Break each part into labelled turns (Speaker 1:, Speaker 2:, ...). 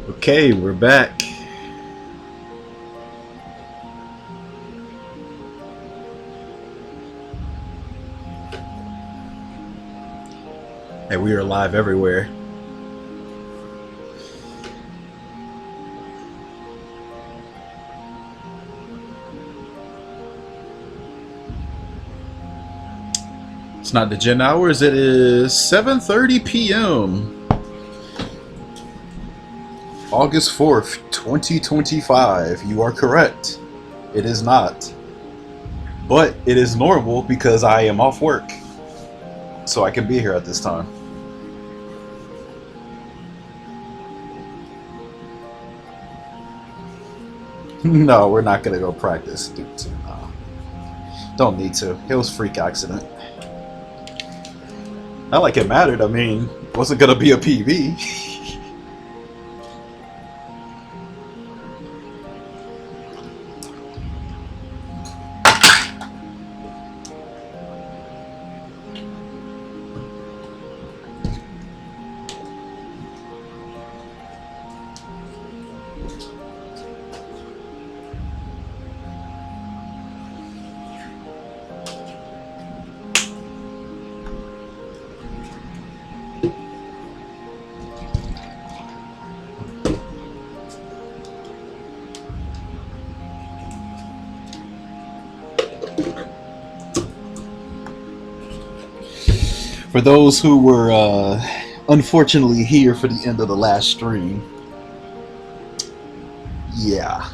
Speaker 1: Okay, we're back. And we are live everywhere. It's not the Gen hours, it is 7:30 p.m. August 4th, 2025. You are correct. It is not. But it is normal because I am off work. So I can be here at this time. No, we're not gonna go practice. Dude, no. Don't need to. It was a freak accident. Not like it mattered. I mean, it wasn't gonna be a PB. For those who were unfortunately here for the end of the last stream, yeah.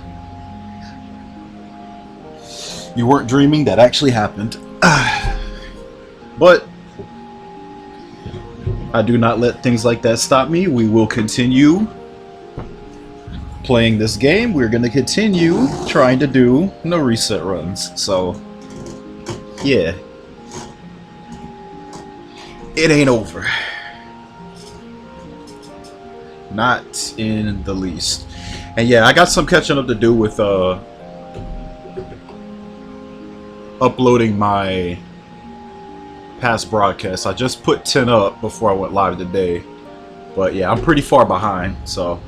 Speaker 1: You weren't dreaming, that actually happened. But I do not let things like that stop me. We will continue playing this game. We're going to continue trying to do no reset runs. So, yeah. It ain't over. Not in the least. And yeah, I got some catching up to do with uploading my past broadcasts. I just put 10 up before I went live today. But yeah, I'm pretty far behind, so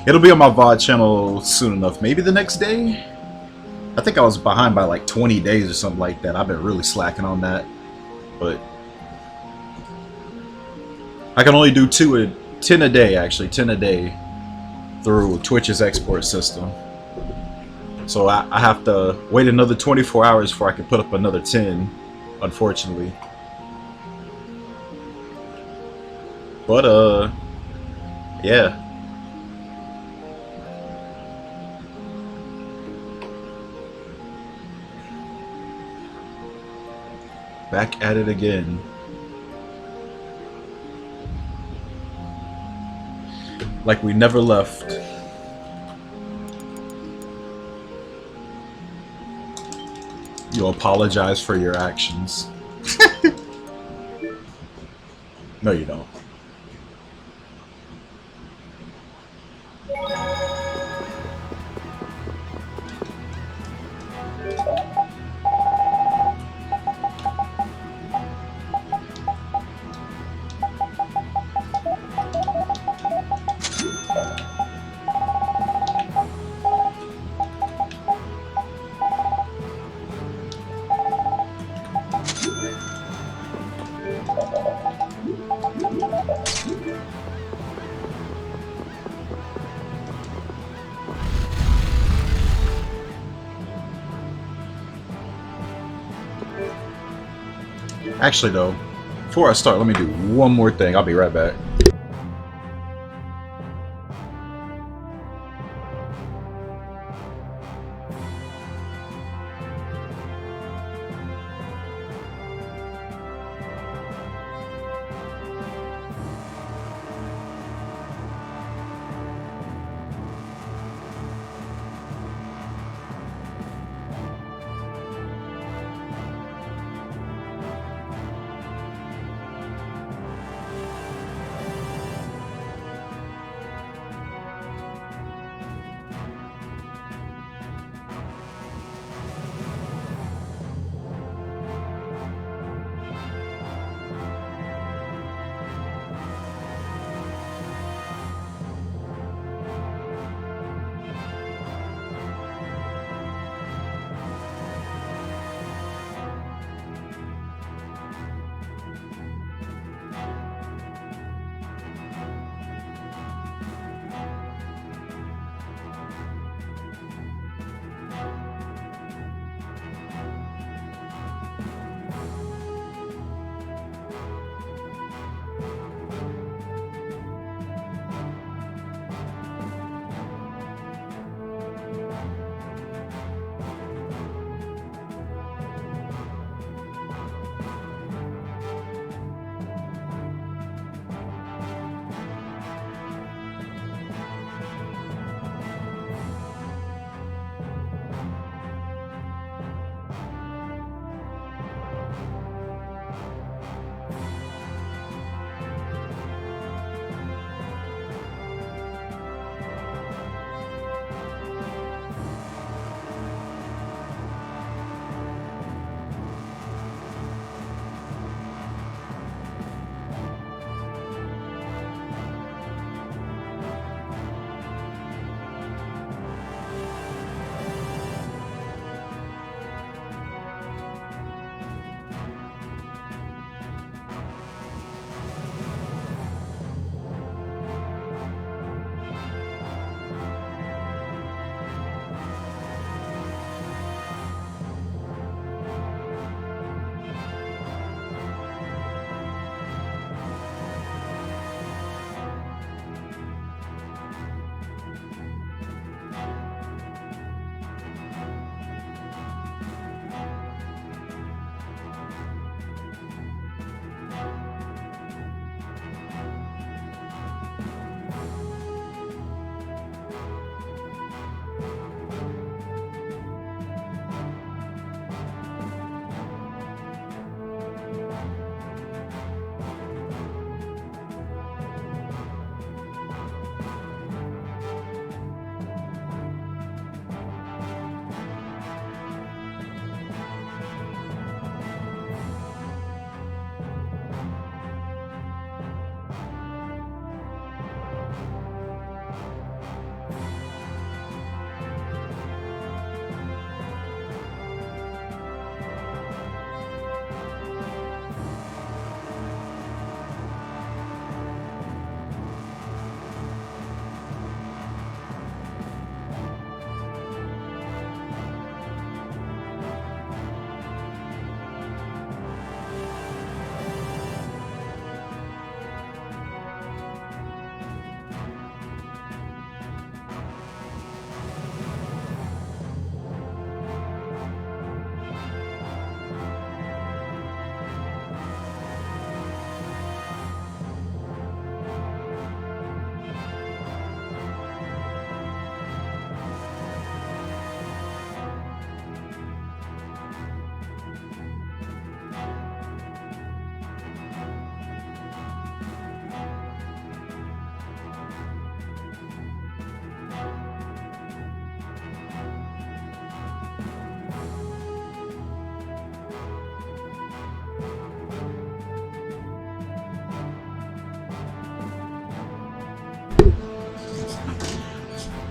Speaker 1: it'll be on my VOD channel soon enough. Maybe the next day? I think I was behind by like 20 days or something like that. I've been really slacking on that. But I can only do 10 a day, actually. 10 a day through Twitch's export system. So I have to wait another 24 hours before I can put up another 10, unfortunately. But, yeah. Back at it again. Like we never left. You apologize for your actions. No, you don't. Actually, though, before I start, let me do one more thing. I'll be right back.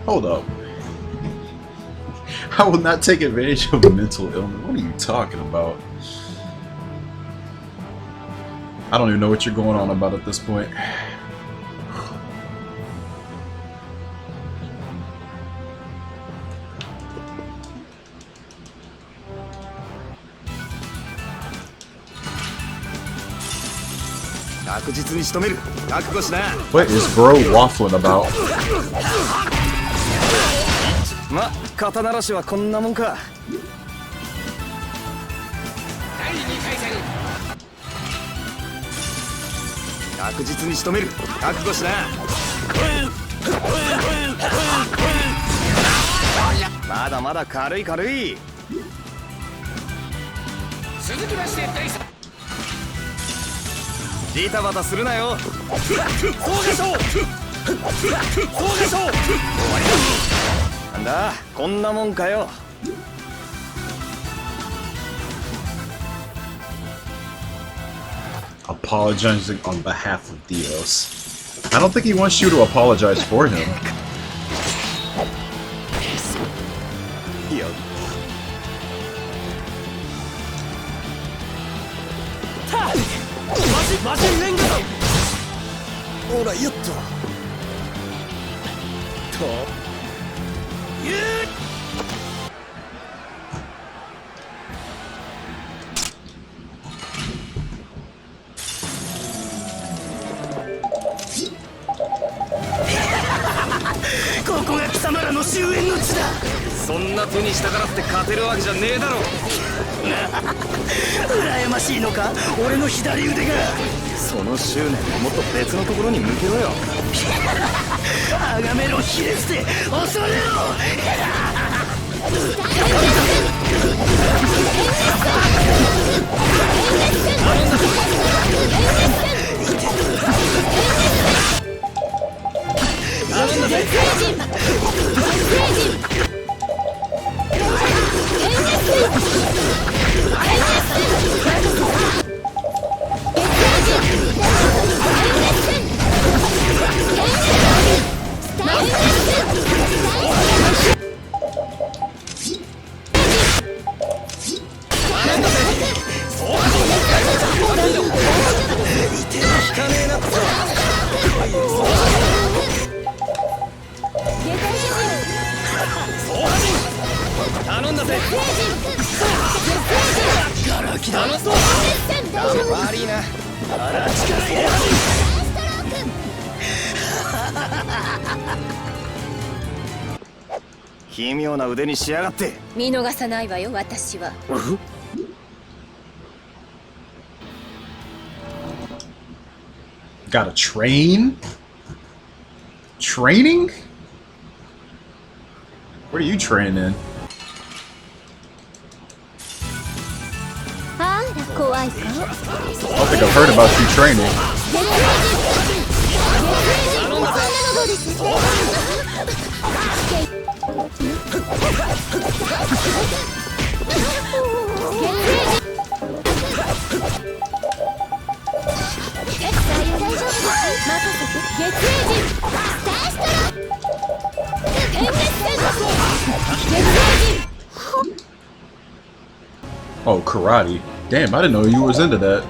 Speaker 1: Hold up. I will not take advantage of a mental illness. What are you talking about? I don't even know what you're going on about at this point. What is bro waffling about?
Speaker 2: ま、肩慣らしはこんなもんか。確実に仕留める。覚悟しな。まだまだ軽い軽い。続きまして第3。ジタバタするなよ。そうでしょう。そうでしょう。なんだ、こんなもんかよ。
Speaker 1: Apologizing on behalf of Dios. I don't think he wants you to apologize for him.
Speaker 2: ここが貴様らの終焉の地だ。そんな手にしたからって勝てるわけじゃねえだろ。羨ましいのか、俺の左腕が。その執念をもっと別のところに向けろよ。あがめろヒレステ、恐れろ。頼んだぜ。ガラキだ。悪いな。あら力入れろ。奇妙な腕にしやがって。
Speaker 3: 見逃さないわよ、私は。
Speaker 1: Gotta train? Training? What are you training in?
Speaker 3: あら、怖いか。
Speaker 1: I don't think I've heard about you training. Oh, karate. Damn, I didn't know you was into that.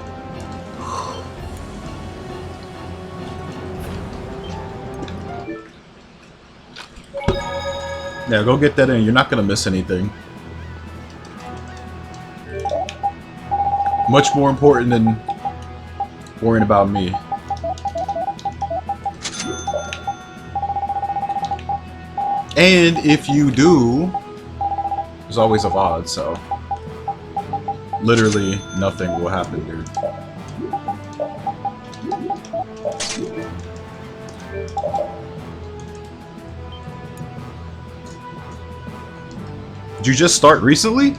Speaker 1: Yeah, go get that in. You're not gonna miss anything. Much more important than worrying about me. And if you do, there's always a VOD, so literally nothing will happen, dude. Did you just start recently?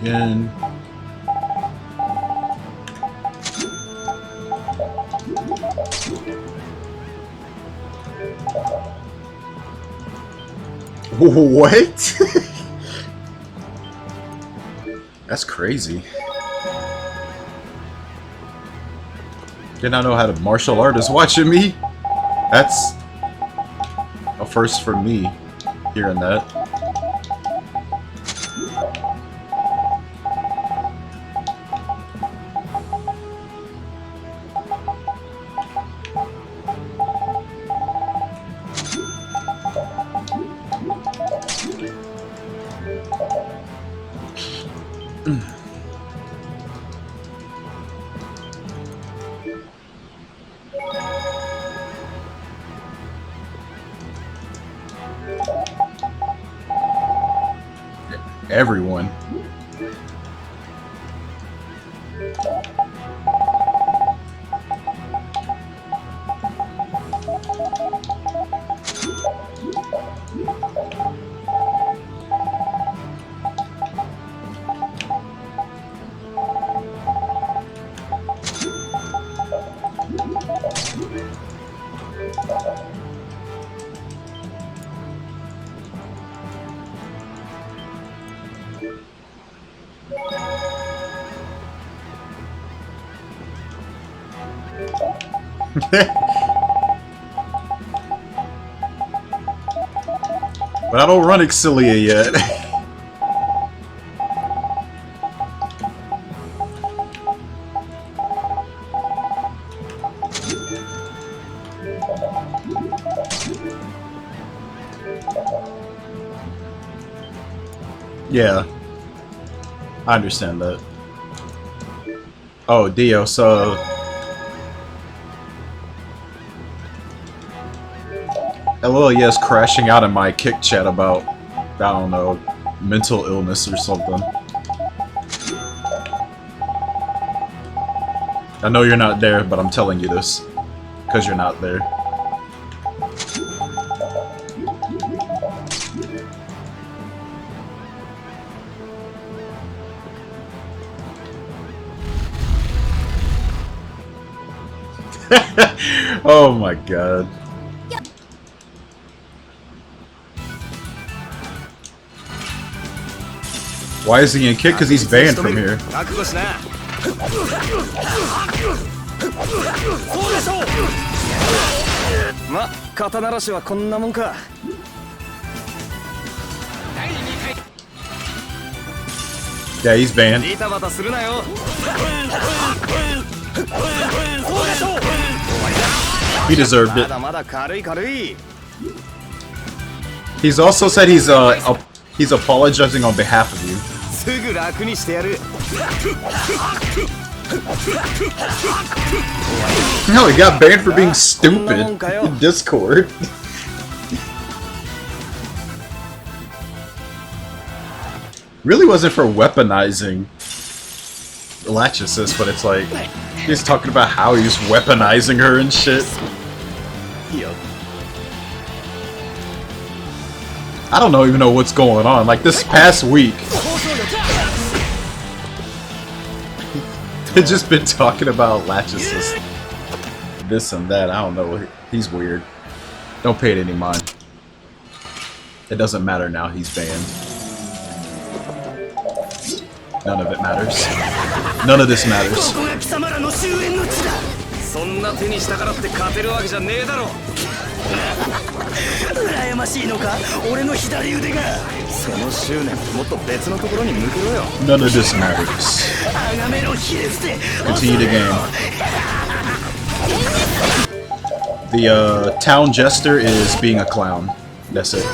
Speaker 1: Again. What? That's crazy. Did not know how to martial art is watching me. That's a first for me, hearing that. Everyone. But I don't run Exilia yet. Yeah, I understand that. Oh, Dio, so... LOL, yes, crashing out in my kick chat about, I don't know, mental illness or something. I know you're not there, but I'm telling you this, because you're not there. Oh my god. Why is he in kick? Because he's banned from here. Yeah, he's banned. He deserved it. He's also said he's apologizing on behalf of you. No, he got banned for being stupid in Discord. Really wasn't for weaponizing Latch Assist, but it's like he's talking about how he's weaponizing her and shit. I don't even know what's going on. Like this past week, they've just been talking about Latch Assist, this and that. I don't know. He's weird. Don't pay it any mind. It doesn't matter now. He's banned. None of it matters. None of this matters. None of this matters. Continue the game. The town jester is being a clown. That's it.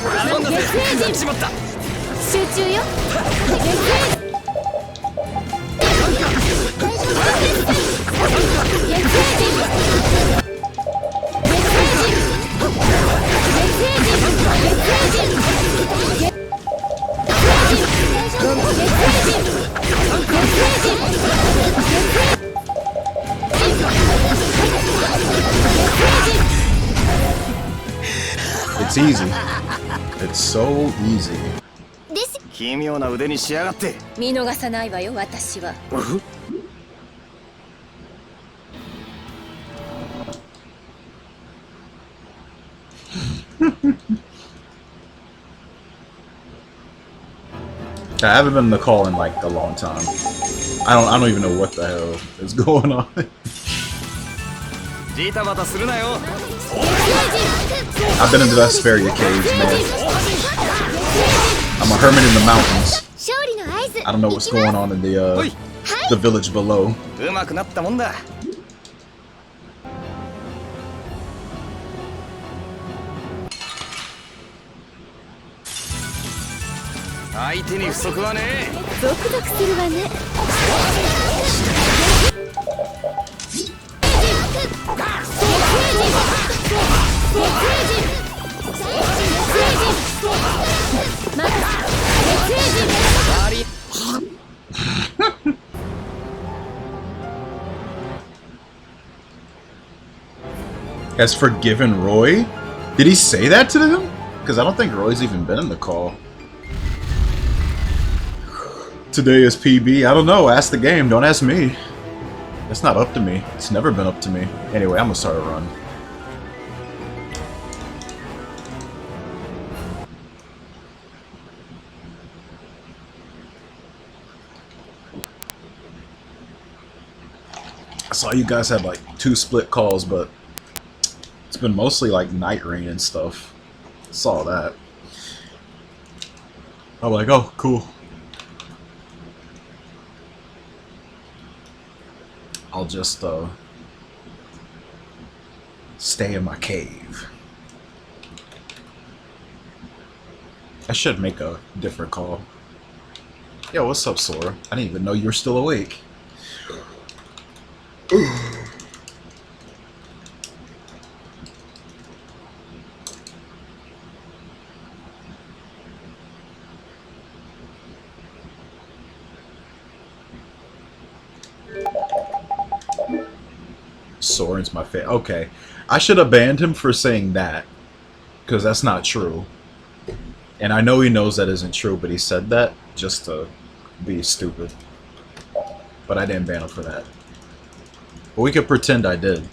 Speaker 1: It's easy. It's so easy.
Speaker 2: 奇妙な腕にしやがって。
Speaker 3: 見逃さないわよ、私は。
Speaker 1: I haven't been in the call in like a long time. I don't even know what the hell is going on. I've been in the Vesperia caves, man. I'm a hermit in the mountains. I don't know what's going on in the village below. Has forgiven Roy? Did he say that to them? Because I don't think Roy's even been in the call. Today is PB. I don't know. Ask the game. Don't ask me. It's not up to me. It's never been up to me. Anyway, I'm gonna start a run. I saw you guys had like 2 split calls, but it's been mostly like night rain and stuff. Saw that. I'm like, oh, cool. I'll just stay in my cave. I should make a different call. Yo, what's up, Sora? I didn't even know you were still awake. Soren's my favorite. Okay, I should have banned him for saying that, because that's not true. And I know he knows that isn't true, but he said that just to be stupid. But I didn't ban him for that. But we could pretend I did.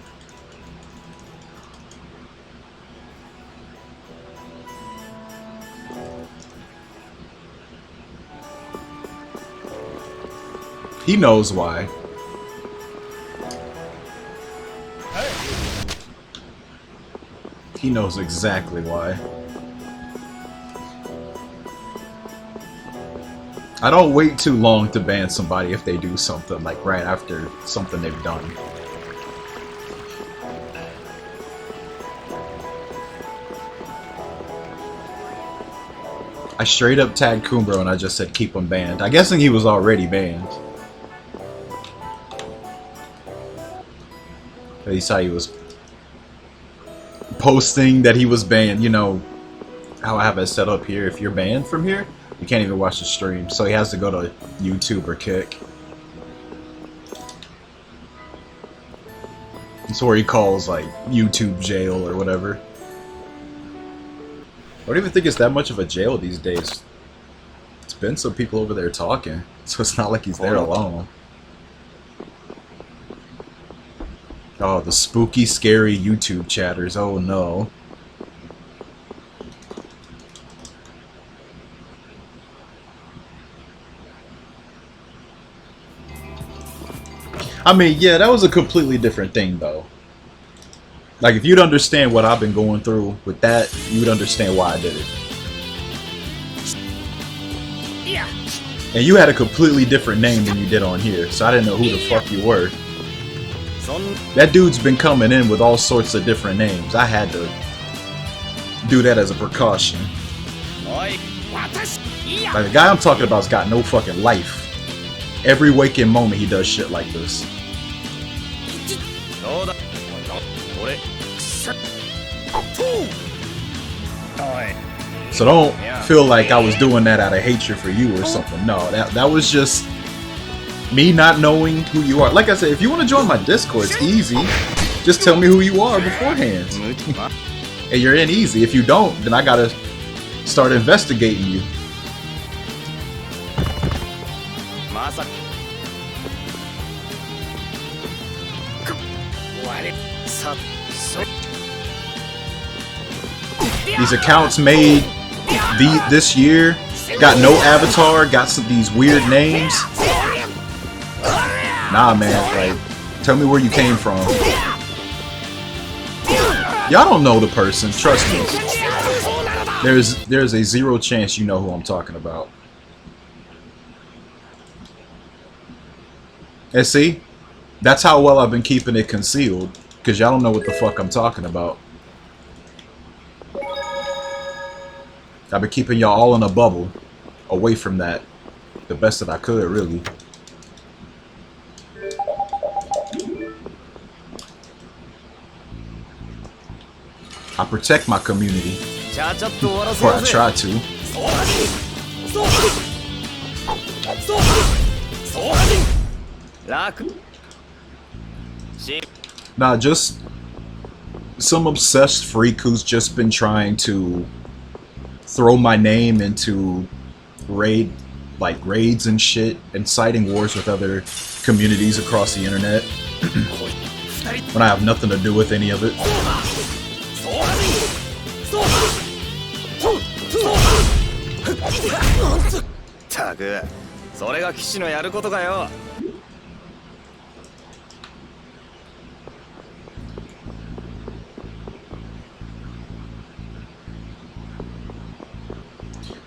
Speaker 1: He knows why. He knows exactly why. I don't wait too long to ban somebody if they do something, like right after something they've done. I straight up tagged Kumbro and I just said keep him banned. I'm guessing he was already banned. He saw he was posting that he was banned. You know how I have it set up here. If you're banned from here, you can't even watch the stream. So he has to go to YouTube or Kick. It's where he calls like YouTube jail or whatever. I don't even think it's that much of a jail these days. It's been some people over there talking, so it's not like he's there alone. Oh, the spooky, scary YouTube chatters. Oh no. I mean, yeah, that was a completely different thing, though. Like, if you'd understand what I've been going through with that, you'd understand why I did it. Yeah. And you had a completely different name than you did on here, so I didn't know who the fuck you were. That dude's been coming in with all sorts of different names. I had to do that as a precaution. Like, the guy I'm talking about's got no fucking life. Every waking moment he does shit like this. So don't feel like I was doing that out of hatred for you or something. No, that was just me not knowing who you are. Like I said, if you want to join my Discord, it's easy. Just tell me who you are beforehand. And you're in easy. If you don't, then I gotta start investigating you. These accounts made this year, Got no avatar, got some these weird names. Nah, man, like, tell me where you came from. Y'all don't know the person, trust me. There's a 0 chance you know who I'm talking about. And see, that's how well I've been keeping it concealed, because y'all don't know what the fuck I'm talking about. I've been keeping y'all all in a bubble, away from that, the best that I could, really. I protect my community, or I try to. Nah, just some obsessed freak who's just been trying to throw my name into raids and shit, inciting wars with other communities across the internet when I have nothing to do with any of it.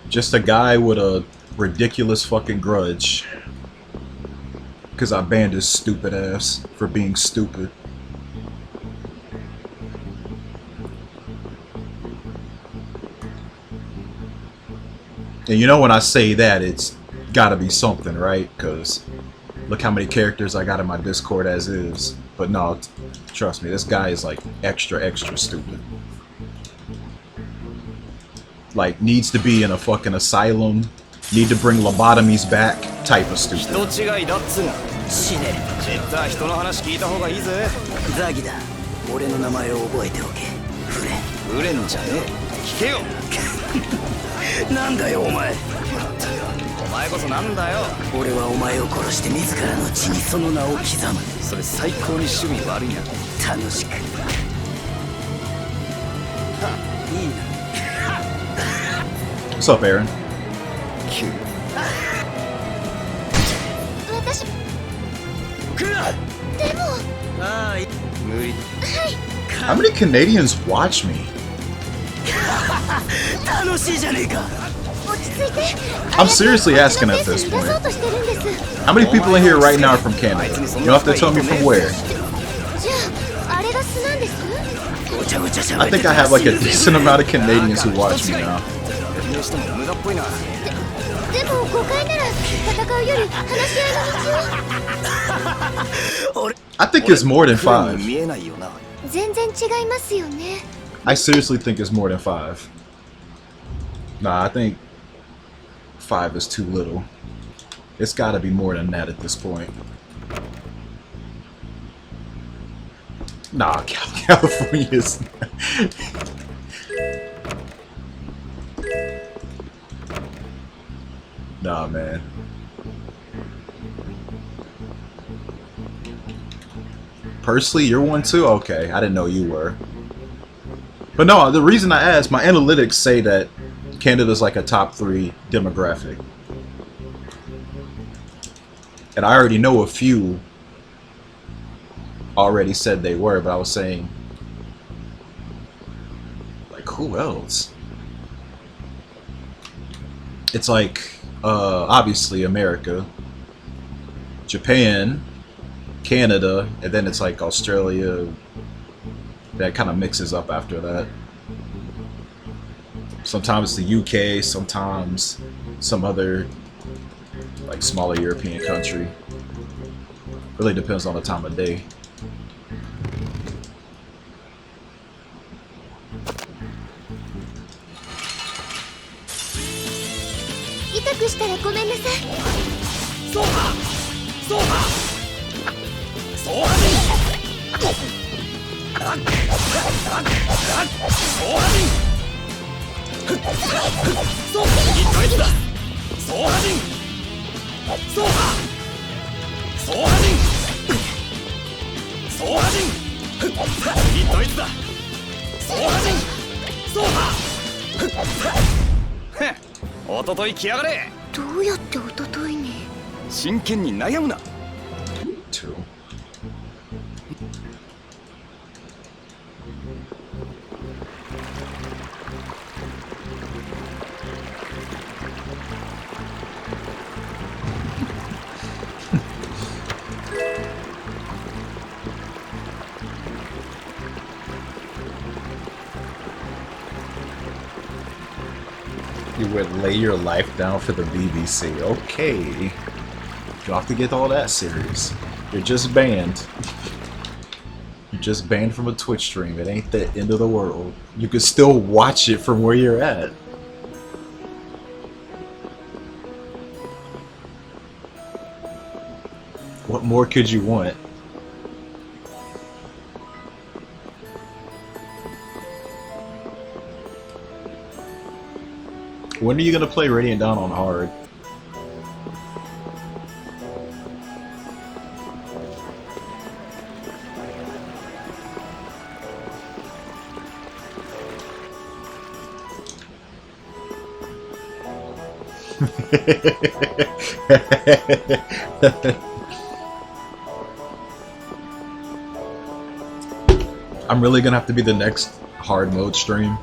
Speaker 1: Just a guy with a ridiculous fucking grudge because I banned his stupid ass for being stupid. And you know when I say that, it's gotta be something, right? Because look how many characters I got in my Discord as is. But no, trust me, this guy is like extra stupid. Like, needs to be in a fucking asylum, need to bring lobotomies back, type of stupid. What's up, Aaron? How many Canadians watch me? I'm seriously asking at this point. How many people in here right now are from Canada? You don't have to tell me from where. I think I have like a decent amount of Canadians who watch me now. I think it's more than 5. I seriously think it's more than 5. Nah, I think 5 is too little. It's gotta be more than that at this point. Nah, California is... Nah, man. Personally, you're one too? Okay, I didn't know you were. But no, the reason I asked, my analytics say that Canada's like a top 3 demographic. And I already know a few already said they were, but I was saying, like, who else? It's like, obviously America, Japan, Canada, and then it's like Australia. That kind of mixes up after that. Sometimes the UK, sometimes some other like smaller European country. Really depends on the time of day.
Speaker 2: ととい来やがれ。
Speaker 3: どうやって一昨日に。
Speaker 2: 真剣に悩むな。
Speaker 1: Two. You would lay your life down for the BBC. Okay. You don't have to get all that serious. You're just banned. You're just banned from a Twitch stream. It ain't the end of the world. You can still watch it from where you're at. What more could you want? When are you gonna play Radiant Dawn on hard? I'm really gonna have to be the next hard mode stream.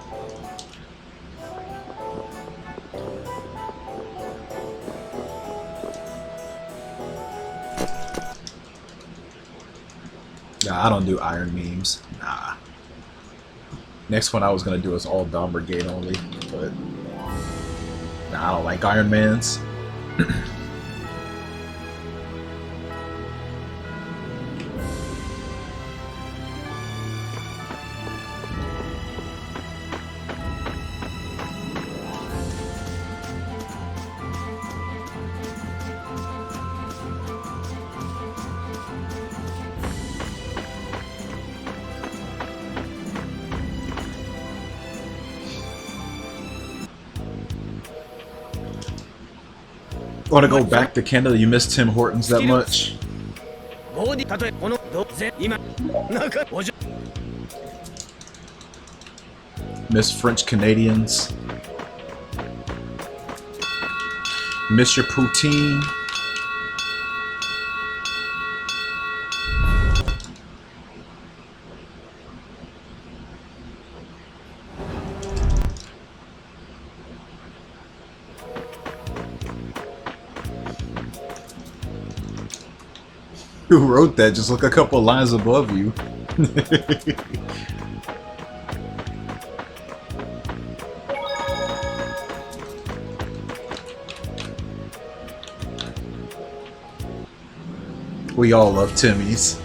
Speaker 1: Nah, I don't do iron memes. Nah. Next one I was gonna do is all Dom Brigade only, but nah, I don't like Iron Mans. Want to go back to Canada? You miss Tim Hortons that much? Miss French Canadians? Miss your poutine? Who wrote that? Just look a couple lines above you. We all love Timmy's.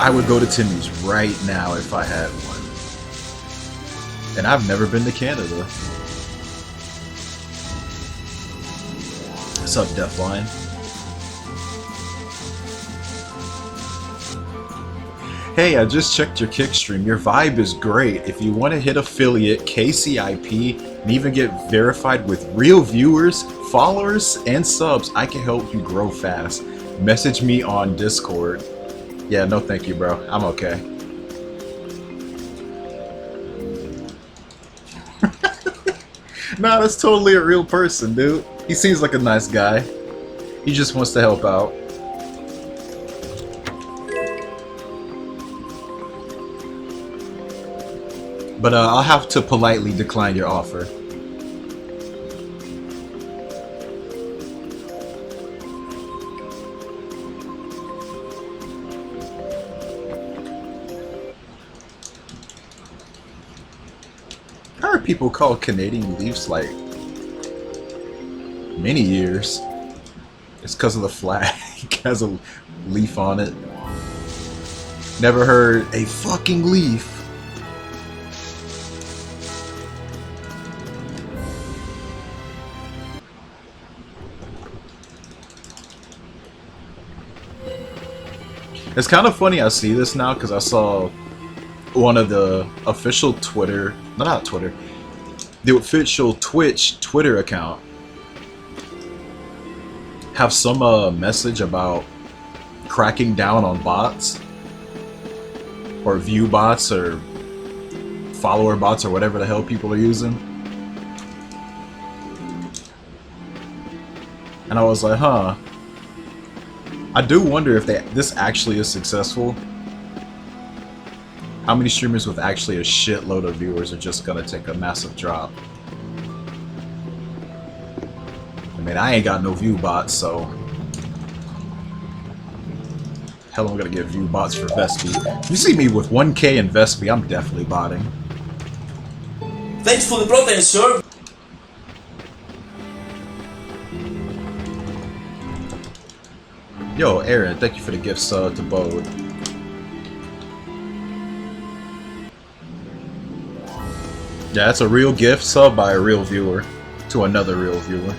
Speaker 1: I would go to Timmy's right now if I had one. And I've never been to Canada. What's up, Deathline? Hey, I just checked your kick stream. Your vibe is great. If you want to hit affiliate, KCIP, and even get verified with real viewers, followers, and subs, I can help you grow fast. Message me on Discord. Yeah, no thank you, bro. I'm okay. Nah, that's totally a real person, dude. He seems like a nice guy. He just wants to help out. But I'll have to politely decline your offer. I heard people call Canadian Leafs like many years. It's because of the flag. It has a leaf on it. Never heard a fucking leaf. It's kind of funny I see this now because I saw one of the official Twitter, not Twitter, the official Twitch Twitter account have some message about cracking down on bots or view bots or follower bots or whatever the hell people are using. And I was like, huh. I do wonder if this actually is successful. How many streamers with actually a shitload of viewers are just gonna take a massive drop? I mean, I ain't got no view bots, so hell, I'm gonna get view bots for Vespi. You see me with 1K in Vespi, I'm definitely botting.
Speaker 4: Thanks for the protein, sir.
Speaker 1: Yo, Aaron, thank you for the gift sub to Bode. Yeah, that's a real gift sub by a real viewer to another real viewer.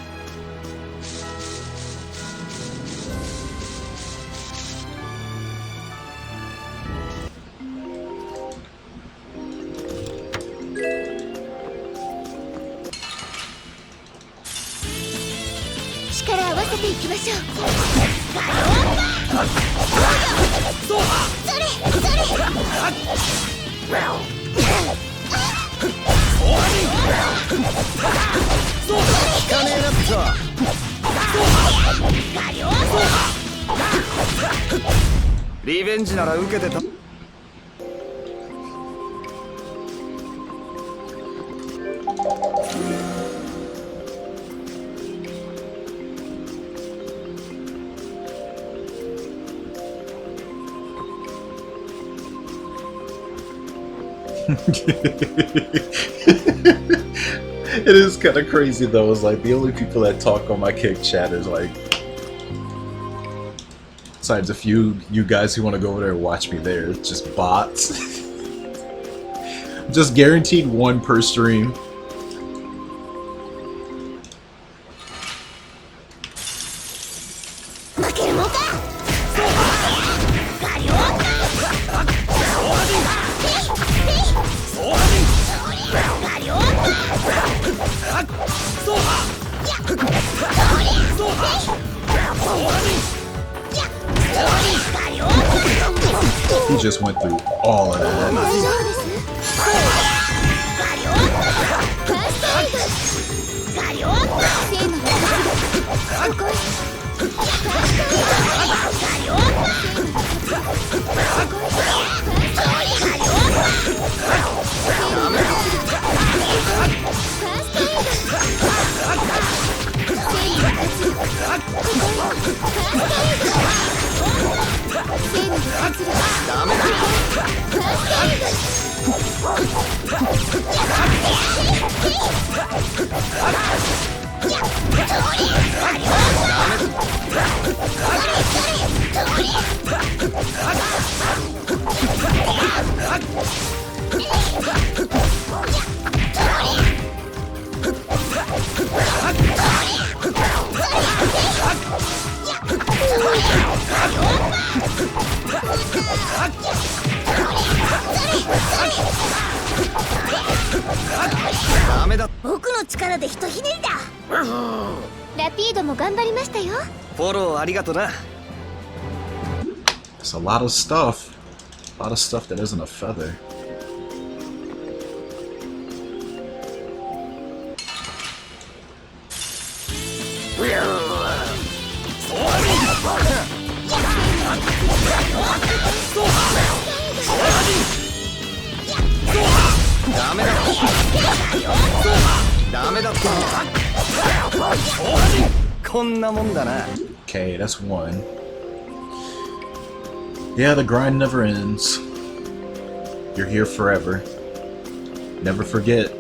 Speaker 1: It is kind of crazy though. It's like the only people that talk on my kick chat is like, besides a few you guys who want to go over there and watch me there, it's just bots. Just guaranteed one per stream. He just went through all of that. It's a lot of stuff. A lot of stuff that isn't a feather. Okay, that's one. Yeah, the grind never ends. You're here forever. Never forget.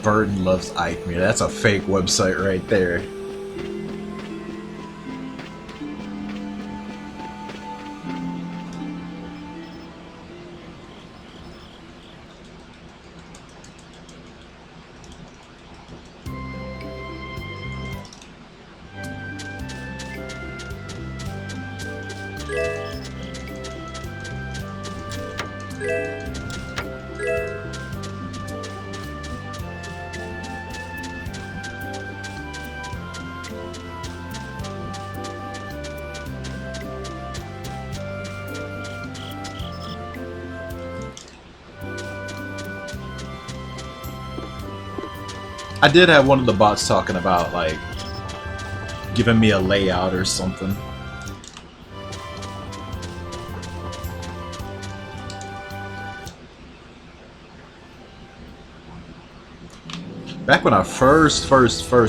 Speaker 1: Burton loves Ike. Man, that's a fake website right there. I did have one of the bots talking about, like, giving me a layout or something. Back when I first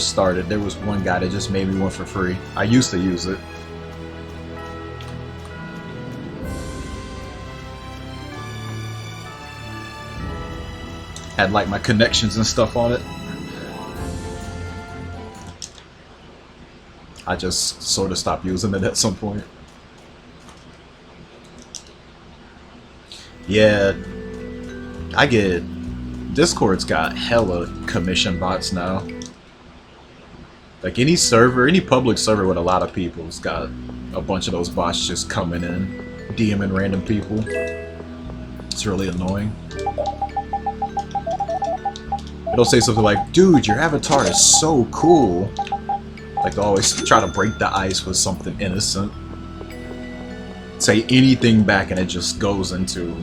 Speaker 1: started, there was one guy that just made me one for free. I used to use it. Had, like, my connections and stuff on it. I just sort of stopped using it at some point. Yeah, I get... Discord's got hella commission bots now. Like any server, any public server with a lot of people's got a bunch of those bots just coming in, DMing random people. It's really annoying. It'll say something like, dude, your avatar is so cool. Like, they always try to break the ice with something innocent. Say anything back and it just goes into,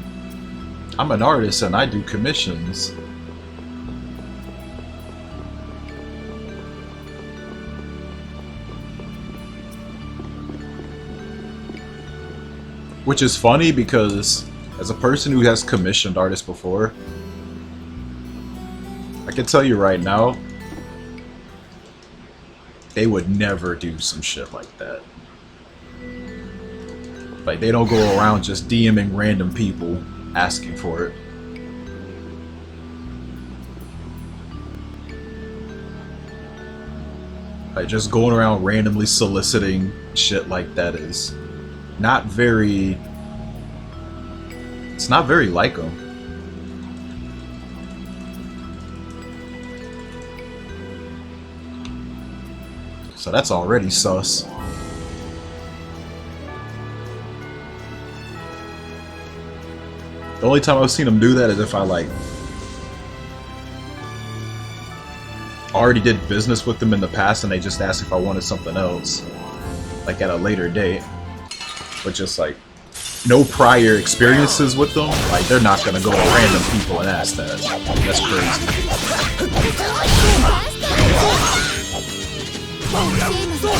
Speaker 1: I'm an artist and I do commissions. Which is funny because, as a person who has commissioned artists before, I can tell you right now, they would never do some shit like that. Like, they don't go around just DMing random people asking for it. Like, just going around randomly soliciting shit like that is not very... It's not very like them. So that's already sus. The only time I've seen them do that is if I, like, already did business with them in the past and they just asked if I wanted something else, like at a later date. But just, like, no prior experiences with them, like, they're not gonna go to random people and ask that. That's crazy.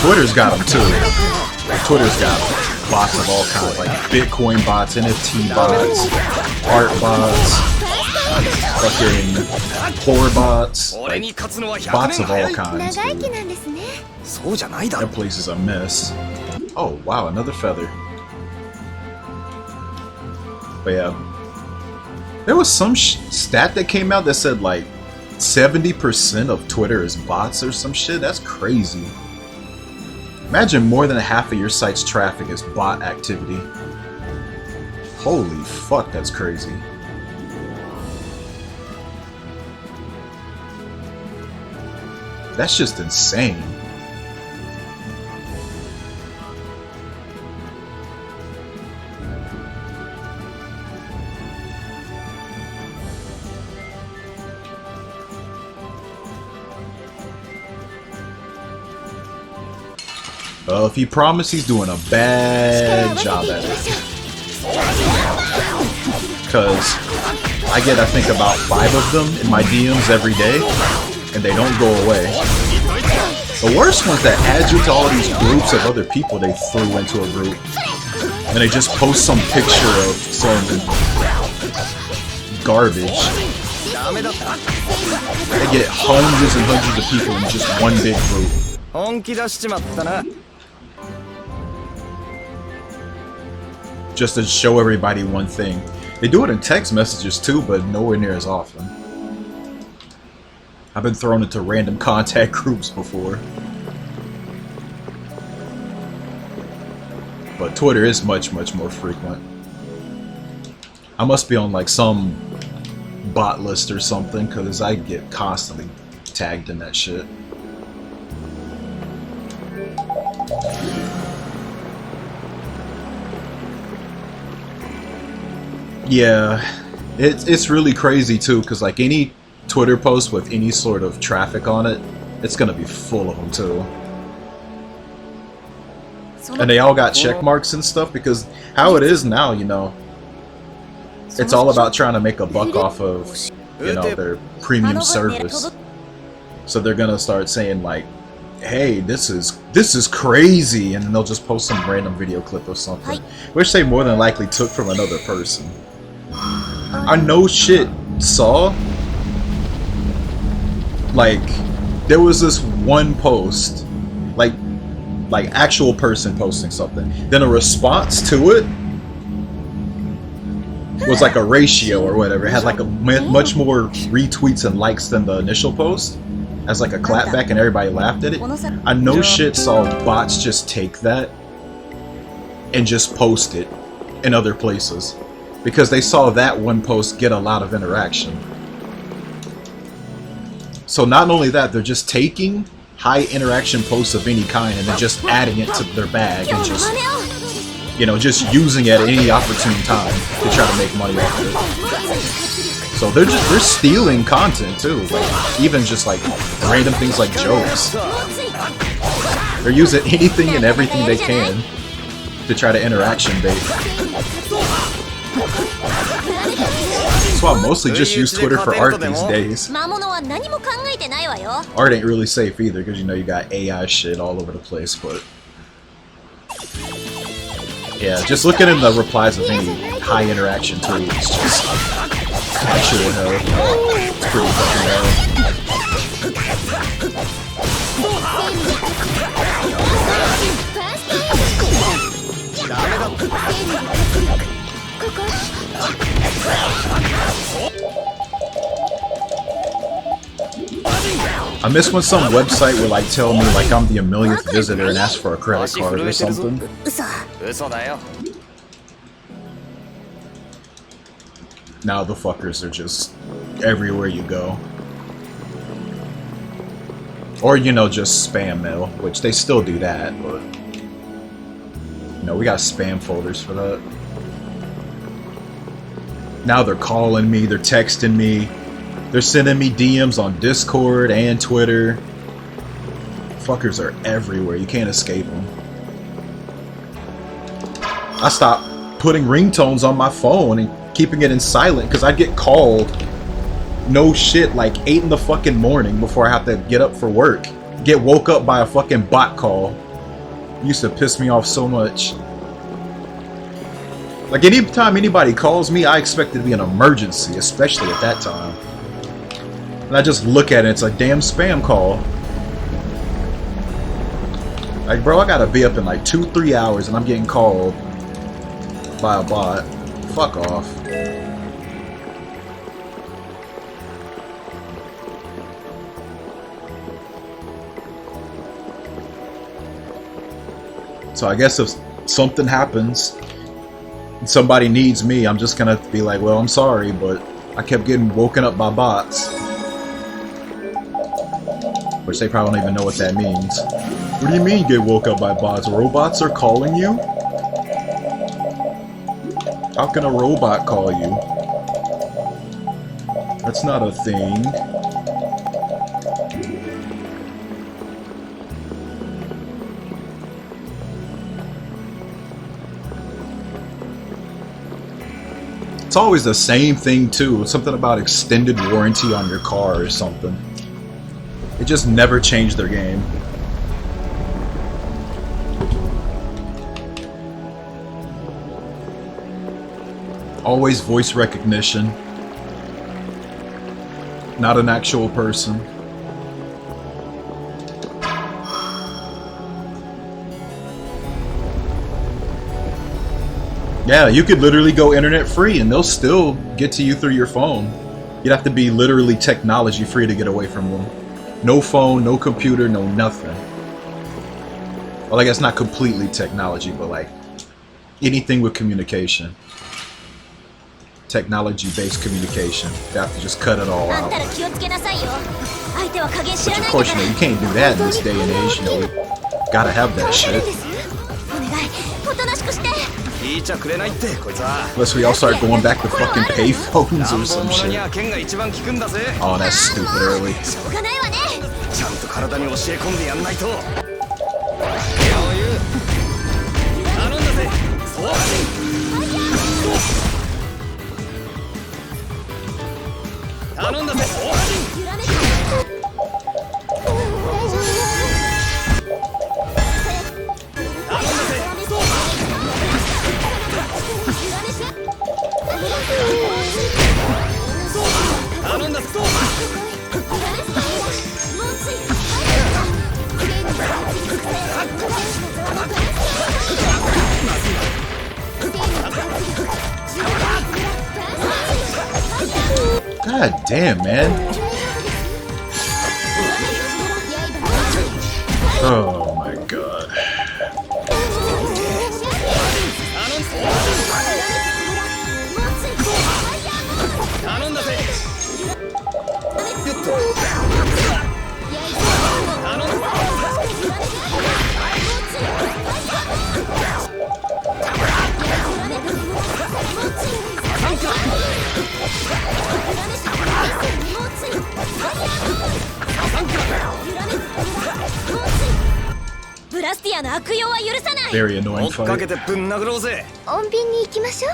Speaker 1: Twitter's got them too. Twitter's got bots of all kinds, like Bitcoin bots, NFT bots, art bots, fucking whore bots, like, bots of all kinds. That place is a mess. Oh wow, another feather. But yeah, there was some stat that came out that said like 70% of Twitter is bots or some shit. That's crazy. Imagine more than half of your site's traffic is bot activity. Holy fuck, that's crazy. That's just insane. If he promised, he's doing a bad job at it. Because I get, I think, about 5 of them in my DMs every day, and they don't go away. The worst one's that add you to all these groups of other people they threw into a group, and they just post some picture of some garbage. They get hundreds and hundreds of people in just one big group. Just to show everybody one thing. They do it in text messages too, but nowhere near as often. I've been thrown into random contact groups before. But Twitter is much more frequent. I must be on like some bot list or something, because I get constantly tagged in that shit. Yeah, it's really crazy too, because like any Twitter post with any sort of traffic on it, it's gonna be full of them too. And they all got check marks and stuff, because how it is now, you know, it's all about trying to make a buck off of, you know, their premium service. So they're gonna start saying like, hey, this is crazy, and then they'll just post some random video clip or something, which they more than likely took from another person. I no shit saw, like, there was this one post, like actual person posting something, then a response to it was like a ratio or whatever. It had like a much more retweets and likes than the initial post, as like a clapback, and everybody laughed at it. I no shit saw bots just take that and just post it in other places, because they saw that one post get a lot of interaction. So not only that, they're just taking high interaction posts of any kind and then just adding it to their bag and just, you know, just using it at any opportune time to try to make money off of it. So they're stealing content too, like even just like random things like jokes. They're using anything and everything they can to try to interaction bait. That's why I mostly just use Twitter for art these days. Art ain't really safe either, because you know you got AI shit all over the place, but yeah, just looking in the replies of any high interaction tweet is just actual hell. It's pretty fucking I miss when some website would like tell me like I'm the millionth visitor and ask for a credit card or something. Now the fuckers are just everywhere you go. Or, you know, just spam mail, which they still do that, but you know, we got spam folders for that. Now they're calling me, they're texting me, they're sending me DMs on Discord and Twitter. Fuckers are everywhere, you can't escape them. I stopped putting ringtones on my phone and keeping it in silent because I'd get called, no shit, like 8 in the fucking morning before I have to get up for work. Get woke up by a fucking bot call. It used to piss me off so much. Like anytime anybody calls me, I expect it to be an emergency, especially at that time. And I just look at it, it's a damn spam call. Like, bro, I gotta be up in like 2-3 hours and I'm getting called by a bot. Fuck off. So I guess if something happens and somebody needs me, I'm just gonna be like, well, I'm sorry, but I kept getting woken up by bots. Which they probably don't even know what that means. What do you mean get woke up by bots? Robots are calling you? How can a robot call you? That's not a thing. It's always the same thing too. Something about extended warranty on your car or something. It just never changed their game. Always voice recognition. Not an actual person. Yeah, you could literally go internet free and they'll still get to you through your phone. You'd have to be literally technology free to get away from them. No phone, no computer, no nothing. Well, I guess not completely technology, but like anything with communication. Technology-based communication. You have to just cut it all out. Which of course, you know, you can't do that in this day and age. You know, we gotta have that shit. Unless we all start going back to fucking payphones or some shit. Oh, that's stupid early. God damn, man. Oh my god. Very annoying fight.
Speaker 3: 穏便に行きましょう。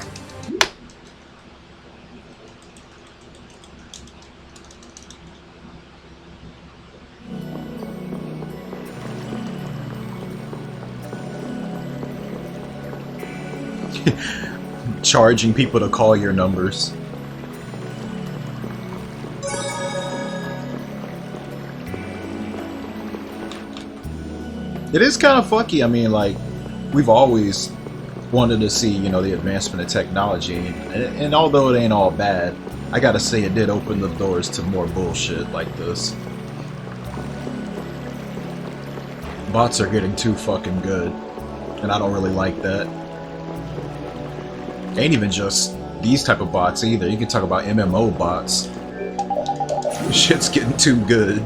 Speaker 1: Charging people to call your numbers. It is kind of fucky. I mean, like, we've always wanted to see, you know, the advancement of technology, and although it ain't all bad, I gotta say it did open the doors to more bullshit like this. Bots are getting too fucking good, and I don't really like that. Ain't even just these type of bots either. You can talk about MMO bots. Shit's getting too good.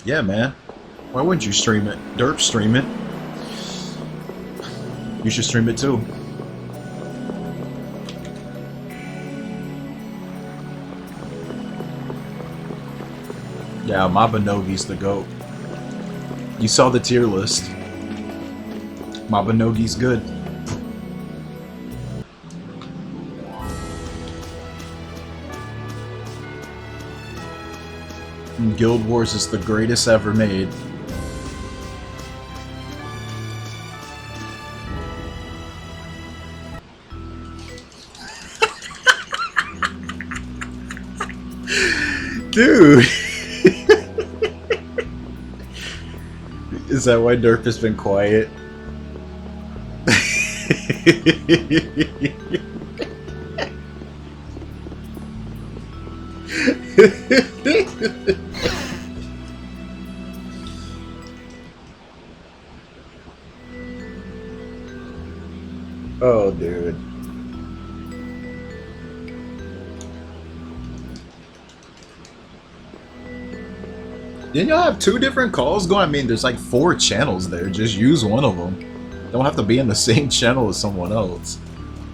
Speaker 1: Yeah, man. Why wouldn't you stream it? Derp stream it. You should stream it too. Yeah, Mabinogi's the GOAT. You saw the tier list. Mabinogi's good. And Guild Wars is the greatest ever made. Dude! Is that why Derp has been quiet? Oh, dude. Didn't y'all have 2 different calls going? I mean, there's like 4 channels there. Just use one of them. Don't have to be in the same channel as someone else.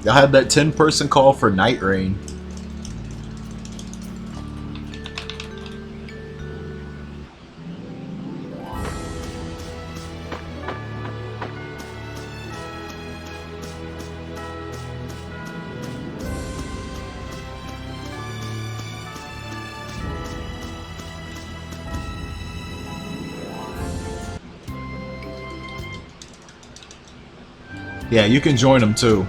Speaker 1: Y'all had that 10-person call for Night Rain. Yeah, you can join them too.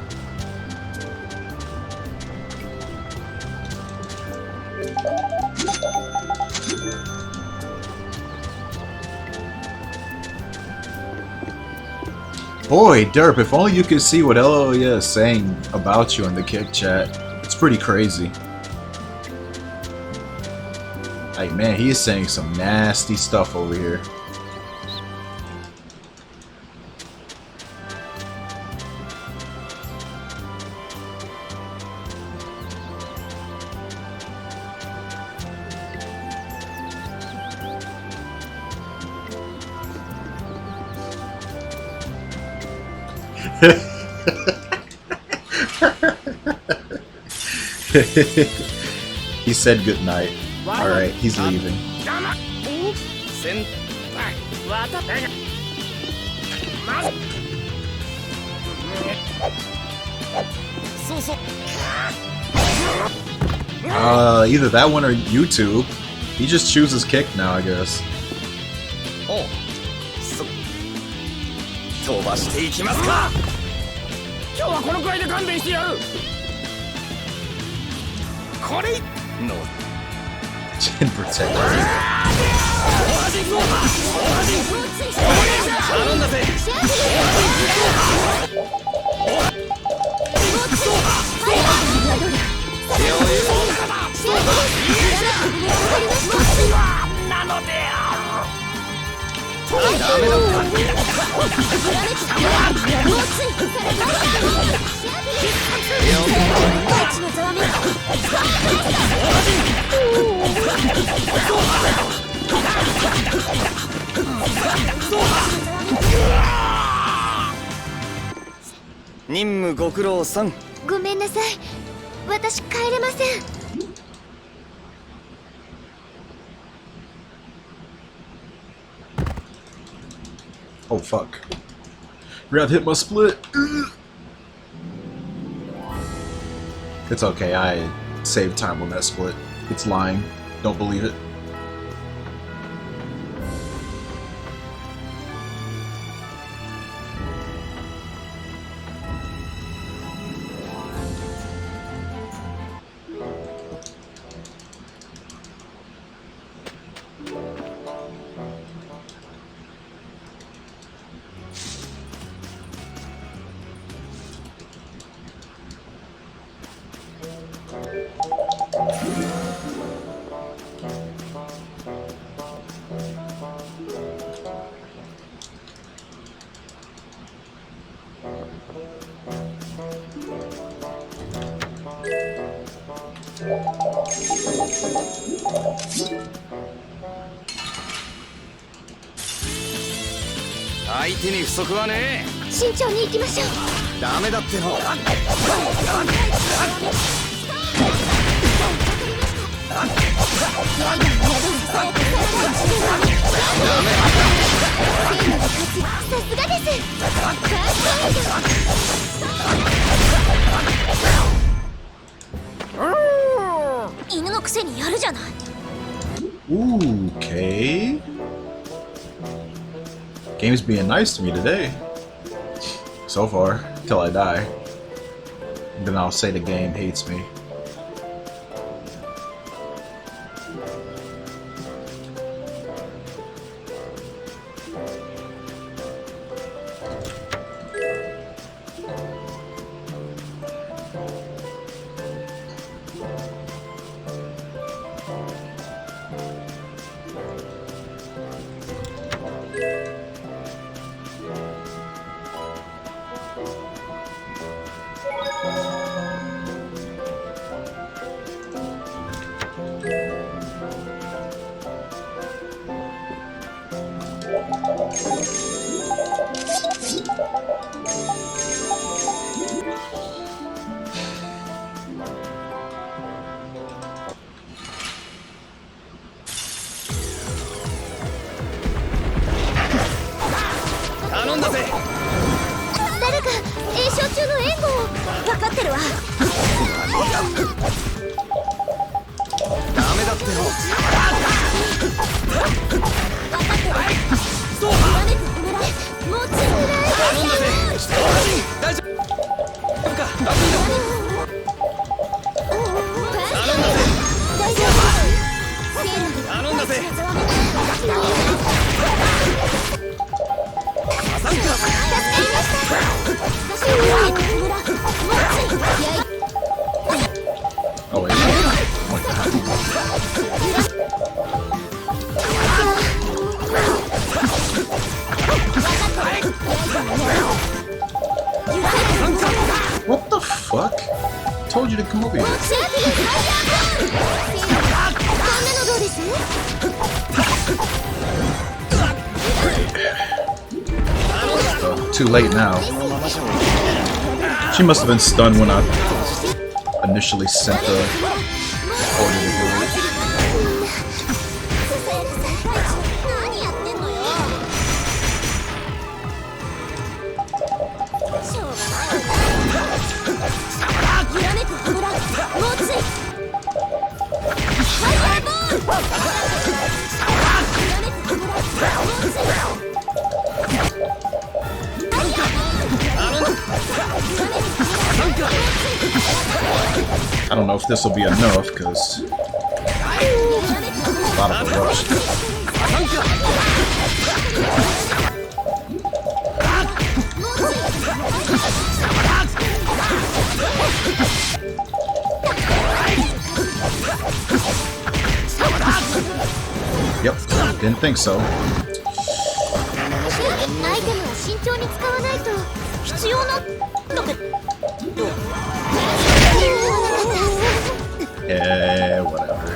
Speaker 1: Boy, Derp, if only you could see what Eloya is saying about you in the kick chat. It's pretty crazy. Like, man, he is saying some nasty stuff over here. He said goodnight. Alright, he's leaving. Either that one or YouTube. He just chooses kick now, I guess.
Speaker 2: 飛ばしていきますか。今日はこのくらいで勘弁してやる。これの
Speaker 1: Chin protector.
Speaker 2: 頼んだぜ。なのでダメだ。任務ご苦労さん。
Speaker 3: ごめんなさい。私帰れません。
Speaker 1: Oh fuck. Forgot to hit my split. It's okay, I saved time on that split. It's lying. Don't believe it.
Speaker 2: 相手に不足はねえ。
Speaker 3: 慎重に行きましょう。
Speaker 2: ダメだっての。
Speaker 3: さすがです。犬のくせにやるじゃない。
Speaker 1: Okay. Game's being nice to me today. So far, till I die. Then I'll say the game hates me. told you to come over here. Too late now. She must have been stunned when I initially sent the order to do it. I don't know if this will be enough because a lot of the rush. Yep, didn't think so. Yeah, whatever.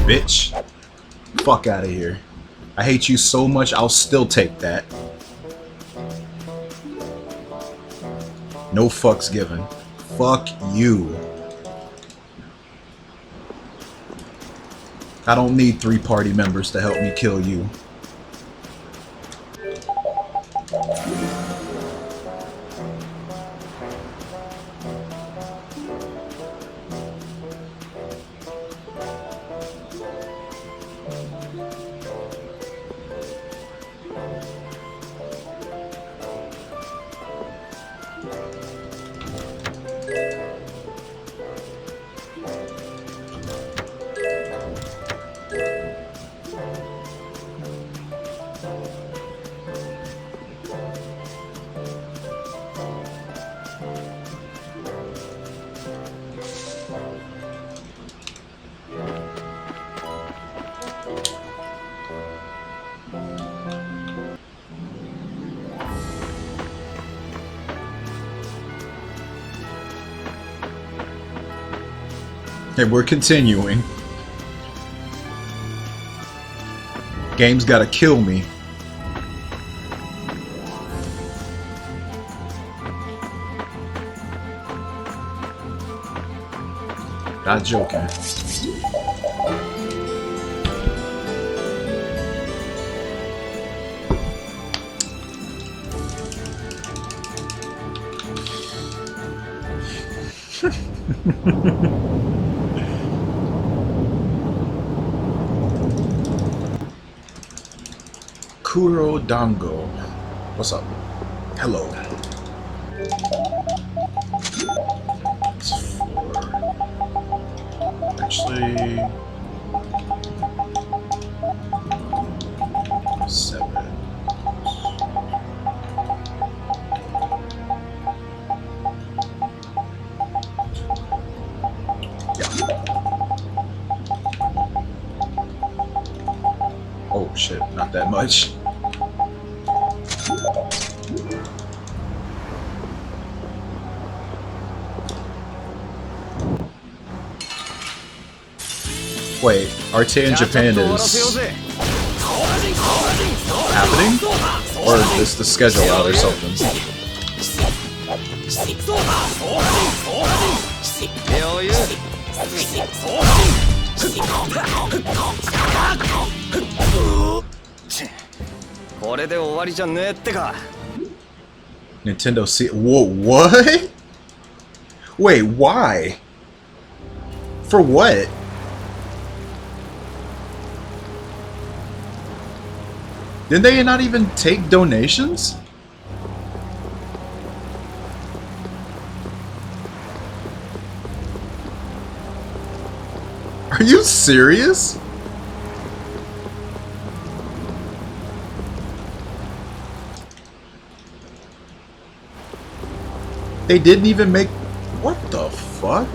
Speaker 1: Bitch. Fuck out of here. I hate you so much, I'll still take that. No fucks given. Fuck you. I don't need 3 party members to help me kill you. And we're continuing. Game's gotta kill me. Not joking. Kuro Dango. What's up? Hello. It's 4. Actually, 7. Yeah. Oh shit, not that much. Wait, RT in Japan is happening? Or is the schedule out or something? Nintendo C. Whoa, what? Wait, why? For what? Did they not even take donations? Are you serious? They didn't even make... What the fuck?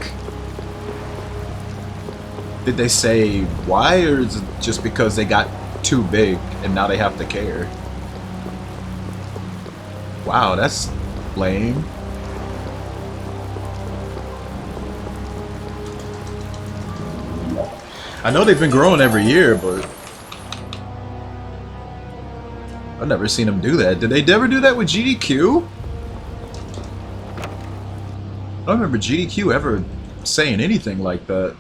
Speaker 1: Did they say why, or is it just because they got too big and now they have to care? Wow, that's lame. I know they've been growing every year, but I've never seen them do that. Did they ever do that with GDQ? I don't remember GDQ ever saying anything like that.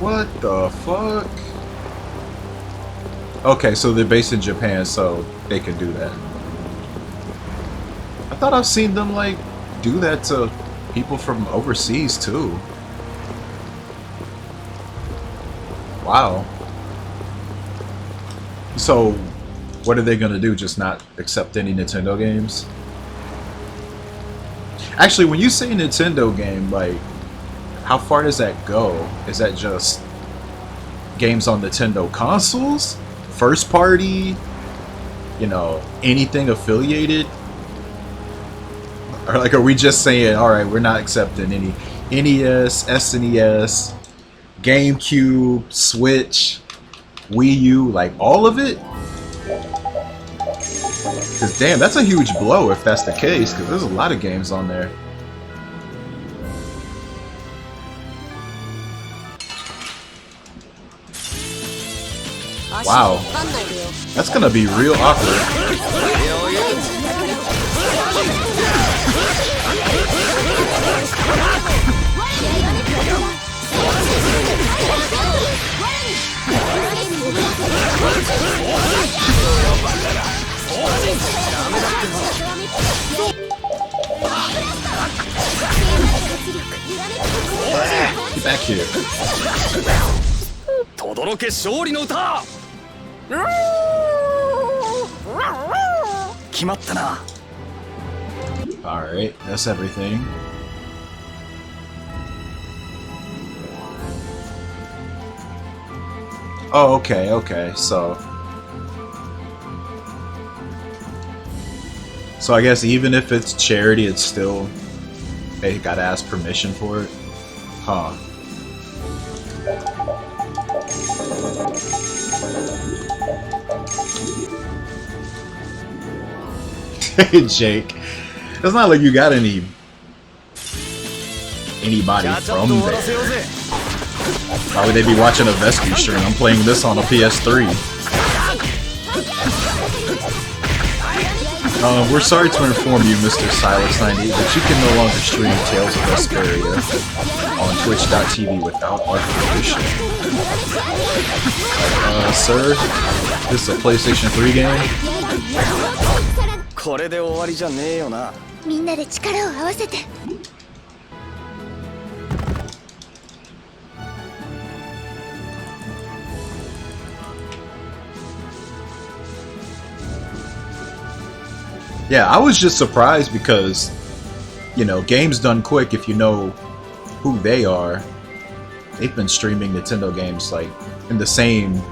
Speaker 1: What the fuck? Okay, so they're based in Japan, so they can do that. I thought I've seen them, like, do that to people from overseas, too. Wow. So, what are they gonna do? Just not accept any Nintendo games? Actually, when you say Nintendo game, like, how far does that go? Is that just games on Nintendo consoles? First party? You know, anything affiliated? Or like, are we just saying, alright, we're not accepting any NES, SNES, GameCube, Switch, Wii U, like all of it? Because damn, that's a huge blow if that's the case, because there's a lot of games on there. Wow, that's gonna be real awkward. Get back here.
Speaker 2: 轟け勝利の歌決まったな
Speaker 1: Alright, that's everything. Oh, okay, okay, so I guess even if it's charity, it's still, they gotta ask permission for it? Huh. Hey, Jake. It's not like you got anybody from there. Why would they be watching a Vesperia stream? I'm playing this on a PS3. We're sorry to inform you, Mr. Silas98, that you can no longer stream Tales of Vesperia on Twitch.tv without our permission. Sir, this is a PlayStation 3 game?
Speaker 2: これで終わりじゃねえよな
Speaker 3: みんなで力を合わせて
Speaker 1: Yeah, I was just surprised because, you know, Games Done Quick, if you know who they are, they've been streaming Nintendo games like in the same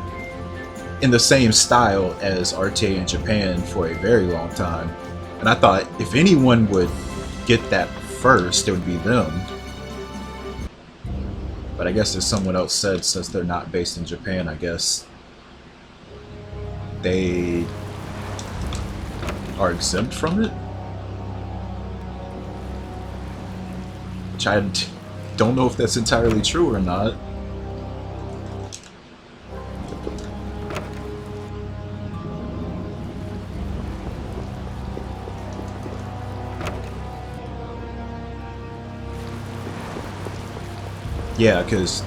Speaker 1: style as RTA in Japan for a very long time. And I thought if anyone would get that first, it would be them. But I guess as someone else said, since they're not based in Japan, I guess they are exempt from it? Which I don't know if that's entirely true or not. Yeah, because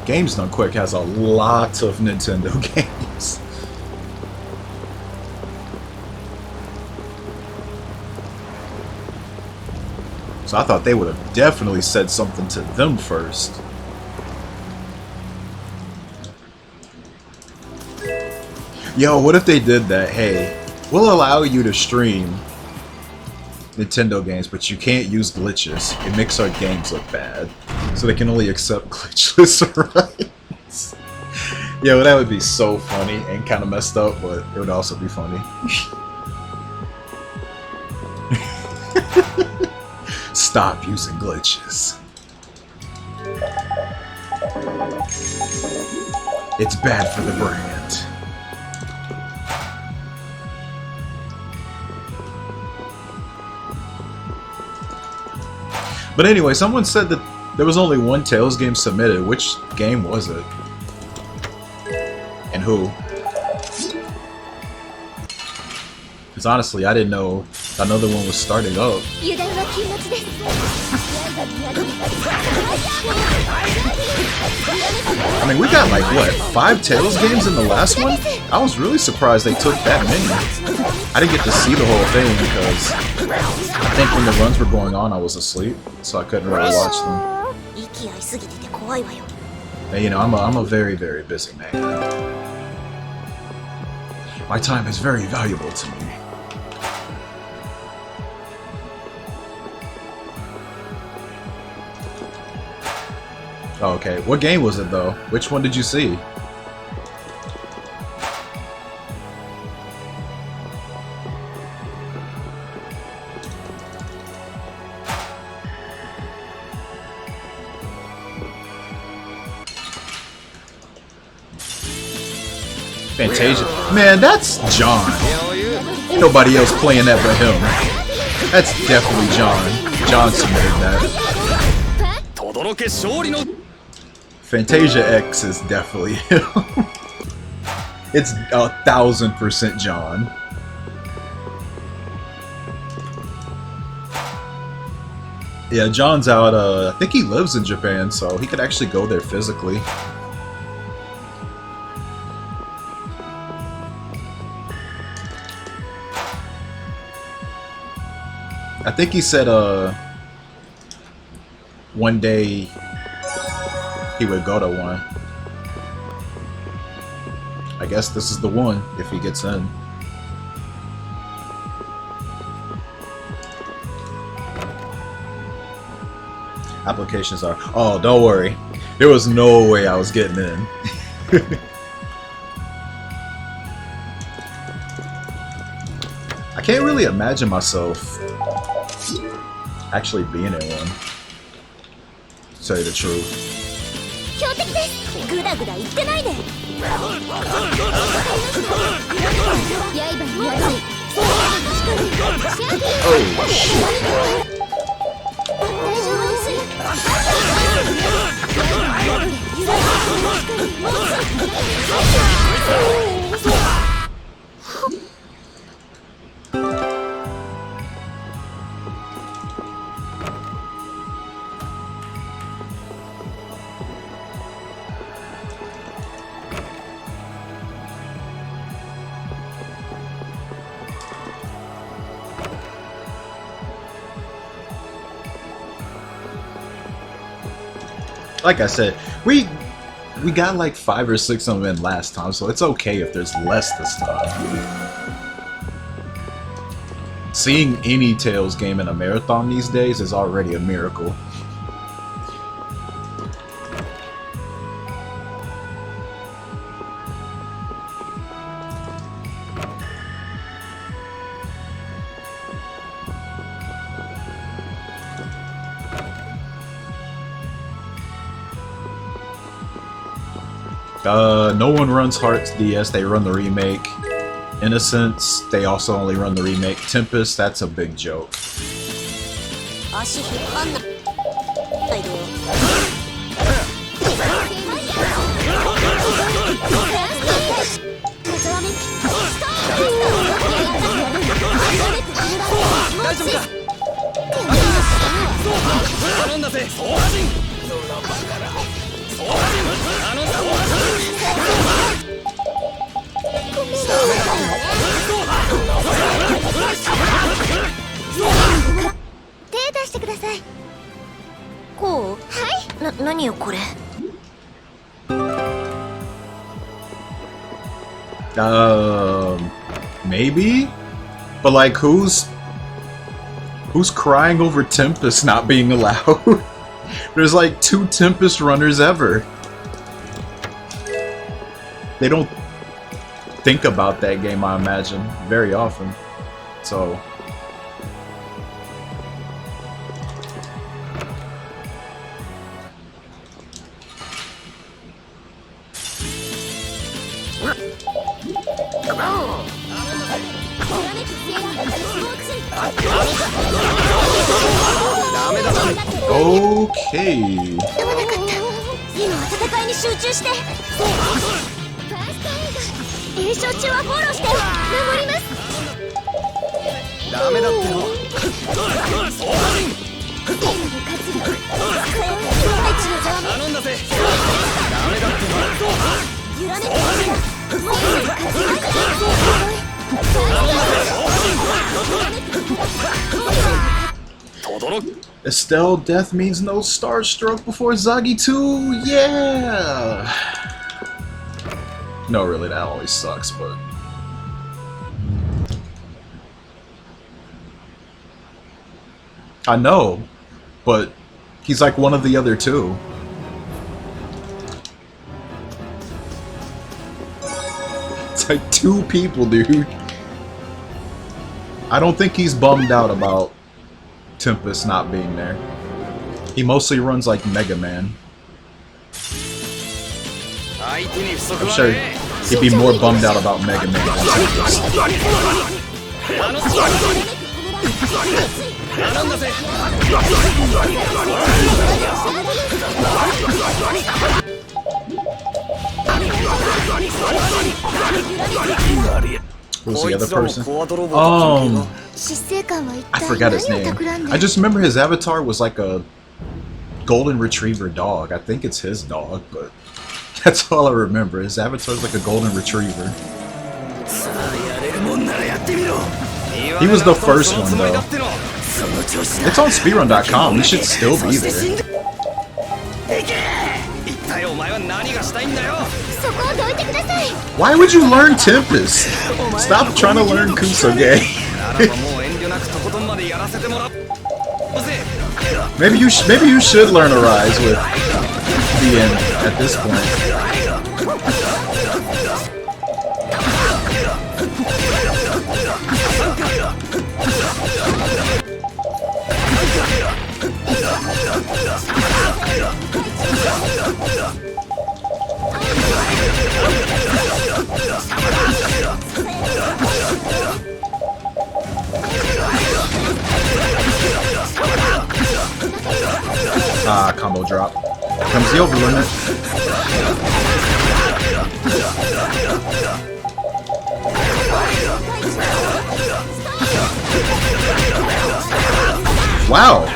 Speaker 1: Games Done Quick has a lot of Nintendo games. So I thought they would have definitely said something to them first. Yo, what if they did that? Hey, we'll allow you to stream Nintendo games, but you can't use glitches. It makes our games look bad. So they can only accept glitchless rights. Yo, that would be so funny and kind of messed up, but it would also be funny. Stop using glitches. It's bad for the brand. But anyway, someone said that there was only one Tales game submitted. Which game was it? And who? Because honestly, I didn't know another one was starting up. I mean, we got like, what, 5 Tales games in the last one? I was really surprised they took that many. I didn't get to see the whole thing because I think when the runs were going on, I was asleep, so I couldn't really watch them. And, you know, I'm a very, very busy man. My time is very valuable to me. Oh, okay. What game was it, though? Which one did you see? Fantasia. Man, that's John. Ain't nobody else playing that but him. That's definitely John. John submitted that. Fantasia X is definitely him. It's 1000% John. Yeah, John's out, I think he lives in Japan, so he could actually go there physically. I think he said, one day he would go to one. I guess this is the one, if he gets in. Applications are... Oh, don't worry. There was no way I was getting in. I can't really imagine myself actually being in one. To tell you the truth. Oh shit. Like I said, we got like 5 or 6 of them in last time, so it's okay if there's less this time. Seeing any Tales game in a marathon these days is already a miracle. No One Runs Hearts DS, they run the remake. Innocence, they also only run the remake. Tempest, that's a big joke.
Speaker 3: ださい。こう？はい。何よこれ。
Speaker 1: Maybe? But like, who's crying over Tempest not being allowed? There's like 2 Tempest runners ever. They don't think about that game, I imagine, very often. So... Okay.
Speaker 3: 合わなかった。今は戦いに集中して。ファーストエイド。優勝中はフォローして守ります。
Speaker 2: ダメだってよ。
Speaker 3: 全部活力。大地のざわめ。
Speaker 2: 頼んだぜ。ダメだってよ。
Speaker 3: 揺らめく全部活力。
Speaker 1: Estelle, death means no starstruck before Zagi 2? Yeah! No, really, that always sucks, but... I know, but he's like one of the other 2. It's like 2 people, dude. I don't think he's bummed out about Tempest not being there. He mostly runs like Mega Man. I'm sure he'd be more bummed out about Mega Man than Tempest. Who's the other person? I forgot his name. I just remember his avatar was like a golden retriever dog. I think it's his dog, but that's all I remember. His avatar's like a golden retriever. He was the first one though. It's on speedrun.com. We should still be there. Why would you learn Tempest? Stop trying to learn Kusoge. maybe you should learn Arise with the end at this point. Ah, combo drop. Comes the over limit. Wow!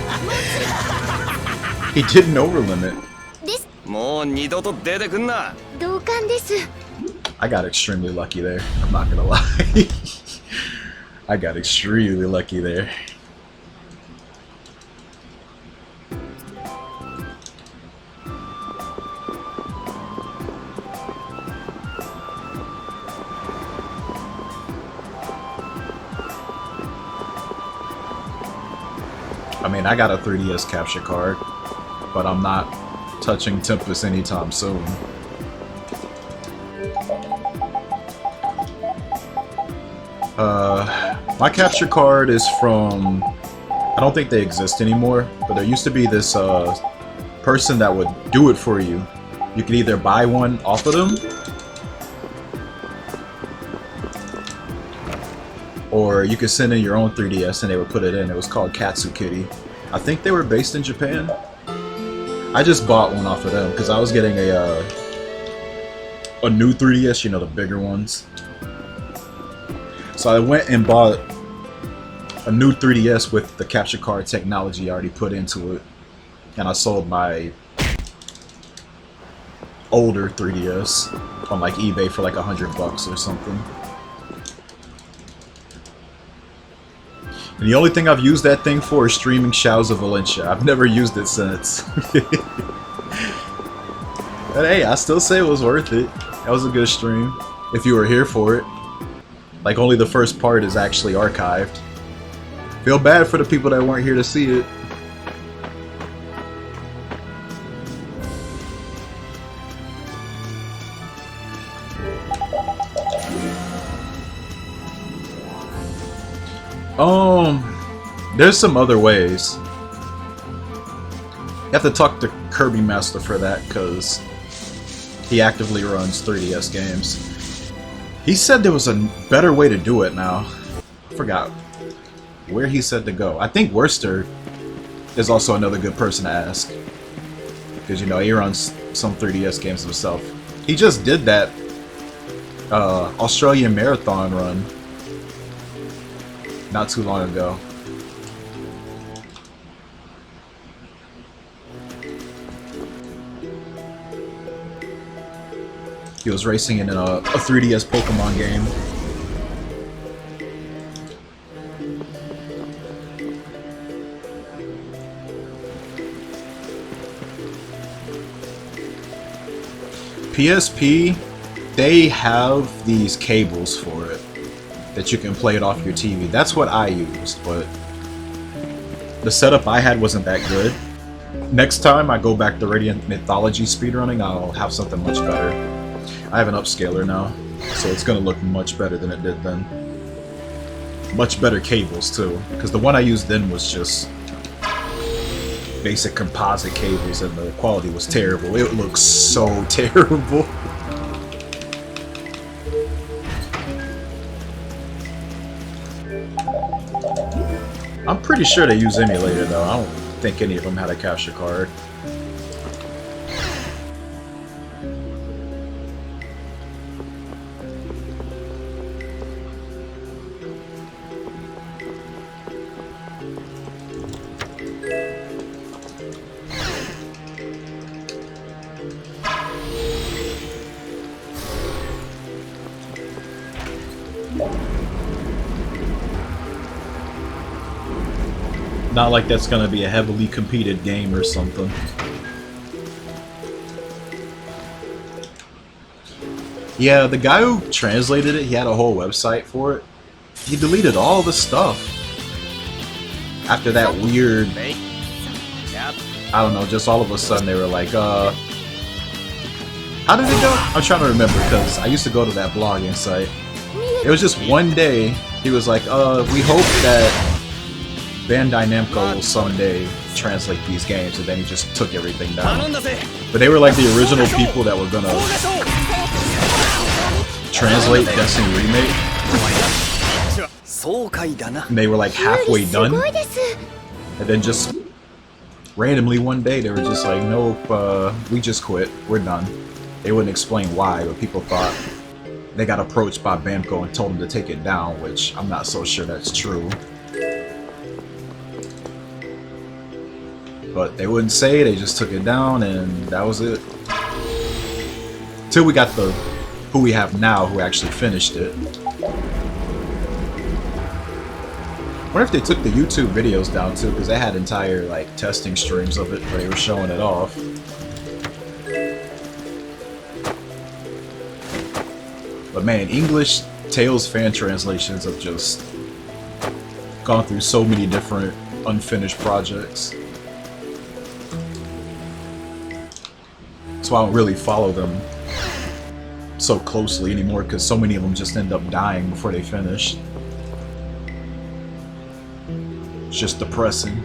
Speaker 1: He didn't over limit. I got extremely lucky there. I'm not gonna lie. I got extremely lucky there. I mean, I got a 3DS capture card, but I'm not touching Tempest anytime soon. My capture card is from... I don't think they exist anymore, but there used to be this person that would do it for you. You could either buy one off of them, or you could send in your own 3DS and they would put it in. It was called Katsu Kitty. I think they were based in Japan. I just bought one off of them because I was getting a new 3DS, you know, the bigger ones. So I went and bought a new 3DS with the capture card technology already put into it, and I sold my older 3DS on like eBay for like $100 or something. And the only thing I've used that thing for is streaming Shadows of Valencia. I've never used it since. But hey, I still say it was worth it. That was a good stream. If you were here for it. Like, only the first part is actually archived. Feel bad for the people that weren't here to see it. There's some other ways. You have to talk to Kirby Master for that, because he actively runs 3DS games. He said there was a better way to do it now. I forgot where he said to go. I think Worcester is also another good person to ask, because, you know, he runs some 3DS games himself. He just did that Australian marathon run not too long ago. He was racing in a 3DS Pokemon game. PSP, they have these cables for it that you can play it off your TV. That's what I used, but the setup I had wasn't that good. Next time I go back to Radiant Mythology speedrunning, I'll have something much better. I have an upscaler now, so it's gonna look much better than it did then. Much better cables too, because the one I used then was just basic composite cables and the quality was terrible. It looks so terrible. I'm pretty sure they use emulator though. I don't think any of them had a capture card. Not like that's gonna be a heavily competed game or something. Yeah, the guy who translated it, he had a whole website for it. He deleted all the stuff. After that weird... I don't know, just all of a sudden they were like, how did it go? I'm trying to remember, because I used to go to that blogging site. It was just one day, he was like, we hope that Bandai Namco will someday translate these games, and then he just took everything down. But they were like the original people that were gonna translate Destiny Remake. And they were like halfway done. And then just randomly one day they were just like, nope, we just quit, we're done. They wouldn't explain why, but people thought they got approached by Bamco and told them to take it down, which I'm not so sure that's true. But they wouldn't say, they just took it down, and that was it. Till we got the who we have now, who actually finished it. I wonder if they took the YouTube videos down too, because they had entire like testing streams of it where they were showing it off. But man, English Tales fan translations have just gone through so many different unfinished projects. So I don't really follow them so closely anymore, because so many of them just end up dying before they finish. It's just depressing.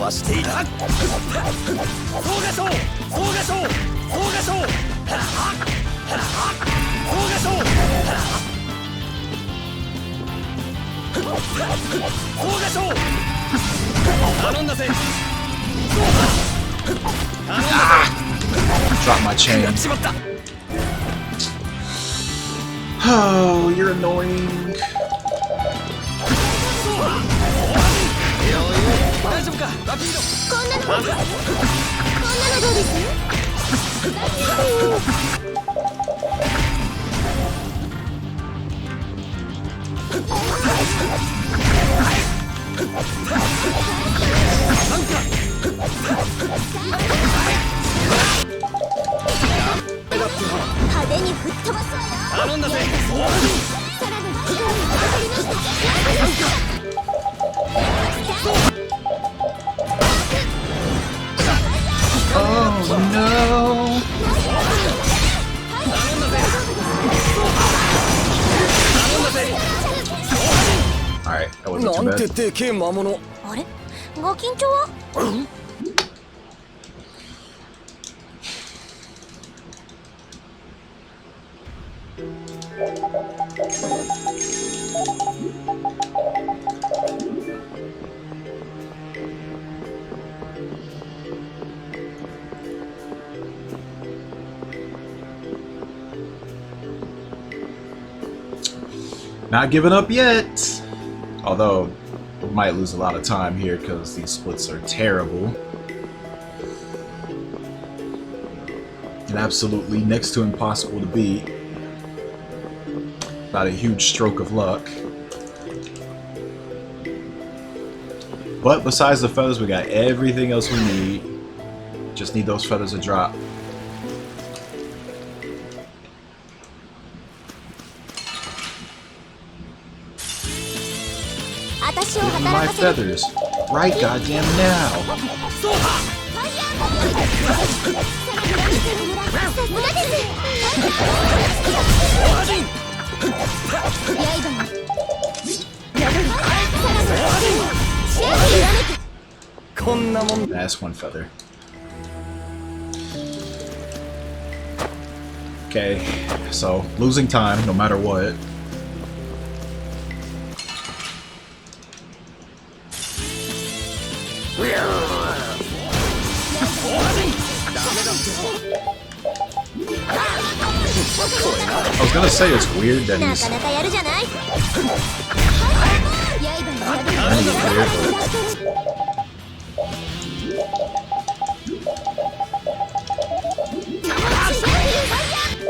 Speaker 2: ばしていた。総合賞総合賞総合賞総合賞頼んだぜ。
Speaker 1: Drop my chain.
Speaker 2: しまった。
Speaker 1: Oh, you're annoying.
Speaker 2: 大丈夫かラピード。
Speaker 3: こんなのどうです派手に吹っ飛ばすわよ。
Speaker 2: 頼んだぜ。
Speaker 3: さらなる力を送りました。
Speaker 1: Oh no. Alright, that wasn't
Speaker 2: なん
Speaker 1: too
Speaker 2: て
Speaker 1: bad.
Speaker 2: でけえ魔物。
Speaker 3: あれご緊張は
Speaker 1: Not giving up yet. Although, we might lose a lot of time here because these splits are terrible. And absolutely next to impossible to beat. Not a huge stroke of luck. But besides the feathers, we got everything else we need. Just need those feathers to drop. My feathers. Right goddamn now. That's one feather. Okay, so losing time no matter what. I was gonna say it's weird that he's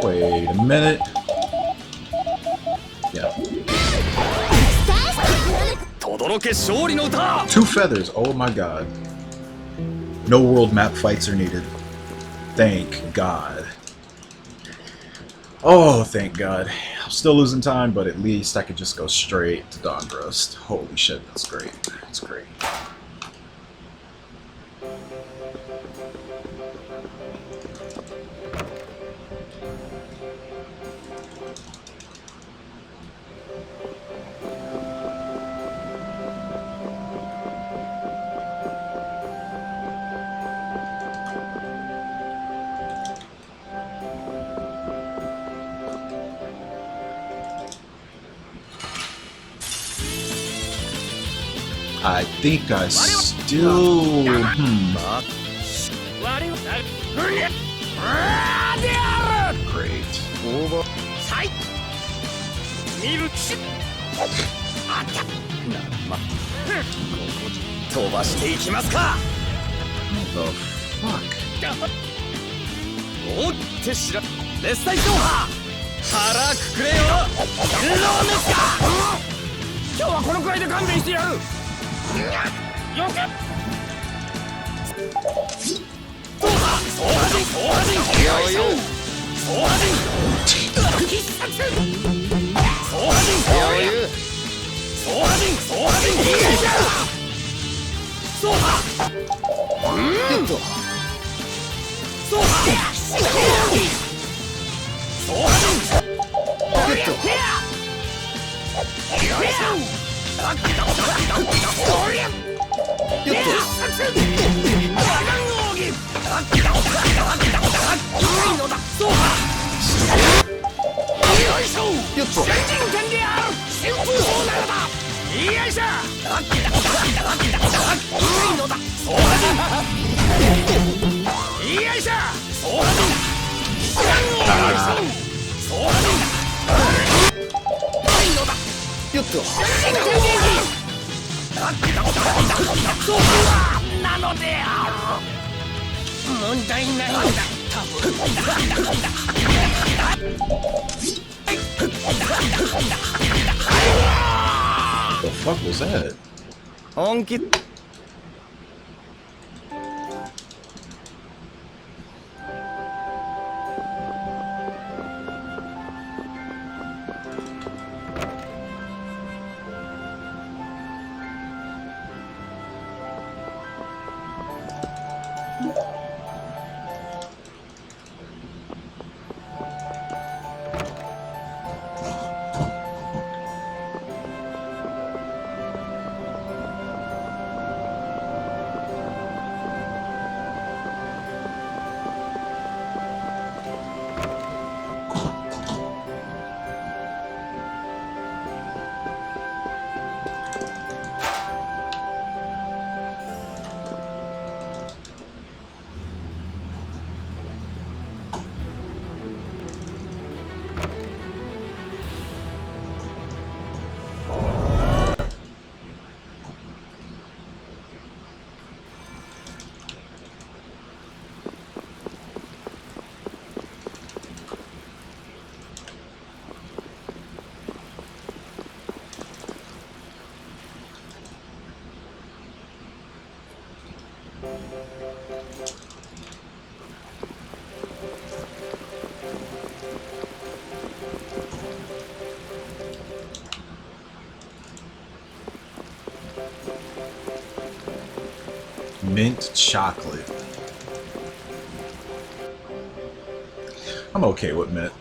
Speaker 1: wait a minute. Yeah. 2 feathers. Oh my god. No world map fights are needed. Thank God. Oh, thank God. I'm still losing time, but at least I could just go straight to Dawnrust. Holy shit, that's great. That's great. I think I still... Great.
Speaker 2: 飛ばしていきますか。
Speaker 1: What the fuck?
Speaker 2: おってしらレスタイゾーハ腹くくれよ。天狼ですか。今日はこのくらいで勘弁してやる。よけ。そうだ。そうはじんそうはじん。そうはじん。必殺。そうはじんそうはじん。そうはじんそうはじん。いいじゃん。そうだ。そうだ。そうだ。なのである。問題ないんだ、多分。
Speaker 1: The fuck was that?
Speaker 2: 本気。
Speaker 1: Mint chocolate. I'm okay with mint.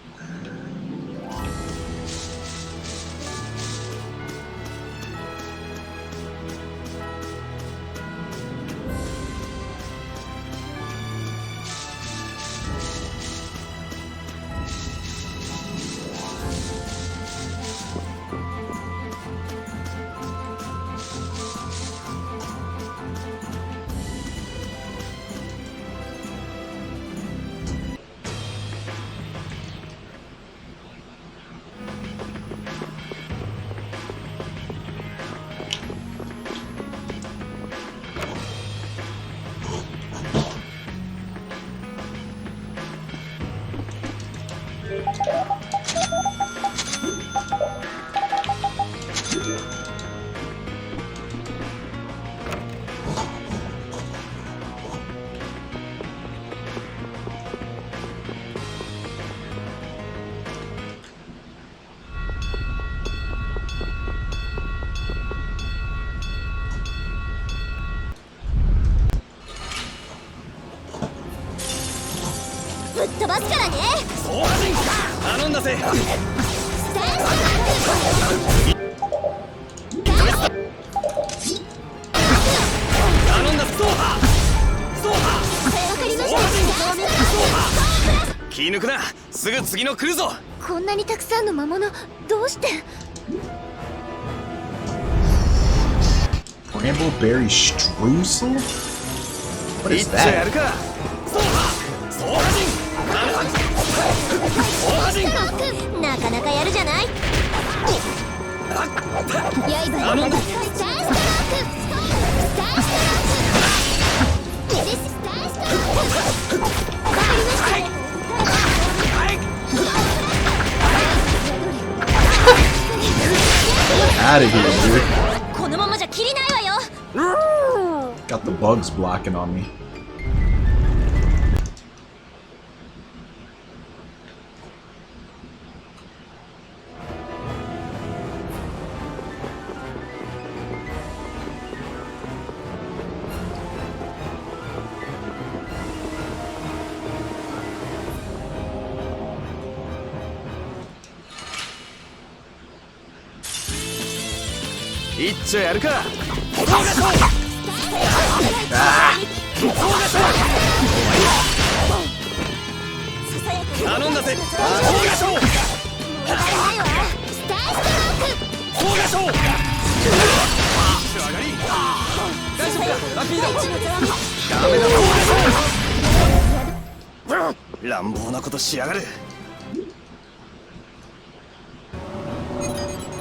Speaker 1: Brambleberry streusel? What is that?
Speaker 3: なかなかやるじゃない。
Speaker 1: Out of here, dude.
Speaker 3: このままじゃ切りないわよ。
Speaker 1: Got the bugs blocking on me.
Speaker 2: 頼んだぜ大合唱
Speaker 3: スターストローク
Speaker 2: 大合唱上がり大丈夫かラッキーだダメだ大合唱乱暴なことしやがる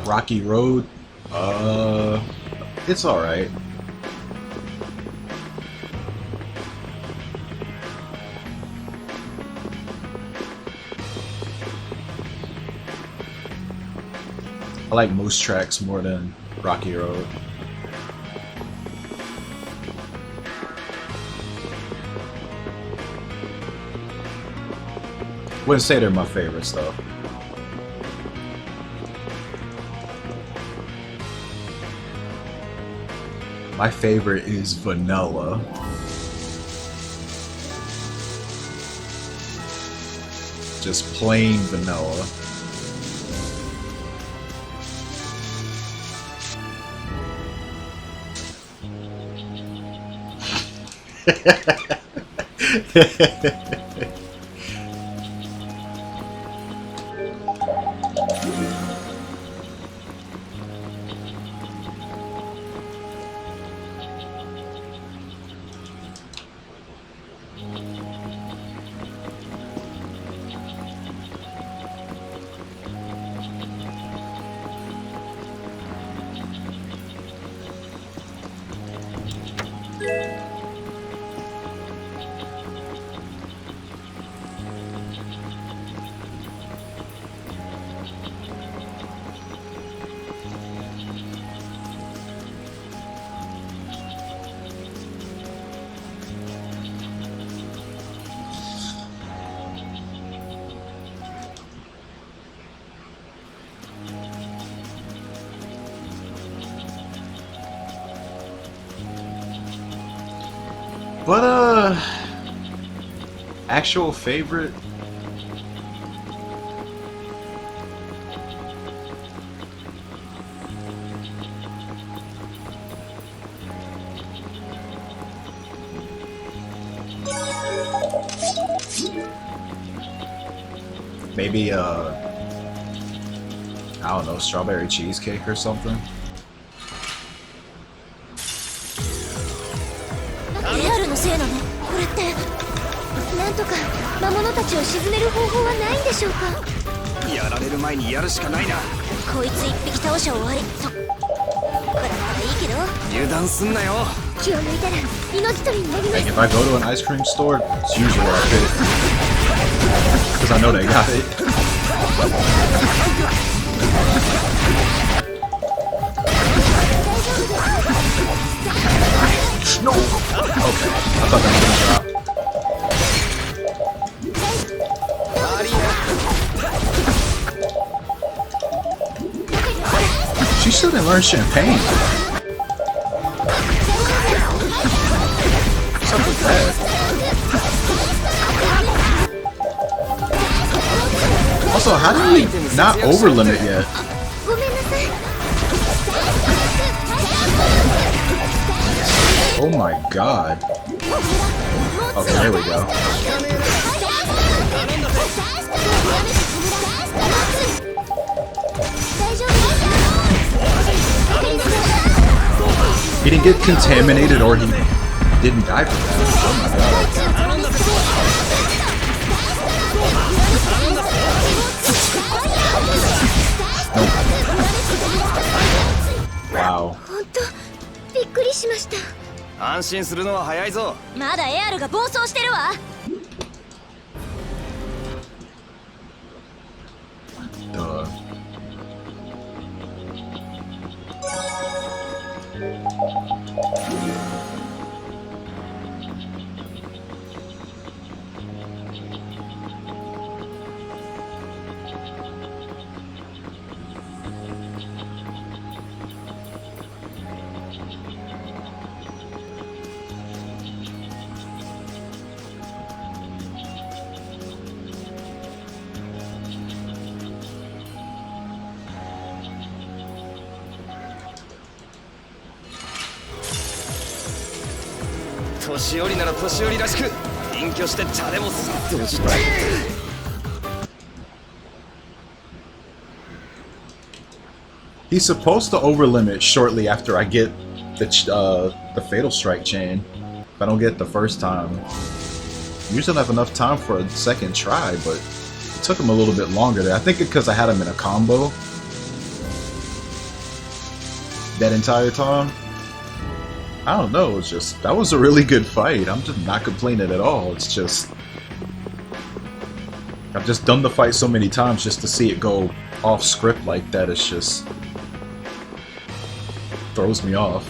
Speaker 1: Rocky Road. It's alright. I like most tracks more than Rocky Road. Wouldn't say they're my favorites though. My favorite is Vanilla. Just plain vanilla. But actual favorite. Maybe I don't know, strawberry cheesecake or something.
Speaker 3: リアルのせいなのこれってなんとか魔物たちを沈める方法はないんでしょうか
Speaker 2: やられる前にやるしかないな
Speaker 3: こいつ一匹倒しゃ終わりこれならいいけど
Speaker 2: 油断すんなよ
Speaker 3: 気を抜いたら命取りになりま
Speaker 1: Like
Speaker 3: す
Speaker 1: if I go to an ice cream store, it's usually what I pick. Because I know they got it. No! Okay, I thought that was gonna drop. She still didn't learn champagne. What's up with that? Also, how did we not over limit yet?
Speaker 3: ごめんなさい
Speaker 1: Oh my god. Okay, there we go. He didn't get contaminated or he didn't die from that. Oh my god. Wow.
Speaker 3: 本当びっくりしました
Speaker 2: 安心するのは早いぞ
Speaker 3: まだエアルが暴走してるわ
Speaker 1: Duh.
Speaker 2: 年寄りなら年寄りらしく隠居して茶でもすってほしい。
Speaker 1: He's supposed to overlimit shortly after I get the fatal strike chain. If I don't get it the first time, usually don't have enough time for a second try, but it took him a little bit longer there. I think because I had him in a combo that entire time. I don't know, it's just, that was a really good fight. I'm just not complaining at all. It's just, I've just done the fight so many times just to see it go off script like that. It's just throws me off.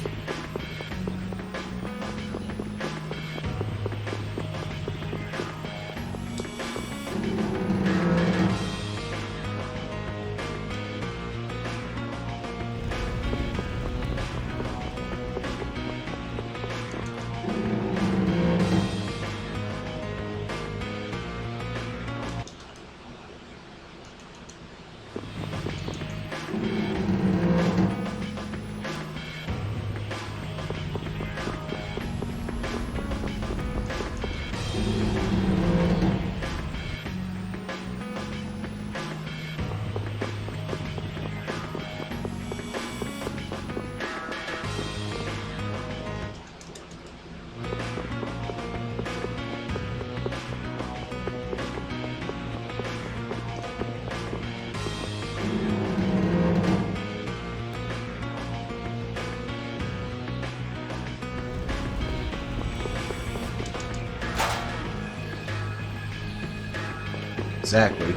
Speaker 1: Exactly.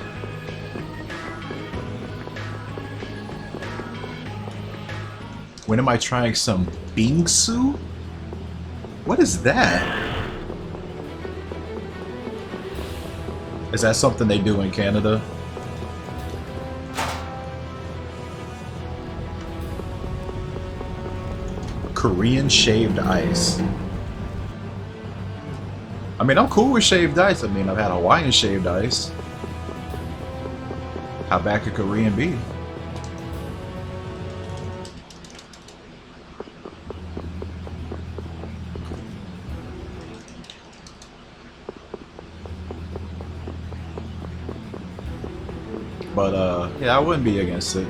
Speaker 1: When am I trying some bingsu? What is that? Is that something they do in Canada? Korean shaved ice. I mean, I'm cool with shaved ice. I mean, I've had Hawaiian shaved ice. How bad could Korean be? But, yeah, I wouldn't be against it.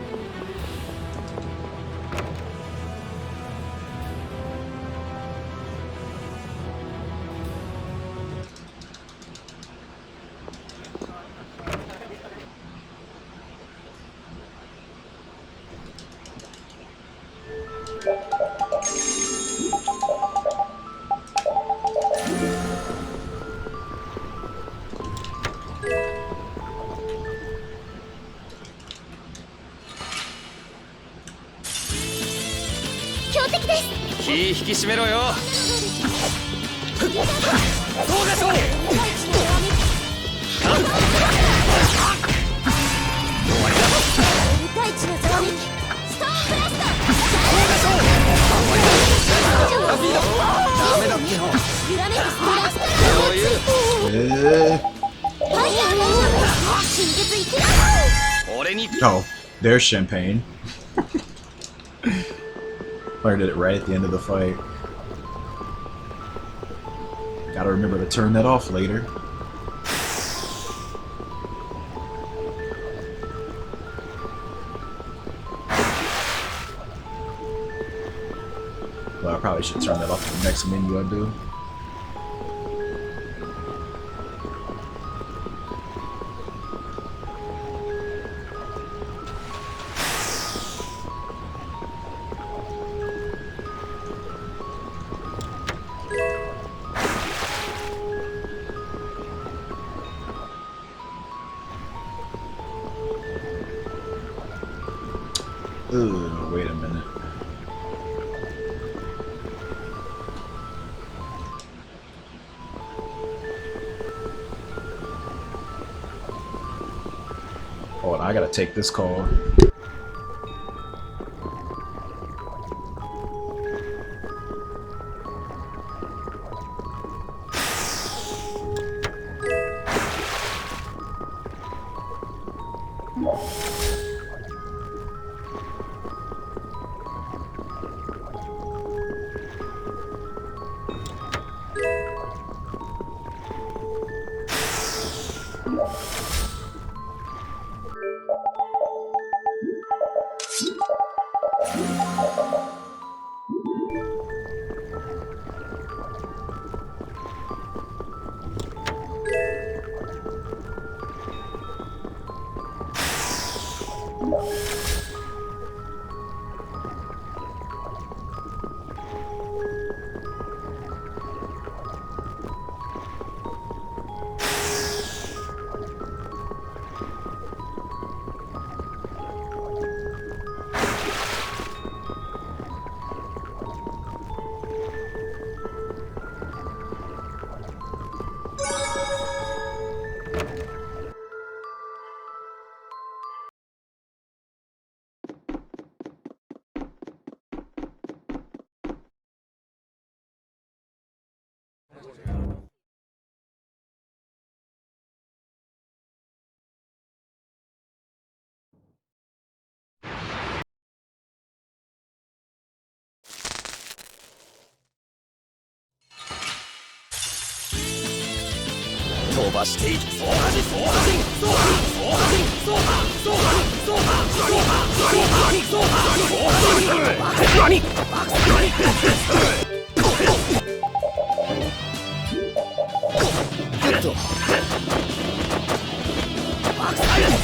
Speaker 2: 気引き締めろよ。そうでしょう。
Speaker 3: 大地のざわめきストーンブラスト。
Speaker 2: ダメだってよ。
Speaker 3: 揺らめくストラスト。ファイヤーレンジャー真実いきな。
Speaker 2: 俺に。
Speaker 1: Oh, there's champagne. Learned it right at the end of the fight. Gotta remember to turn that off later. Well, I probably should turn that off in the next menu I do. Ooh, wait a minute. Hold on, I gotta take this call.
Speaker 2: 飛ばしていく。そうはじそうはじそうはそうはじそうはそうはそうはそうはそうはそうはグッドバックサイド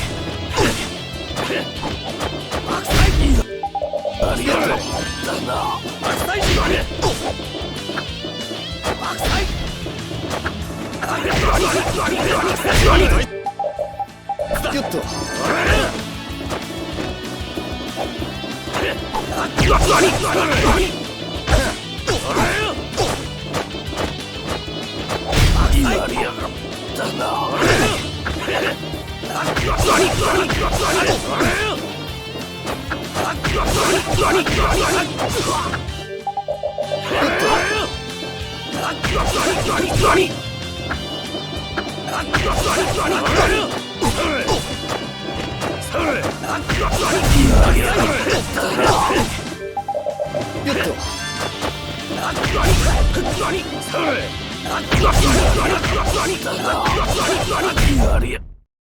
Speaker 2: バックサイドありがとうだなバックサイドバックサイドギュッと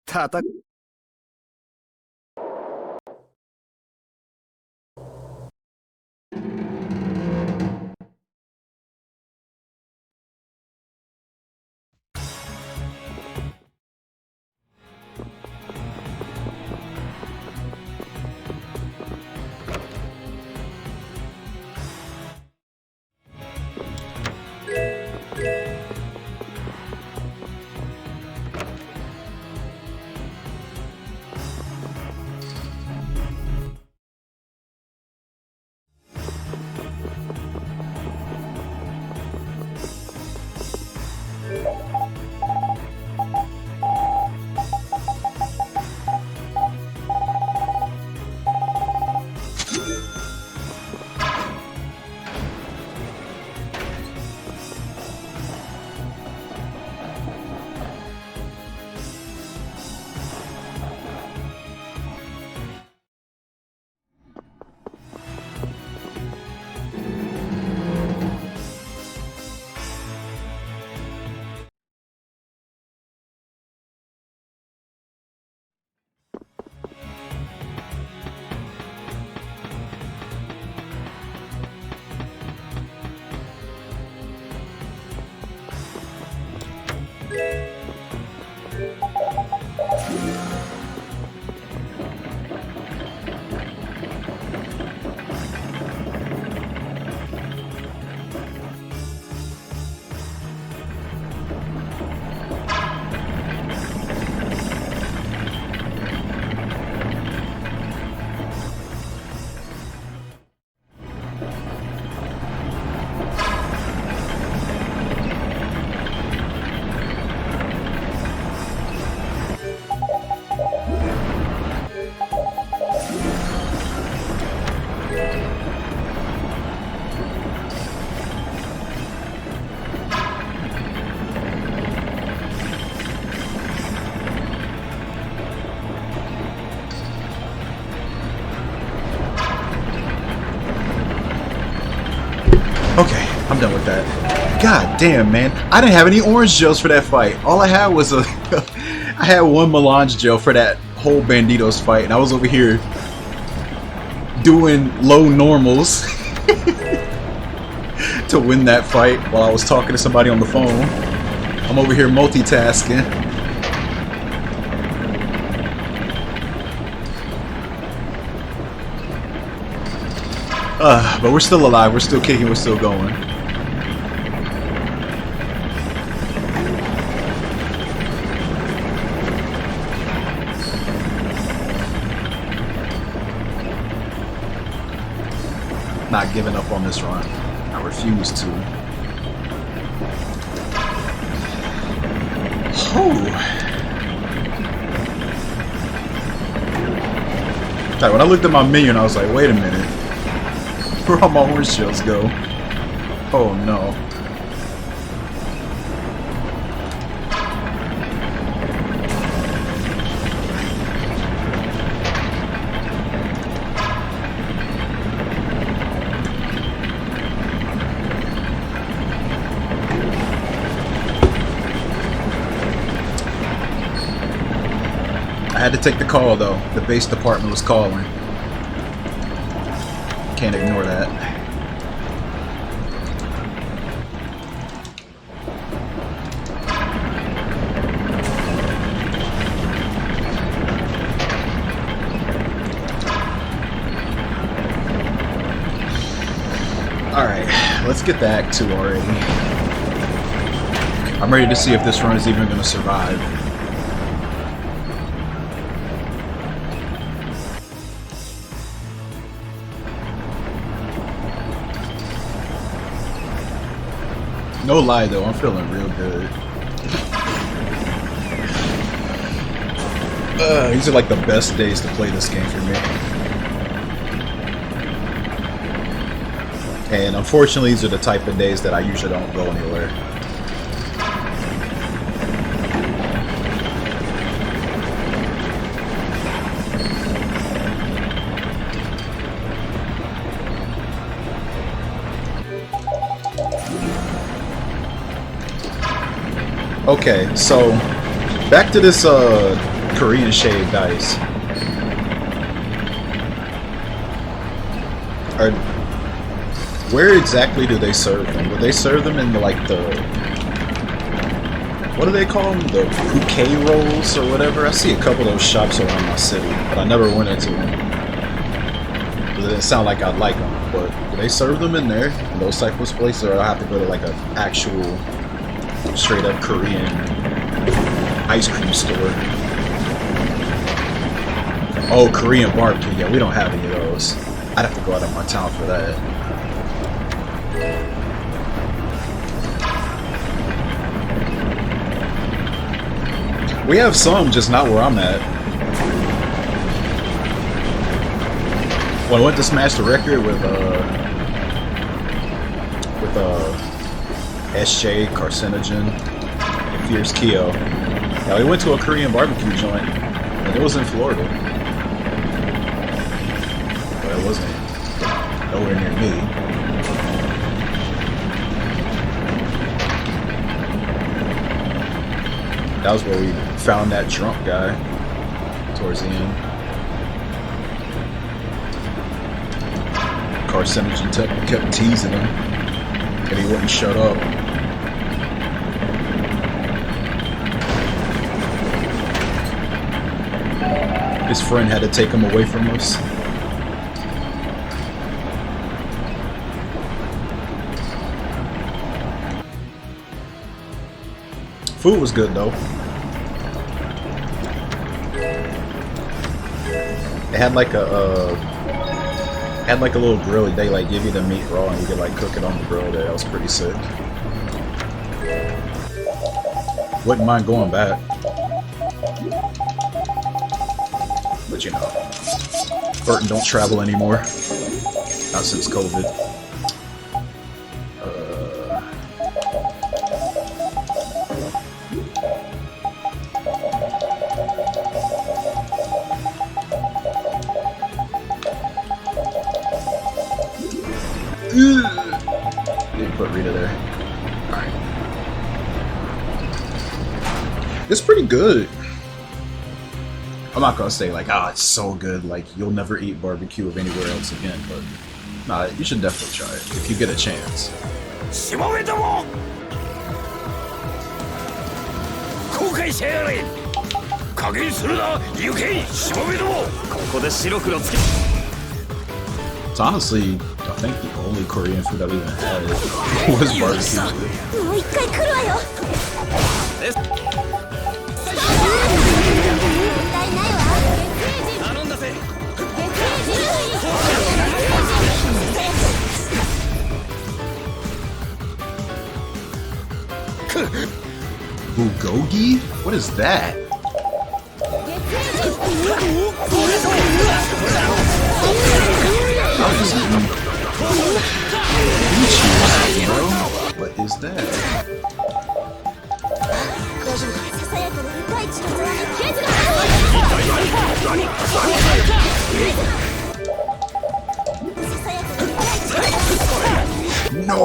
Speaker 2: たた
Speaker 1: Okay, I'm done with that. God damn, man. I didn't have any orange gels for that fight. All I had was a... I had one melange gel for that whole Banditos fight, and I was over here doing low normals to win that fight while I was talking to somebody on the phone. I'm over here multitasking. But we're still alive. We're still kicking. We're still going. Not giving up on this run. I refuse to. Like, when I looked at my menu, I was like, wait a minute. Where all my orange shells go? Oh no. I had to take the call though. The base department was calling. Can't ignore that. Alright, let's get to Act 2 already. I'm ready to see if this run is even going to survive. No lie though, I'm feeling real good. These are like the best days to play this game for me. And unfortunately, these are the type of days that I usually don't go anywhere. Okay, so back to this Korean shaved ice. Where exactly do they serve them? Would they serve them in like the, what do they call them? The bouquet rolls or whatever? I see a couple of those shops around my city, but I never went into them. It didn't sound like I'd like them, but do they serve them in there, in those type of places, or do I have to go to like an actual straight up Korean ice cream store? Oh, Korean barbecue. Yeah, we don't have any of those. I'd have to go out of my town for that. We have some, just not where I'm at. When I went to smash the record with SJ, Carcinogen, and Fierce Keo. Now we went to a Korean barbecue joint, and it was in Florida. But it wasn't nowhere near me. That was where we found that drunk guy towards the end. Carcinogen kept teasing him, and he wouldn't shut up. His friend had to take him away from us. Food was good though. It had like a little grill. They like give you the meat raw and you could like cook it on the grill there. That was pretty sick. Wouldn't mind going back. But you know, Burton don't travel anymore. Not since COVID. Didn't put Rita there. Alright. It's pretty good. I'm not gonna say like, it's so good, like you'll never eat barbecue of anywhere else again, but nah, you should definitely try it if you get a chance. It's honestly, I think the only Korean food that we even had was barbecue.
Speaker 3: もう一回来るわよ。問題ないわ。
Speaker 2: 頼んだぜ。
Speaker 1: Bulgogi? What is that? What is that?
Speaker 3: ささやかな深い血の沢にケツが。ささやかな深い血の。
Speaker 1: No!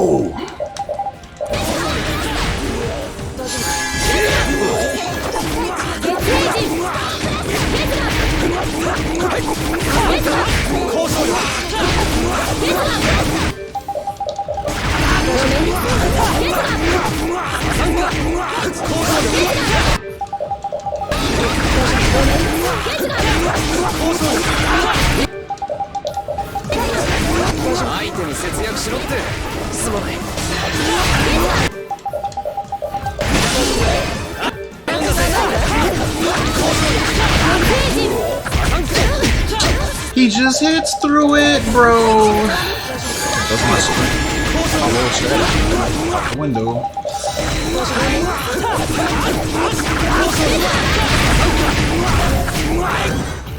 Speaker 1: He just hits through it, bro. That's my strength. My little strategy. Out the window.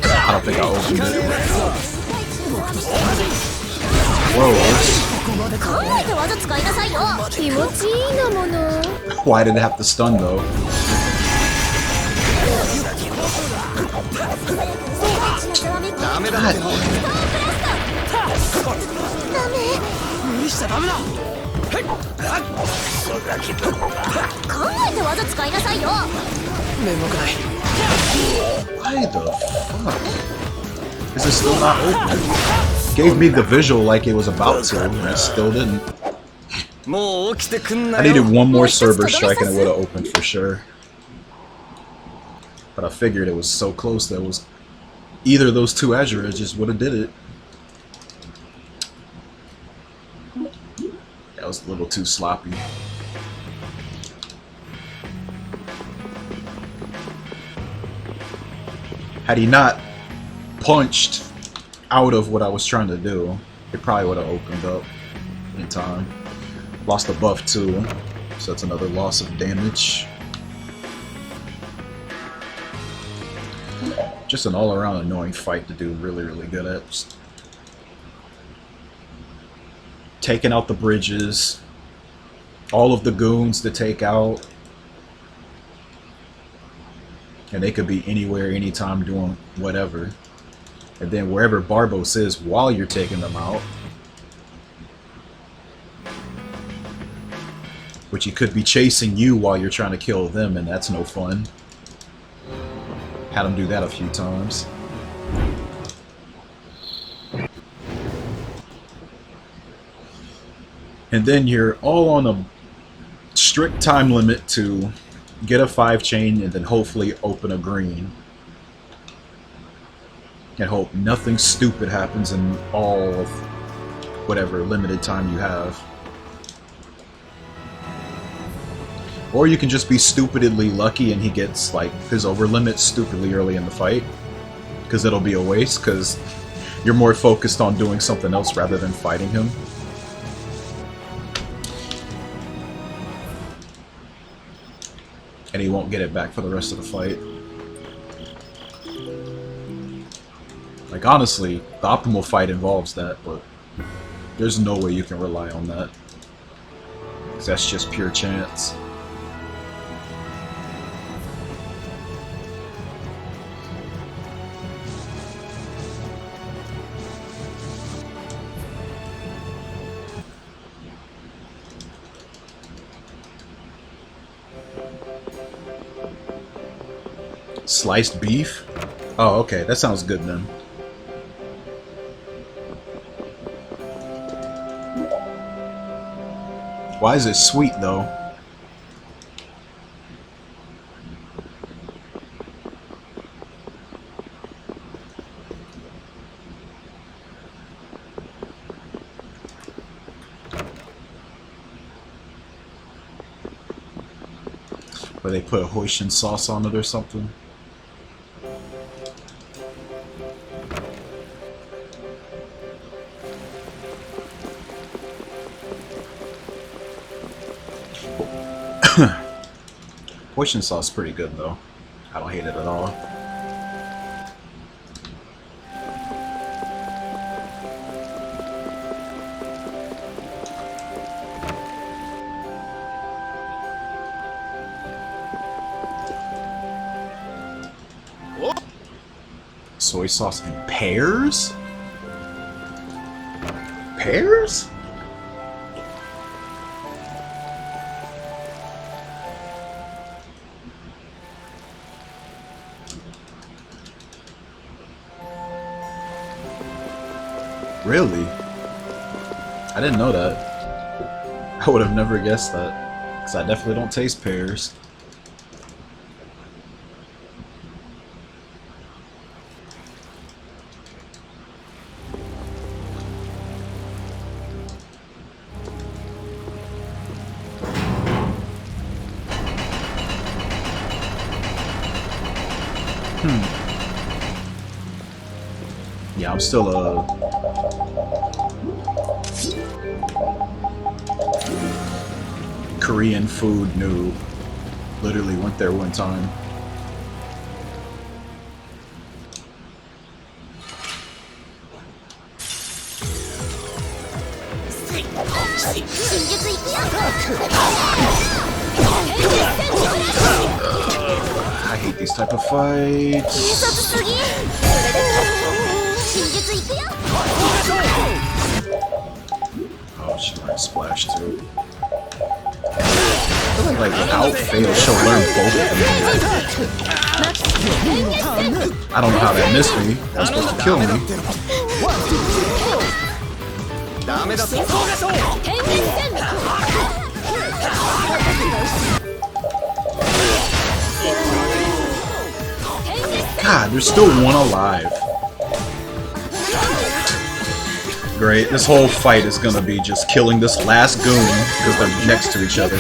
Speaker 1: I don't think I opened it. Close. Why did it have to stun though? God.
Speaker 2: 無理しちゃダメだ。
Speaker 3: 考えて技使いなさいよ。
Speaker 2: 面目ない。
Speaker 1: Why the fuck? Is it still not open? Gave me the visual like it was about to, and it still didn't.
Speaker 2: もう起きてくんな
Speaker 1: I
Speaker 2: よ。
Speaker 1: needed one more Cerber strike and it would have opened for sure. But I figured it was so close that it was either of those two Azuras just would have did it. That was a little too sloppy. Had he not punched out of what I was trying to do, it probably would have opened up in time. Lost a buff too, so that's another loss of damage. Just an all-around annoying fight to do really, really good at. Just taking out the bridges, all of the goons to take out, and they could be anywhere, anytime, doing whatever. And then wherever Barbos is while you're taking them out, which he could be chasing you while you're trying to kill them, and that's no fun. Had him do that a few times. And then you're all on a strict time limit to get a 5-chain and then hopefully open a green. And hope nothing stupid happens in all of whatever limited time you have. Or you can just be stupidly lucky and he gets like his over limit stupidly early in the fight. Because it'll be a waste, because you're more focused on doing something else rather than fighting him. And he won't get it back for the rest of the fight. Like honestly, the optimal fight involves that, but there's no way you can rely on that. Because that's just pure chance. Sliced beef? Oh, okay, that sounds good then. Why is it sweet though? Where they put Hoisin sauce on it or something. Hoisin sauce is pretty good though. I don't hate it at all. Soy sauce and pears? Pears? Really? I didn't know that. I would have never guessed that. Because I definitely don't taste pears. Yeah, I'm still a Korean food noob. Literally went there one time. I hate these type of fights. Oh, she learned splash too. I feel like without fail, she'll learn both of them. I don't know how that missed me. That's supposed to kill me. God, there's still one alive. Great, this whole fight is gonna be just killing this last goon because they're next to each other.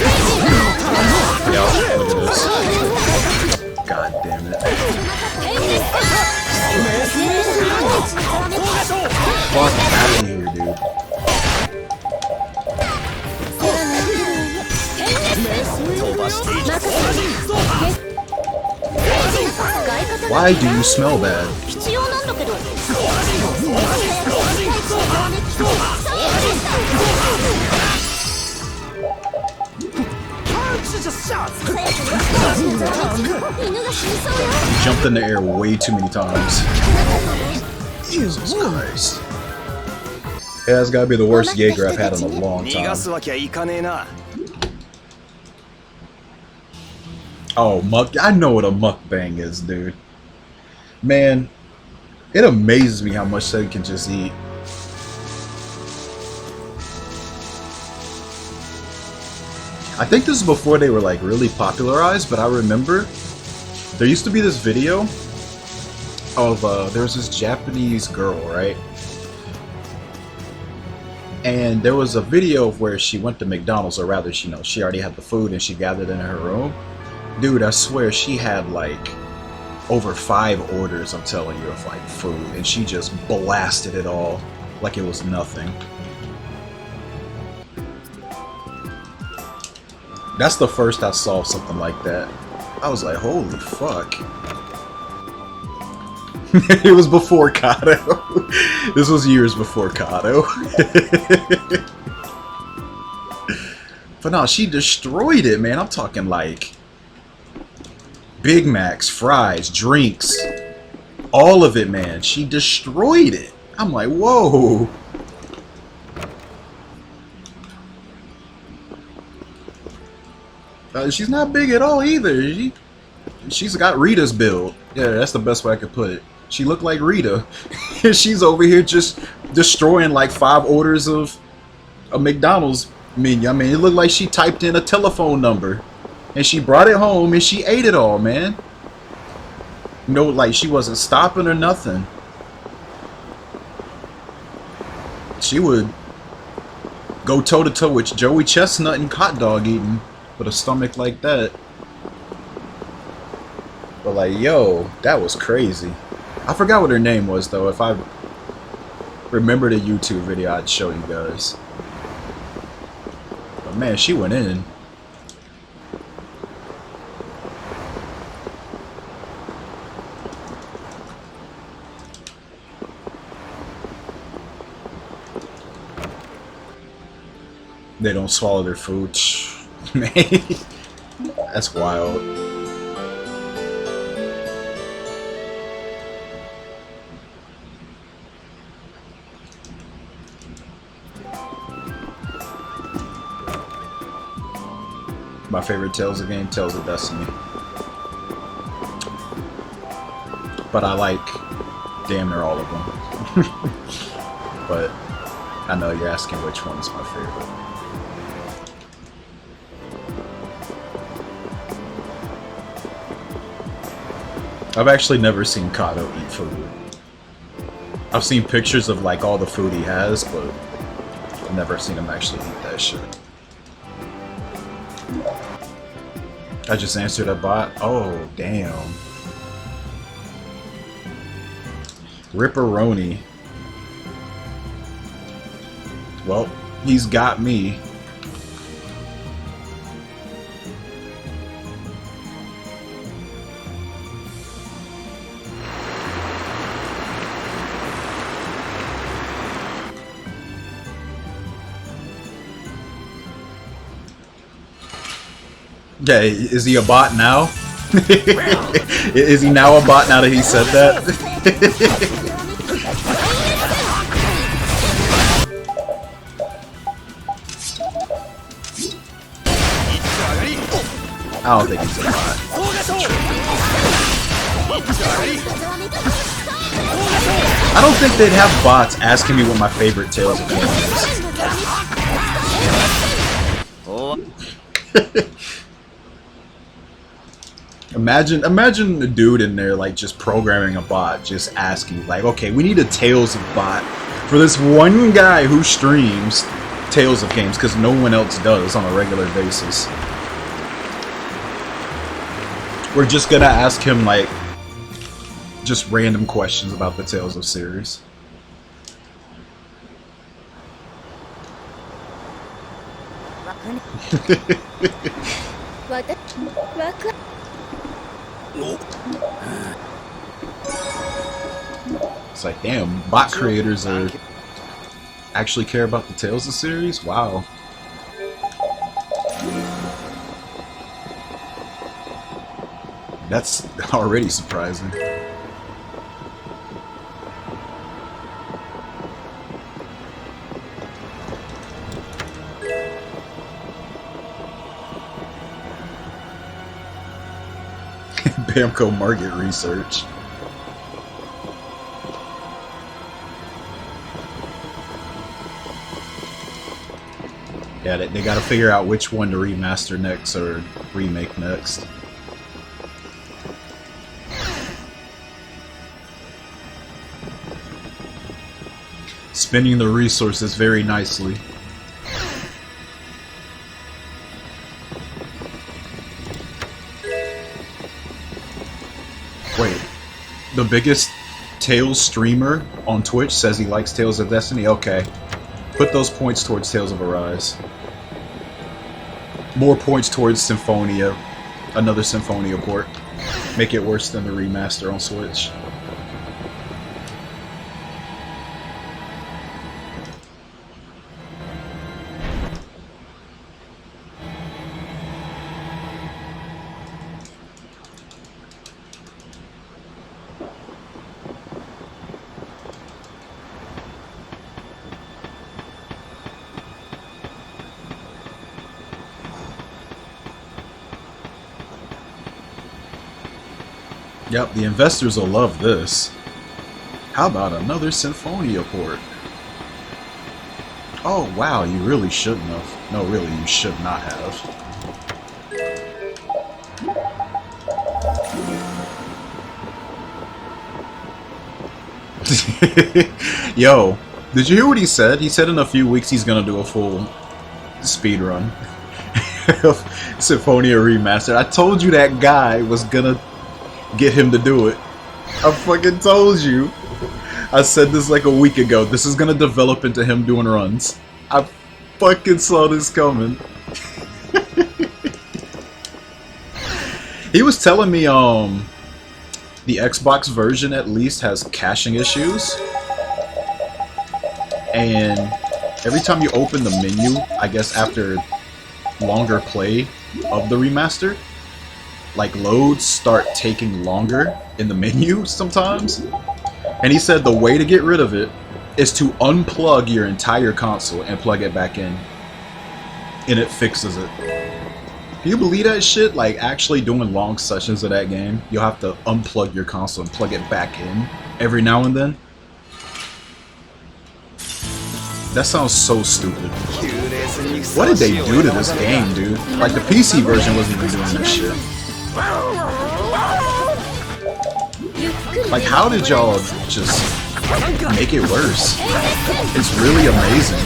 Speaker 1: Yeah, look at this. God damn it. Fuck out of here, dude. Why do you smell bad? You jumped in the air way too many times. Jesus Christ. Yeah, that's gotta be the worst Jaeger I've had in a long time. Oh, muck. I know what a mukbang is, dude. Man, it amazes me how much they can just eat. I think this is before they were like really popularized, but I remember there used to be this video of there was this Japanese girl, right? And there was a video of where she went to McDonald's, or rather, she already had the food and she gathered in her room. Dude, I swear she had like over 5 orders, I'm telling you, of like food, and she just blasted it all like it was nothing. That's the first I saw something like that. I was like, holy fuck. It was before Kato. This was years before Kato. But no, she destroyed it, man. I'm talking like Big Macs, fries, drinks, all of it, man. She destroyed it. I'm like, whoa. She's not big at all either. She's got Rita's build. Yeah, that's the best way I could put it. She looked like Rita. She's over here just destroying like 5 orders of a McDonald's menu. I mean, it looked like she typed in a telephone number and she brought it home and she ate it all, man. No, like she wasn't stopping or nothing. She would go toe to toe with Joey Chestnut and hot dog eating with a stomach like that. Like, yo, that was crazy. I forgot what her name was, though. If I remembered a YouTube video, I'd show you guys. But man, she went in. They don't swallow their food. Man, that's wild. My favorite Tales of game, Tales of Destiny. But I like damn near all of them. But I know you're asking which one is my favorite. I've actually never seen Kato eat food. I've seen pictures of like all the food he has, but I've never seen him actually eat that shit. I just answered a bot. Oh, damn. Ripperoni. Well, he's got me. Yeah, is he a bot now? Is he now a bot now that he said that? I don't think he's a bot. I don't think they'd have bots asking me what my favorite Tales of game is. Imagine a dude in there like just programming a bot, just asking like, okay, we need a Tales of bot for this one guy who streams Tales of games because no one else does on a regular basis. We're just gonna ask him like just random questions about the Tales of series. It's like, damn, bot creators are actually care about the Tales of series? Wow. That's already surprising. Bamco market research. Yeah, they gotta figure out which one to remaster next or remake next. Spending the resources very nicely. Wait, the biggest Tales streamer on Twitch says he likes Tales of Destiny? Okay. Put those points towards Tales of Arise. More points towards Symphonia. Another Symphonia port. Make it worse than the remaster on Switch. Yep, the investors will love this. How about another Symphonia port? Oh wow, you really shouldn't have. No, really, you should not have. Yo, did you hear what he said? He said in a few weeks he's gonna do a full speedrun of Symphonia Remastered. I told you that guy was gonna... get him to do it. I fucking told you. I said this like a week ago. This is gonna develop into him doing runs. I fucking saw this coming. He was telling me the Xbox version at least has caching issues. And every time you open the menu, I guess after longer play of the remaster, like loads start taking longer in the menu sometimes. And he said the way to get rid of it is to unplug your entire console and plug it back in. And it fixes it. Can you believe that shit? Like actually doing long sessions of that game, you'll have to unplug your console and plug it back in every now and then. That sounds so stupid. What did they do to this game, dude? Like the PC version wasn't even doing this shit. Like how did y'all just make it worse? It's really amazing.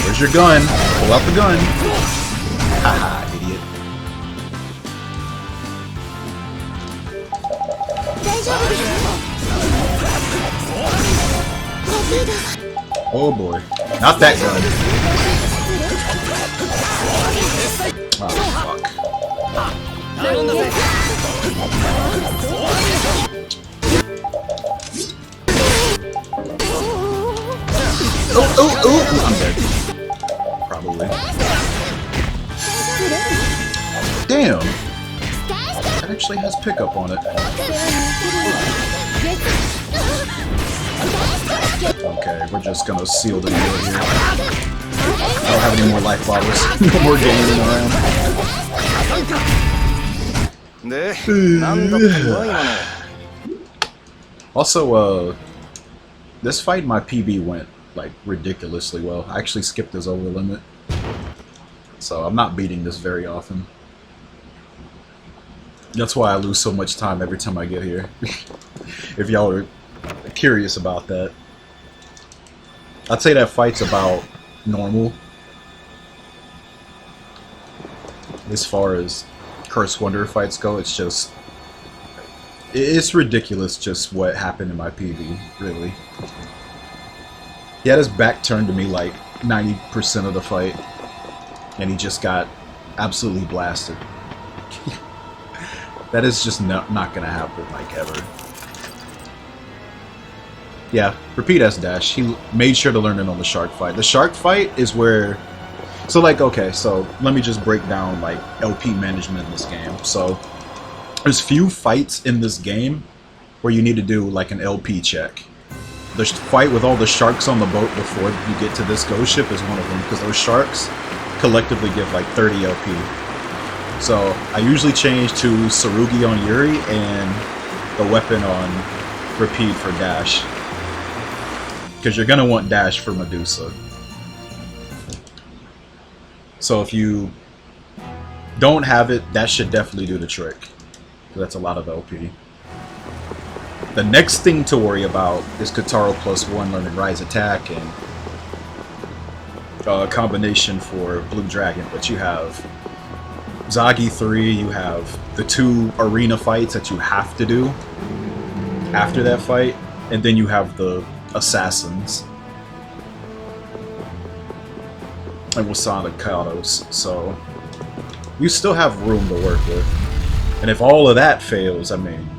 Speaker 1: Where's your gun? Pull out the gun. Haha, idiot. Oh boy. Not that gun. Oh fuck. Oh, I'm dead. Probably. Damn! That actually has pickup on it. Okay, we're just gonna seal the deal here. I don't have any more life bottles. No more gaming around. Also, this fight, my PB went like ridiculously well. I actually skipped his over limit, so I'm not beating this very often. That's why I lose so much time every time I get here. If y'all are curious about that, I'd say that fight's about normal as far as Curse Wanderer fights go. It's just, it's ridiculous just what happened in my PB, really. He had his back turned to me like 90% of the fight, and he just got absolutely blasted. That is just not gonna happen, like, ever. Yeah, repeat S dash. He made sure to learn it on the shark fight. The shark fight is where... So, like, okay, so let me just break down, like, LP management in this game. So, there's few fights in this game where you need to do, like, an LP check. The fight with all the sharks on the boat before you get to this ghost ship is one of them, because those sharks collectively give, like, 30 LP. So, I usually change to Sarugi on Yuri and the weapon on repeat for Dash. Because you're going to want Dash for Medusa. So if you don't have it, that should definitely do the trick. That's a lot of LP. The next thing to worry about is Kataro +1 learning Rise Attack and a combination for Blue Dragon. But you have Zagi 3, you have the 2 arena fights that you have to do after that fight, and then you have the assassins and Wasana Katos, so you still have room to work with. And if all of that fails, I mean,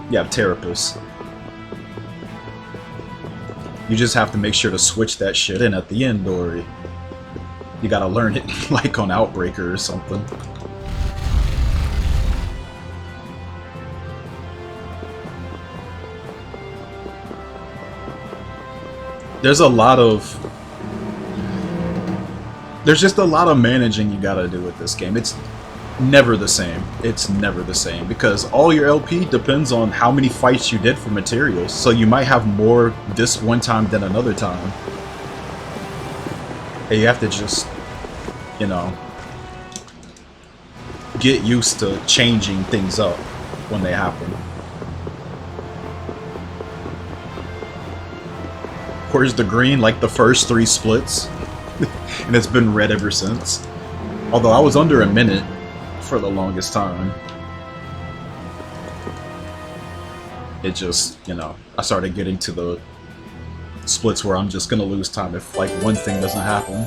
Speaker 1: you have Terapus. You just have to make sure to switch that shit in at the end, or you gotta learn it like on Outbreaker or something. There's a lot of There's just a lot of managing you gotta do with this game. It's never the same. It's never the same because all your LP depends on how many fights you did for materials. So you might have more this one time than another time. And you have to just, you know, get used to changing things up when they happen. Where's the green? Like the first 3 splits. And it's been red ever since. Although I was under a minute for the longest time. It just, you know, I started getting to the splits where I'm just gonna lose time if like one thing doesn't happen.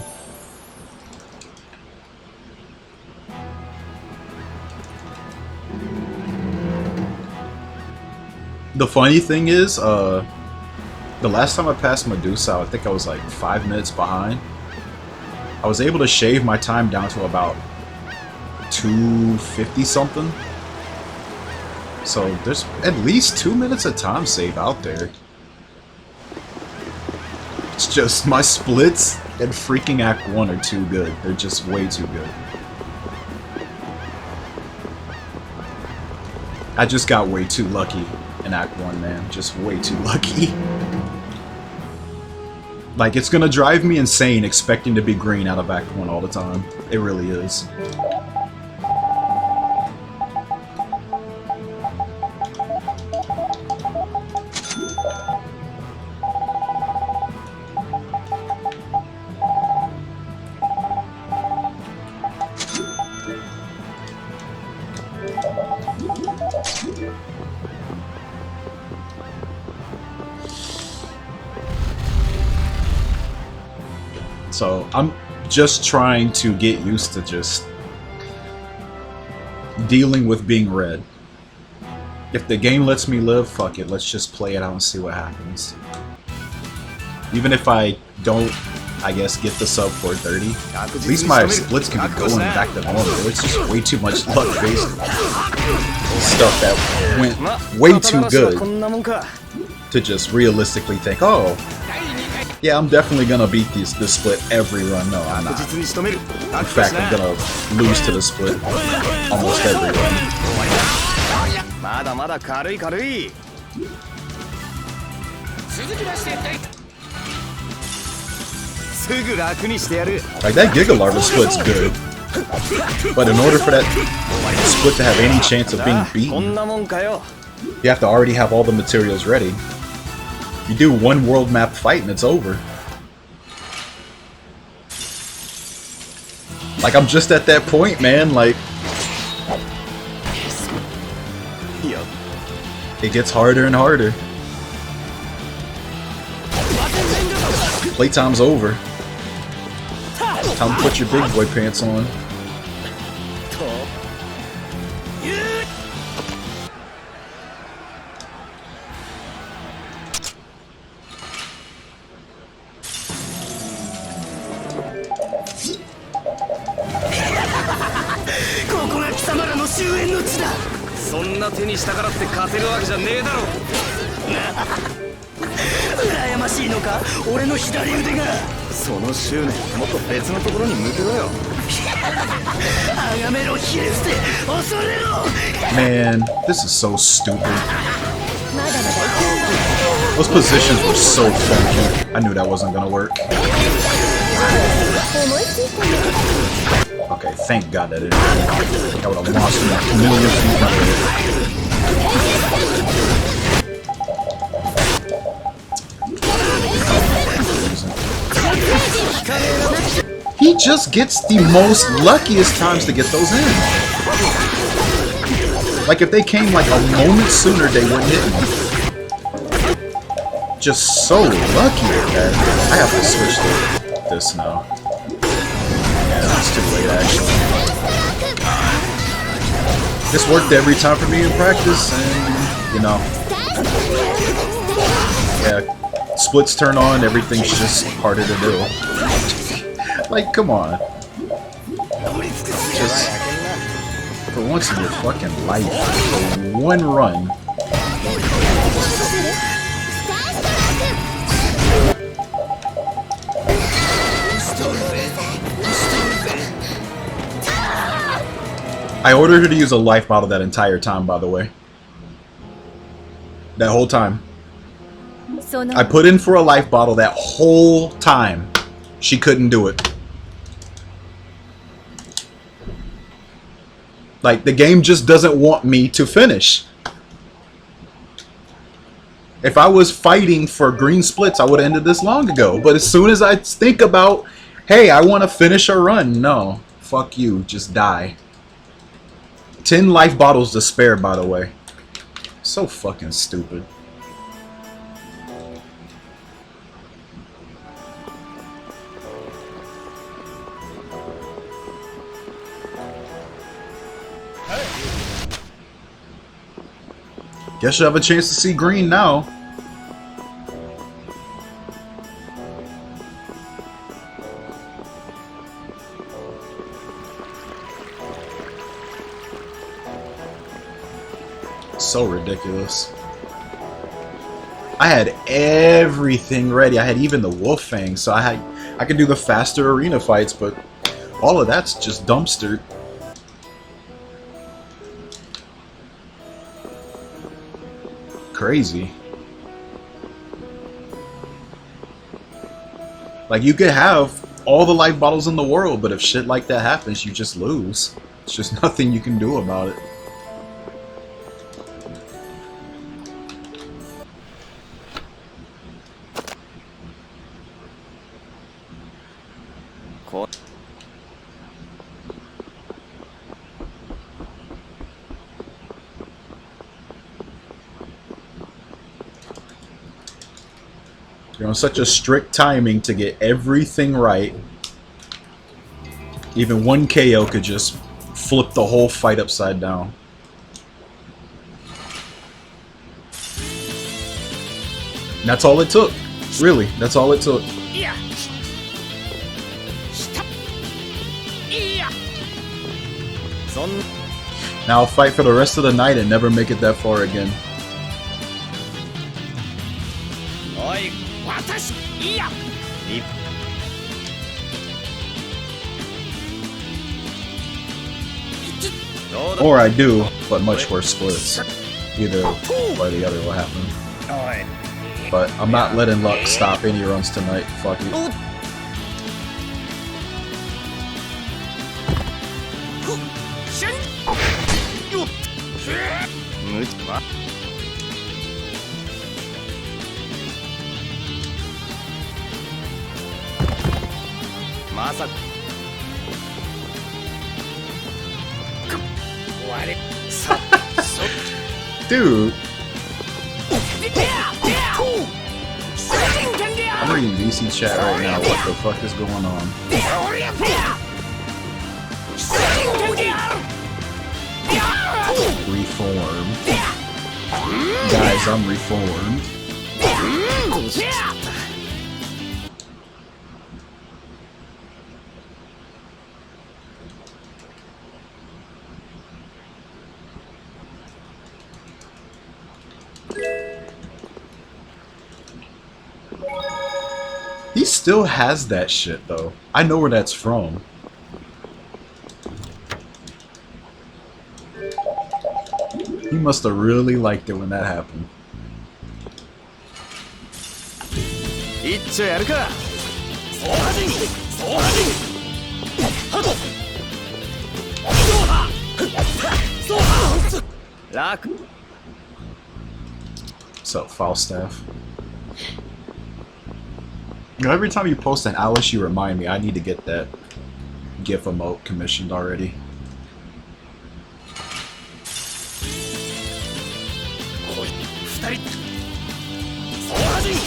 Speaker 1: The funny thing is, the last time I passed Medusa, I think I was like 5 minutes behind. I was able to shave my time down to about 250 something. So there's at least 2 minutes of time save out there. It's just my splits and freaking Act 1 are too good. They're just way too good. I just got way too lucky in Act 1, man. Just way too lucky. Like, it's gonna drive me insane expecting to be green out of Act 1 all the time. It really is. So I'm just trying to get used to just dealing with being red. If the game lets me live, fuck it, let's just play it out and see what happens. Even if I don't, I guess, get the sub 430, at least my splits can be going back to normal. It's just way too much luck-based stuff that went way too good to just realistically think, oh, yeah, I'm definitely gonna beat this split every run. No, I'm not. In fact, I'm gonna lose to the split almost every run. Like, that Giga Larva split's good. But in order for that split to have any chance of being beaten, you have to already have all the materials ready. You do one world map fight and it's over. Like, I'm just at that point, man, like... It gets harder and harder. Playtime's over. Time to put your big boy pants on. Man, this is so stupid. Those positions were so funky. I knew that wasn't gonna work. Okay, thank God that didn't work. That would have lost me a million feet. He just gets the most luckiest times to get those in. Like, if they came like a moment sooner, they wouldn't hit me. Just so lucky with that. I have to switch to this now. Yeah, it's too late, actually. This worked every time for me in practice, and, you know. Yeah, splits turn on, everything's just harder to do. Like, come on. Just, for once in your fucking life, for one run. I ordered her to use a life bottle that entire time, by the way. That whole time. I put in for a life bottle that whole time. She couldn't do it. Like, the game just doesn't want me to finish. If I was fighting for green splits, I would have ended this long ago. But as soon as I think about, hey, I want to finish a run, no. Fuck you, just die. 10 life bottles to spare, by the way. So fucking stupid. Guess you have a chance to see green now. So ridiculous. I had everything ready. I had even the wolf fang, so I could do the faster arena fights, but all of that's just dumpstered. Crazy. Like, you could have all the life bottles in the world, but if shit like that happens, you just lose. It's just nothing you can do about it. You're on such a strict timing to get everything right. Even one KO could just flip the whole fight upside down. And that's all it took. Really, that's all it took. Now I'll fight for the rest of the night and never make it that far again. Or I do, but much worse splits. Either or the other will happen. But I'm not letting luck stop any runs tonight. Fuck it. Dude. I'm reading VC chat right now. What the fuck is going on? Reform. Guys, I'm reformed. He still has that shit though. I know where that's from. He must have really liked it when that happened. What's up, Falstaff? You know, every time you post an Alice, you remind me I need to get that GIF emote commissioned already.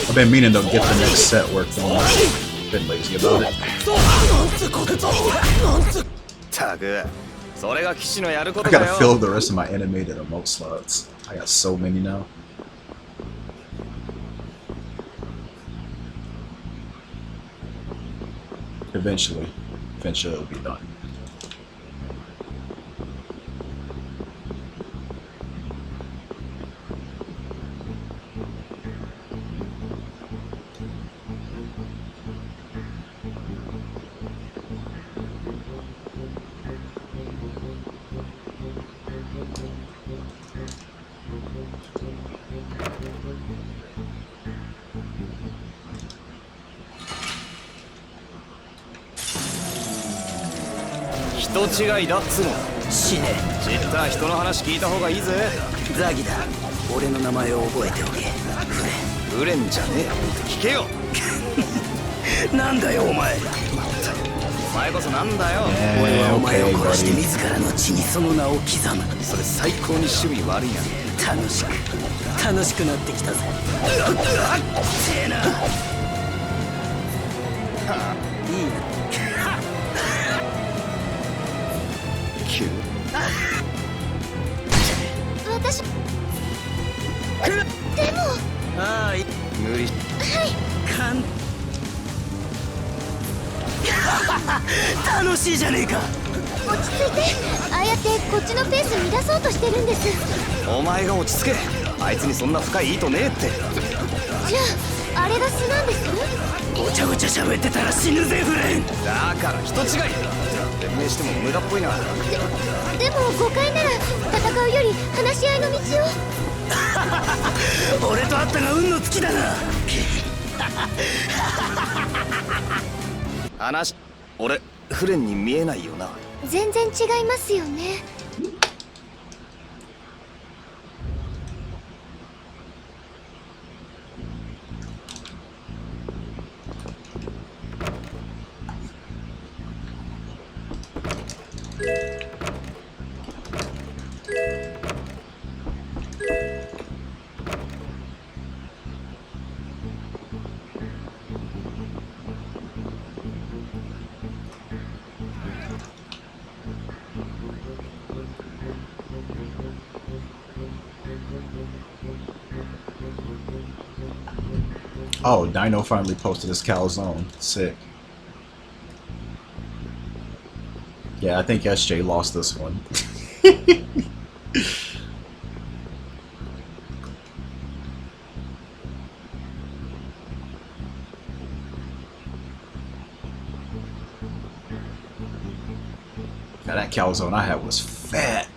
Speaker 1: I've been meaning to get the next set worked on. Been lazy about it. I gotta fill the rest of my animated emote slots. I got so many now. Eventually it'll be done.
Speaker 2: 人違いだっつうの。死ね。知った人の話聞いた方がいいぜ。ザギだ。俺の名前を覚えておけ。フレンじゃねえ。聞けよ。なんだよお前。お前こそなんだよ。俺はお前を殺して自らの血にその名を刻む。それ最高に趣味悪いな。楽しくなってきたぜ。せえな。いいな。
Speaker 3: 私でも
Speaker 2: ああ無理。
Speaker 3: はい
Speaker 2: 楽しいじゃねえか。
Speaker 3: 落ち着いて。ああやってこっちのペース乱そうとしてるんです。
Speaker 2: お前が落ち着け。あいつにそんな深い意図ねえって。
Speaker 3: じゃああれが素なんです？
Speaker 2: ごちゃごちゃ喋ってたら死ぬぜフレン。だから人違い。弁明しても無駄っぽいな。
Speaker 3: でも誤解なら戦うより話し合いの道を。
Speaker 2: 俺とあったが運の尽きだな。俺フレンに見えないよな。
Speaker 3: 全然違いますよね。
Speaker 1: Oh, Dino finally posted his calzone. Sick. Yeah, I think SJ lost this one. Now that calzone I had was fat.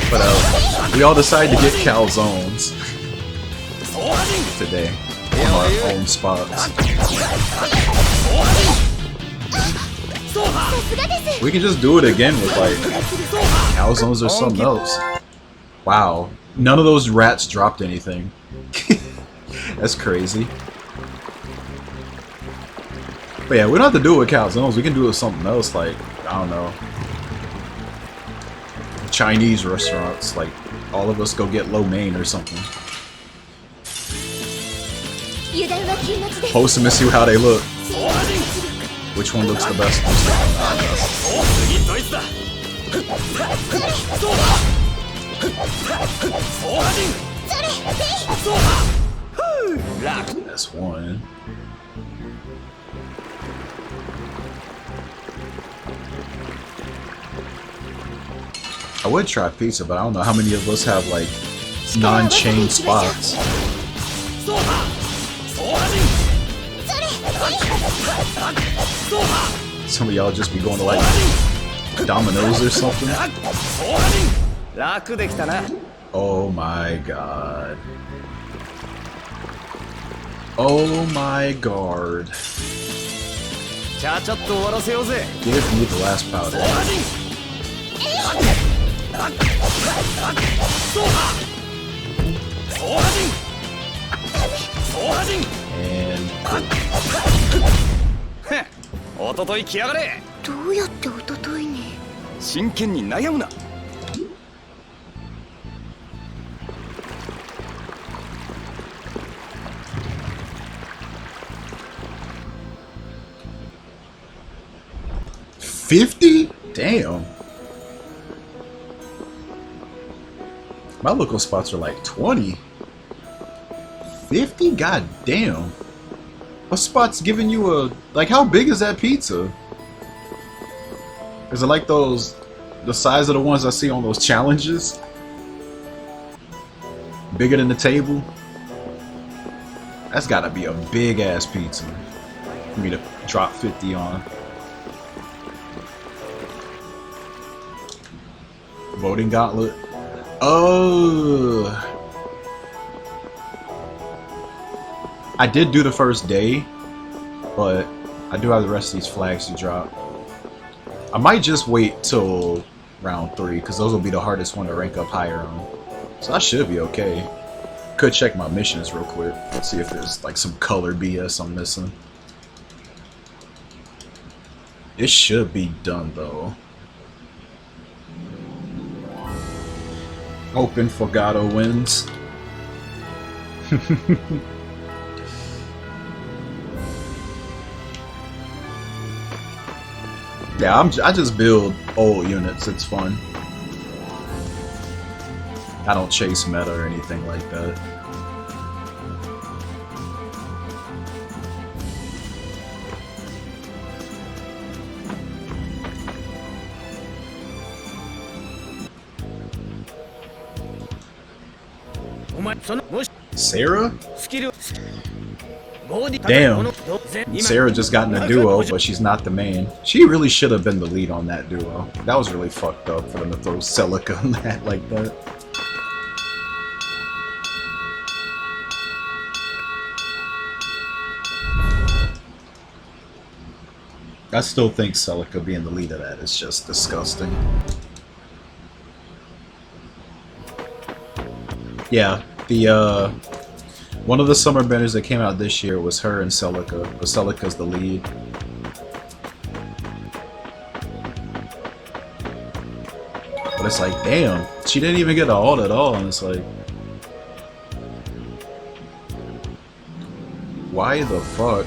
Speaker 1: But we all decided to get calzones today on our own spots. We can just do it again with like calzones or something else. Wow, none of those rats dropped anything. That's crazy. But yeah, we don't have to do it with calzones. We can do it with something else, like, I don't know, Chinese restaurants. Like, all of us go get lo mein or something. Post them and see how they look. Which one looks the best? That's one. I would try pizza, but I don't know how many of us have like non-chain spots. Some of y'all just be going to like Domino's or something. Oh my god. Oh my god. Give me the last powder. And
Speaker 2: おととい来やがれ。
Speaker 3: どうやっておとといに。
Speaker 2: 真剣に悩むな。
Speaker 1: 50? Damn. My local spots are like 20. $50? God damn. What spot's giving you a... Like, how big is that pizza? Is it like those... the size of the ones I see on those challenges? Bigger than the table? That's gotta be a big ass pizza for me to drop 50 on. Voting gauntlet. Oh, I did do the first day, but I do have the rest of these flags to drop. I might just wait till round 3 because those will be the hardest one to rank up higher on. So I should be okay. Could check my missions real quick. Let's see if there's like some color BS I'm missing. It should be done though. Open Fogado wins. Yeah, I just build old units. It's fun. I don't chase meta or anything like that. Sarah? Damn. Sarah just got in a duo, but she's not the main. She really should have been the lead on that duo. That was really fucked up for them to throw Celica on that like that. I still think Celica being the lead of that is just disgusting. Yeah, the one of the summer banners that came out this year was her and Celica, but Celica's the lead. But it's like, damn, she didn't even get an ult at all, and it's like, why the fuck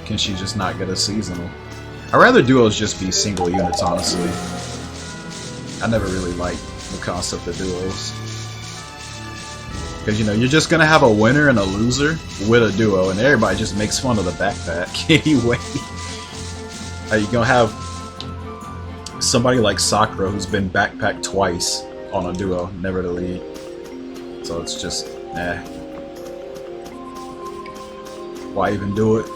Speaker 1: can she just not get a seasonal? I'd rather duos just be single units, honestly. I never really liked the concept of duos. Because, you know, you're just going to have a winner and a loser with a duo, and everybody just makes fun of the backpack anyway. You're going to have somebody like Sakura who's been backpacked twice on a duo, never to lead. So it's just, eh. Why even do it?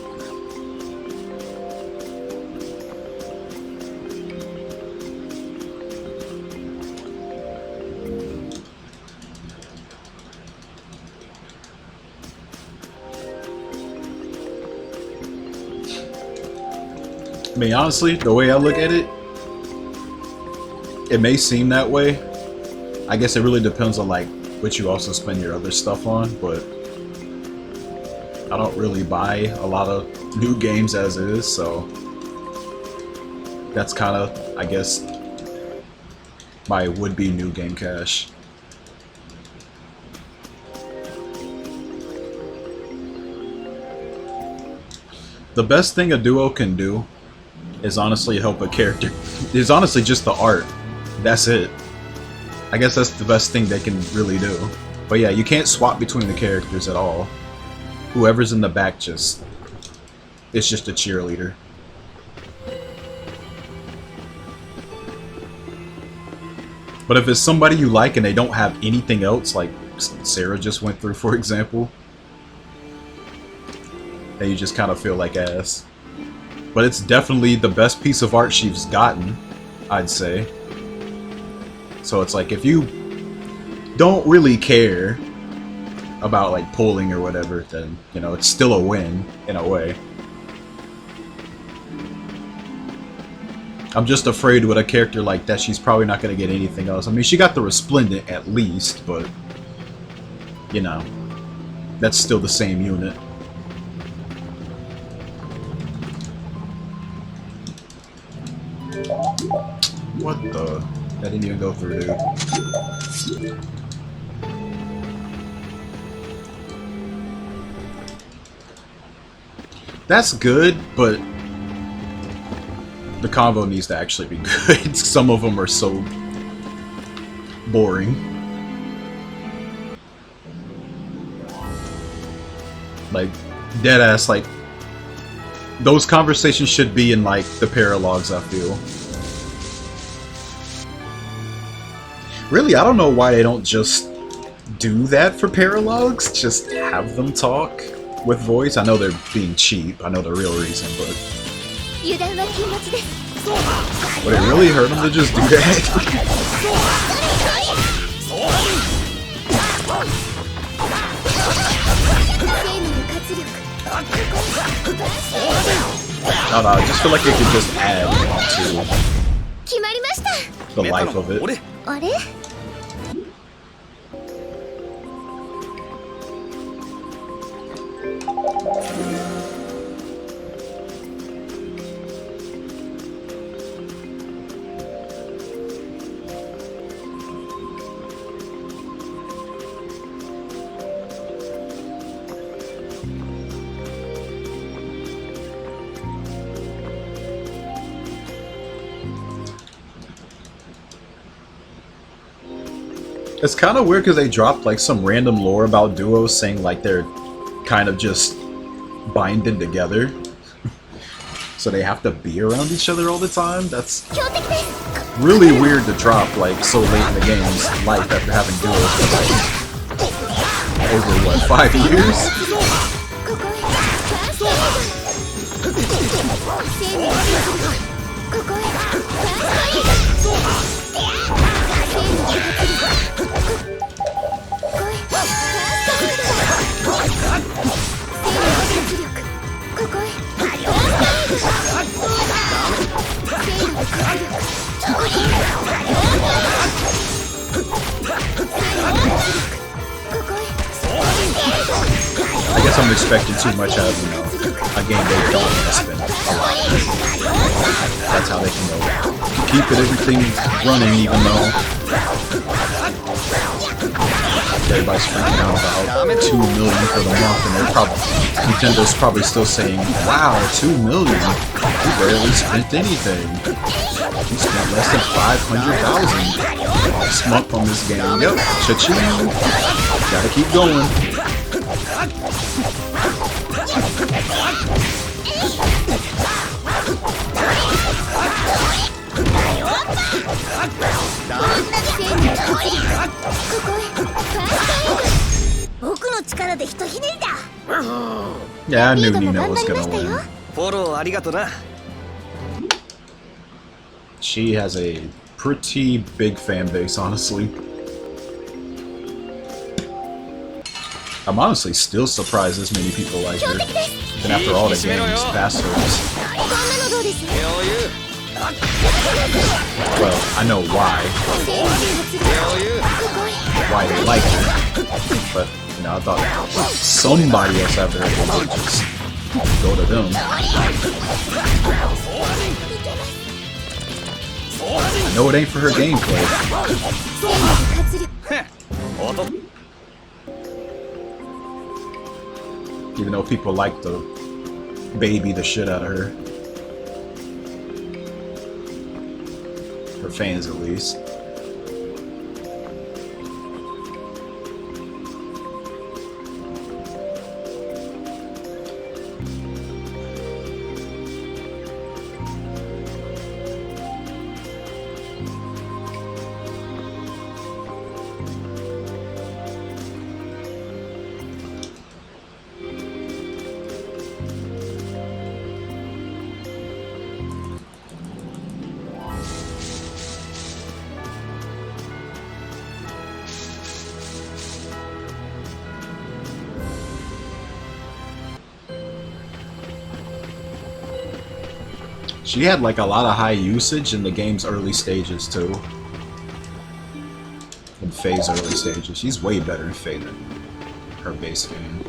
Speaker 1: I mean, honestly, the way I look at it, it may seem that way. I guess it really depends on like what you also spend your other stuff on, but I don't really buy a lot of new games as it is, so that's kind of, I guess, my would-be new game cash. The best thing a duo can do is honestly help a character. It's honestly just the art. That's it. I guess that's the best thing they can really do. But yeah, you can't swap between the characters at all. Whoever's in the back just... it's just a cheerleader. But if it's somebody you like and they don't have anything else, like Sarah just went through, for example, then you just kind of feel like ass. But it's definitely the best piece of art she's gotten, I'd say. So it's like, if you don't really care about like polling or whatever, then, you know, it's still a win in a way. I'm just afraid with a character like that, she's probably not going to get anything else. I mean, she got the Resplendent at least, but, you know, that's still the same unit. What the? That didn't even go through, dude. That's good, but the combo needs to actually be good. Some of them are so boring. Like, dead ass, like, those conversations should be in, like, the paralogs, I feel. Really, I don't know why they don't just do that for paralogs. Just have them talk with voice. I know they're being cheap. I know the real reason, but would it really hurt them to just do that? I don't know, I just feel like it could just add to the life of it. It's kind of weird because they dropped like some random lore about duos saying like they're kind of just binded together. So they have to be around each other all the time. That's really weird to drop like so late in the game's life after having duos for like over what, 5 years? I guess I'm expecting too much out of, you know, a game they don't want to spend a lot. That's how they can go. Keep everything running, even though everybody's freaking out about 2 million for the month, and they're probably Nintendo's probably still saying, "Wow, 2 million? We barely spent anything. We spent less than 500,000 this month on this game." Yep, cha-ching. Gotta keep going. Yeah, I knew Nina was gonna win. She has a pretty big fan base, honestly. I'm honestly still surprised as many people like her, even after all the games past her. Well, I know why they like her, but you know, I thought somebody else out there would just go to them. I know it ain't for her gameplay. Even though people like to baby the shit out of her. Her fans, at least. She had like a lot of high usage in the game's early stages too. In Faye's early stages. She's way better in Faye than her base game.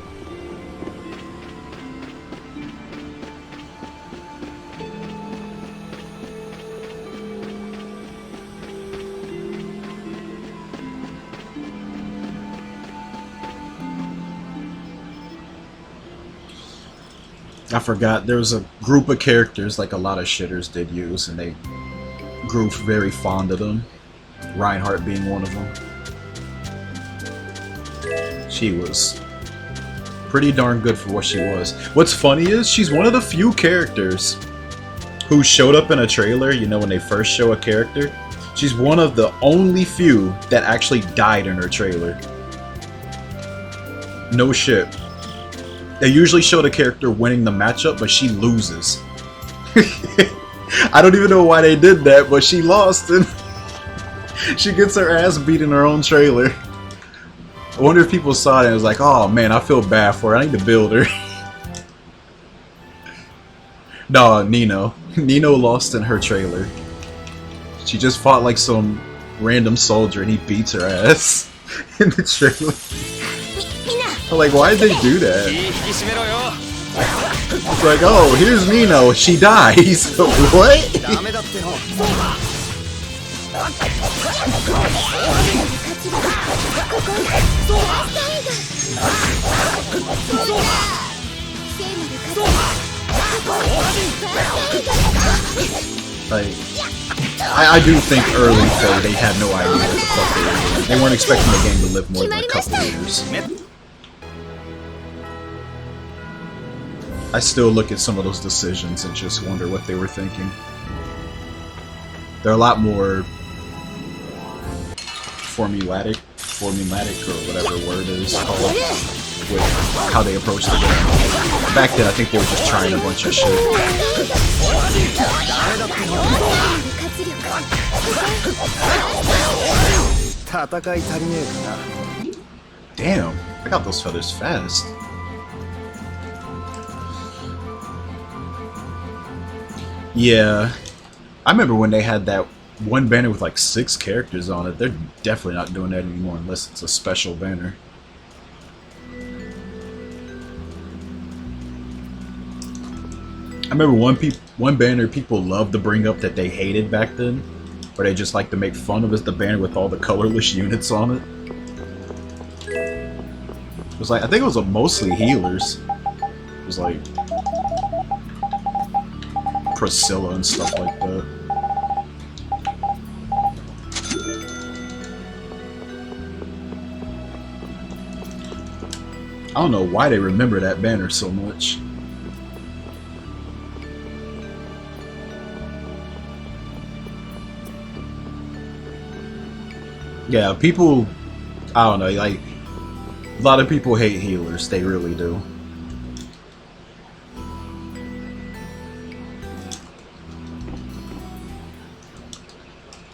Speaker 1: I forgot, there was a group of characters like a lot of shitters did use, and they grew very fond of them. Reinhardt being one of them. She was pretty darn good for what she was. What's funny is she's one of the few characters who showed up in a trailer, you know, when they first show a character. She's one of the only few that actually died in her trailer. No shit. They usually show the character winning the matchup, but she loses. I don't even know why they did that, but she lost and she gets her ass beat in her own trailer. I wonder if people saw it and was like, oh man, I feel bad for her. I need to build her. No, Nino. Nino lost in her trailer. She just fought like some random soldier and he beats her ass in the trailer. I'm like, why did they do that? It's like, oh, here's Nino. She dies. What? Like, I do think early though they had no idea what the fuck they were doing. They weren't expecting the game to live more than a couple years. I still look at some of those decisions and just wonder what they were thinking. They're a lot more formulatic or whatever word is called with how they approach the game. Back then, I think they were just trying a bunch of shit. Damn, I got those feathers fast. Yeah, I remember when they had that one banner with like 6 characters on it. They're definitely not doing that anymore unless it's a special banner. I remember one banner people loved to bring up that they hated back then, or they just like to make fun of, is the banner with all the colorless units on it. It was like, I think it was mostly healers. It was like Priscilla and stuff like that. I don't know why they remember that banner so much. Yeah, people, I don't know, like, a lot of people hate healers, they really do.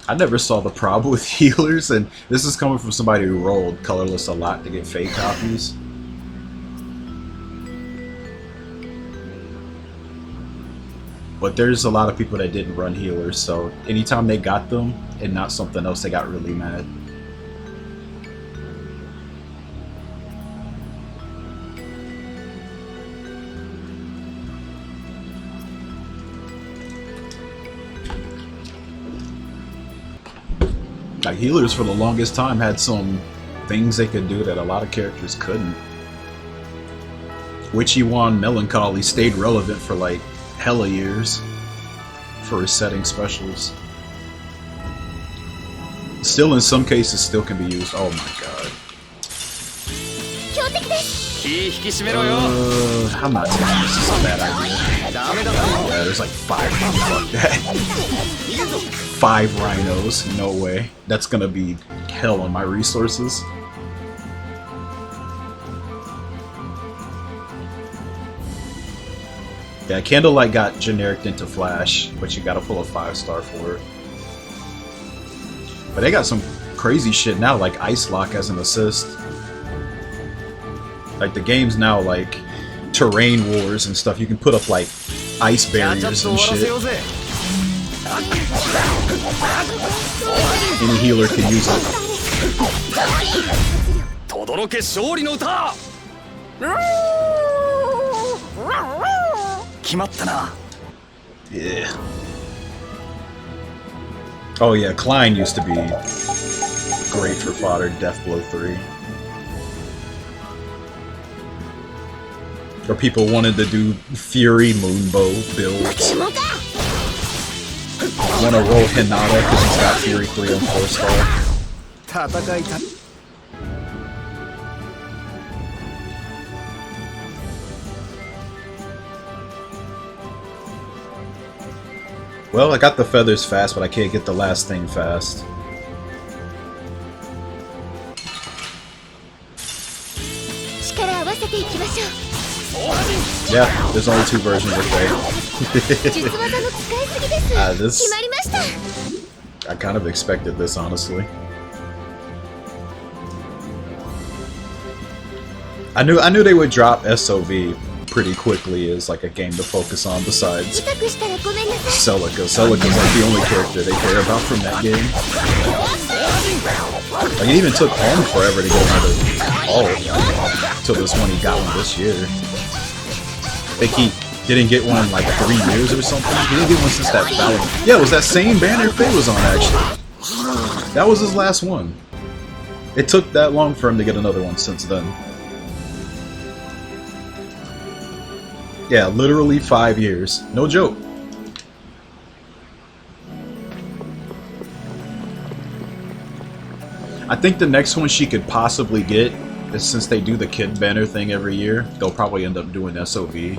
Speaker 1: I never saw the problem with healers, and this is coming from somebody who rolled colorless a lot to get fake copies. But there's a lot of people that didn't run healers, so anytime they got them and not something else, they got really mad. Like, healers for the longest time had some things they could do that a lot of characters couldn't. Witchy Wand Melancholy stayed relevant for like hella years for resetting specials. Still, in some cases, still can be used. Oh my god. I'm not saying this is a bad idea. Yeah, there's like 5 people like that. 5 rhinos, no way. That's gonna be hell on my resources. Yeah, Candlelight got generic into Flash, but you gotta pull a 5-star for it. But they got some crazy shit now, like Ice Lock as an assist. Like, the game's now like terrain wars and stuff. You can put up like ice barriers and shit. Any healer can use it. Yeah. Oh yeah, Klein used to be great for fodder, Deathblow 3. Or people wanted to do Fury Moonbow builds. Want to roll Hinata because he's got Fury 3 on 4-star. Well, I got the feathers fast, but I can't get the last thing fast. Yeah, there's only 2 versions of Faye. I kind of expected this, honestly. I knew they would drop SOV pretty quickly as like a game to focus on besides Celica. Celica's like the only character they care about from that game. Like, it even took Alm forever to get another alt till this one he got one this year. I think he didn't get one in like 3 years or something. He didn't get one since that Valor. Yeah, it was that same banner Faye was on actually. That was his last one. It took that long for him to get another one since then. Yeah, literally 5 years. No joke. I think the next one she could possibly get is, since they do the kid banner thing every year, they'll probably end up doing SOV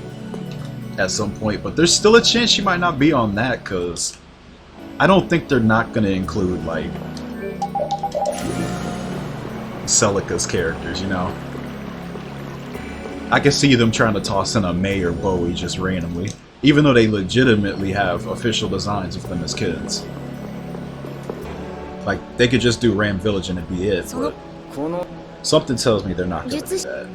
Speaker 1: at some point. But there's still a chance she might not be on that, because I don't think they're not going to include, like, Celica's characters, you know? I can see them trying to toss in a May or Bowie just randomly, even though they legitimately have official designs of them as kids. Like, they could just do Ram Village and it'd be it, but something tells me they're not gonna do that.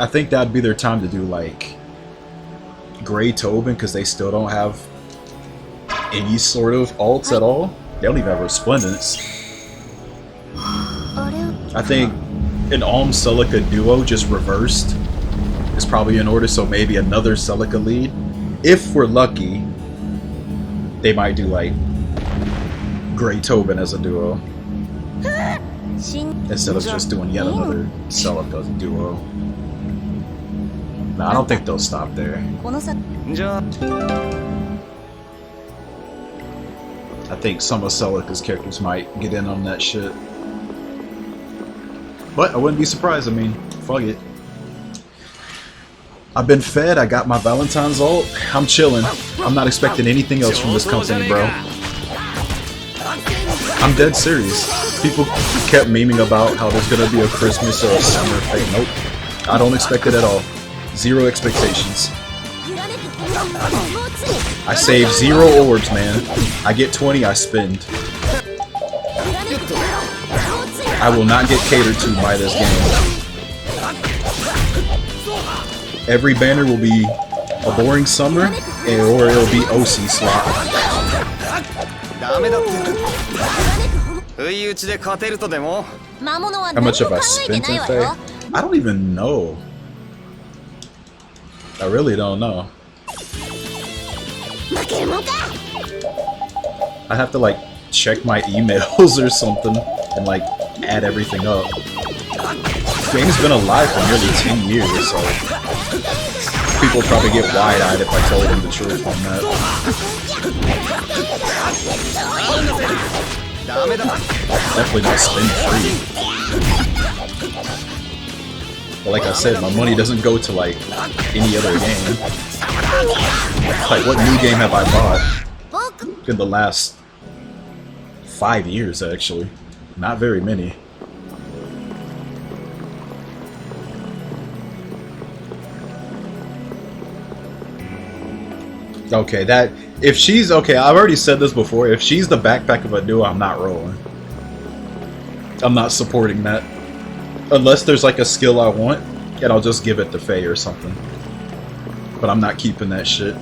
Speaker 1: I think that'd be their time to do, like, Grey Tobin, because they still don't have any sort of alts at all. They don't even have Resplendence. I think an Alm Celica duo just reversed is probably in order, so maybe another Celica lead. If we're lucky, they might do like Grey Tobin as a duo instead of just doing yet another Celica duo. No, I don't think they'll stop there. I think some of Celica's characters might get in on that shit. But I wouldn't be surprised, I mean, fuck it. I've been fed, I got my Valentine's ult, I'm chilling. I'm not expecting anything else from this company, bro. I'm dead serious. People kept memeing about how there's gonna be a Christmas or a summer thing. Nope. I don't expect it at all. 0 expectations. I save 0 orbs, man. I get 20, I spend. I will not get catered to by this game. Every banner will be a boring summer, or it'll be OC slot. How much have I spent in Faye? I don't even know. I really don't know. I have to like check my emails or something and like add everything up. The game's been alive for nearly 10 years, so people probably get wide-eyed if I told them the truth on that. Definitely not spend free. But like I said, my money doesn't go to like any other game. Like, what new game have I bought in the last 5 years, actually? Not very many. Okay, that... If she's... Okay, I've already said this before. If she's the backpack of a duo, I'm not rolling. I'm not supporting that. Unless there's like a skill I want, and I'll just give it to Faye or something. But I'm not keeping that shit.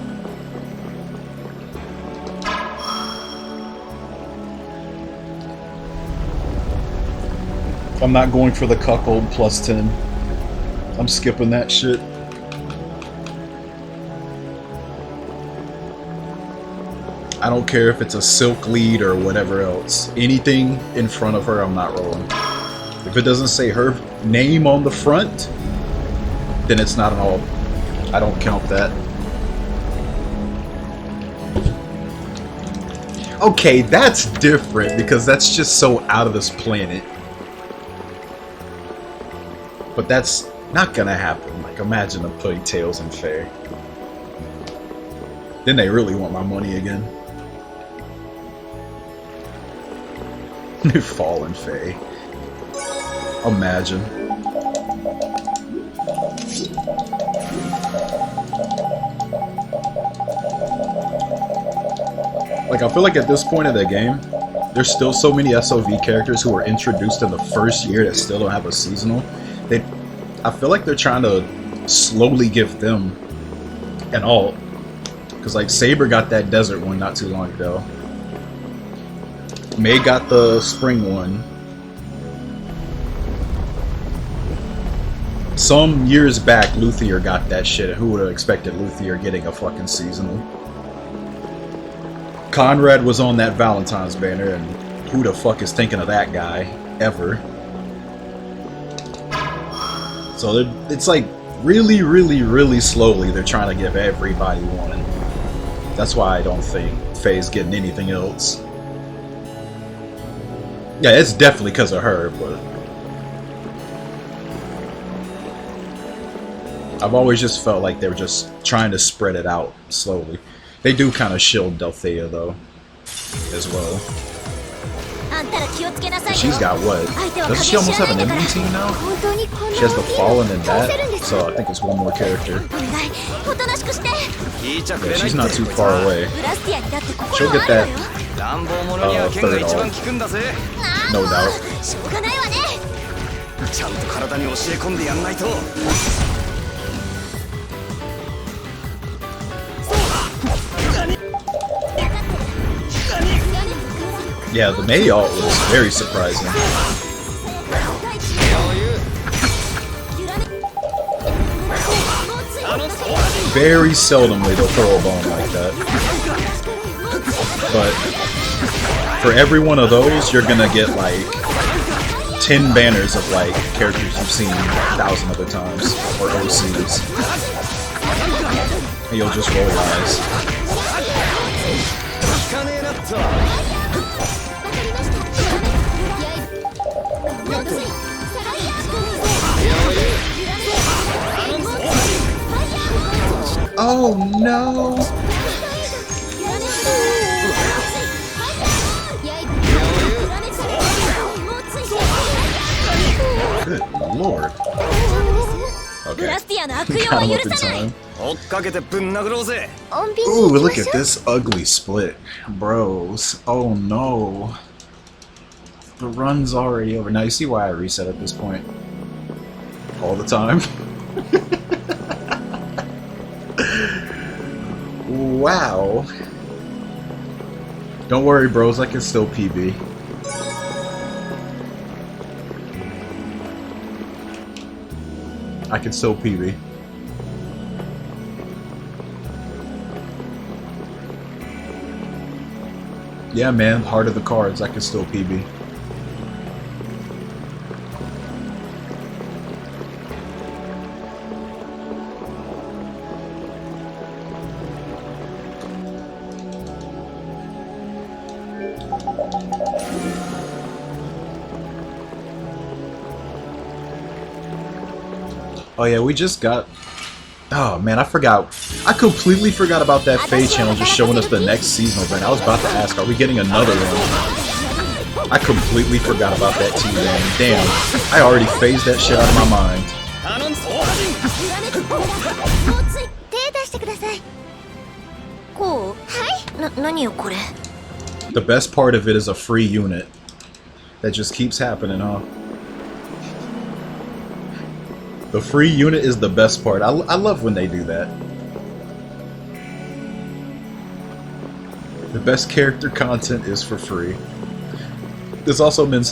Speaker 1: I'm not going for the cuckold plus 10. I'm skipping that shit. I don't care if it's a silk lead or whatever else. Anything in front of her, I'm not rolling. If it doesn't say her name on the front, then it's not an alt. I don't count that. Okay, that's different because that's just so out of this planet. But that's not gonna happen. Like, imagine them putting Tails in Faye. Then they really want my money again. Fallen Faye. Imagine. Like, I feel like at this point of the game, there's still so many SOV characters who were introduced in the first year that still don't have a seasonal. I feel like they're trying to slowly give them an alt. Because, like, Saber got that desert one not too long ago. May got the spring one. Some years back, Luthier got that shit, and who would have expected Luthier getting a fucking seasonal? Conrad was on that Valentine's banner, and who the fuck is thinking of that guy, ever? So it's like, really, really, really slowly, they're trying to give everybody one. That's why I don't think Faye's getting anything else. Yeah, it's definitely because of her, but I've always just felt like they were just trying to spread it out slowly. They do kind of shield Delthea, though, as well. She's got what? Doesn't she almost have an enemy team now? She has the Fallen and that, so I think it's one more character. Yeah, she's not too far away. She'll get that third alt, no doubt. Yeah, the May ult was very surprising. Very seldomly they'll throw a bomb like that. But for every one of those, you're gonna get like 10 banners of like characters you've seen 1,000 other times, or OCs. And you'll just roll eyes. Oh no! Good lord. Okay. Got him up in time. Ooh, look at this ugly split. Bros. Oh no. The run's already over. Now you see why I reset at this point. All the time. Wow. Don't worry, bros, I can still PB. I can still PB. Yeah, man, heart of the cards, I can still PB. Oh yeah, we just got... Oh man, I forgot. I completely forgot about that Faye channel just showing us the next seasonal event. I was about to ask, are we getting another one? I completely forgot about that T-Van. Damn, I already phased that shit out of my mind. The best part of it is a free unit. That just keeps happening, huh? The free unit is the best part. I love when they do that. The best character content is for free. This also means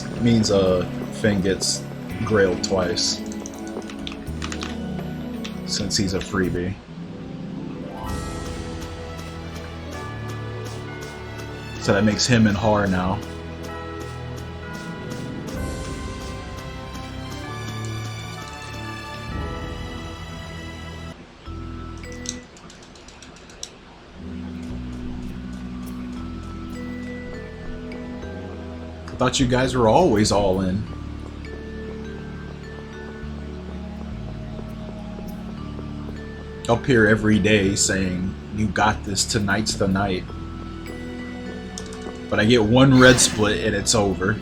Speaker 1: Finn gets grailed twice. Since he's a freebie. So that makes him and Har now. Thought you guys were always all in. up here every day saying, "You got this, tonight's the night." But I get one red split and it's over.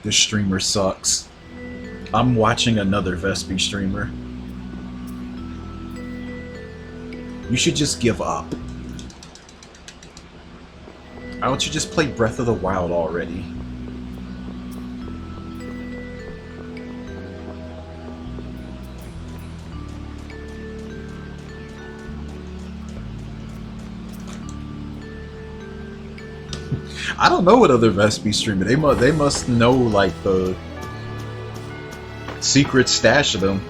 Speaker 1: This streamer sucks. I'm watching another Vespi streamer. You should just give up. Why don't you just play Breath of the Wild already? I don't know what other Vespi streamer. They must know like the secret stash of them.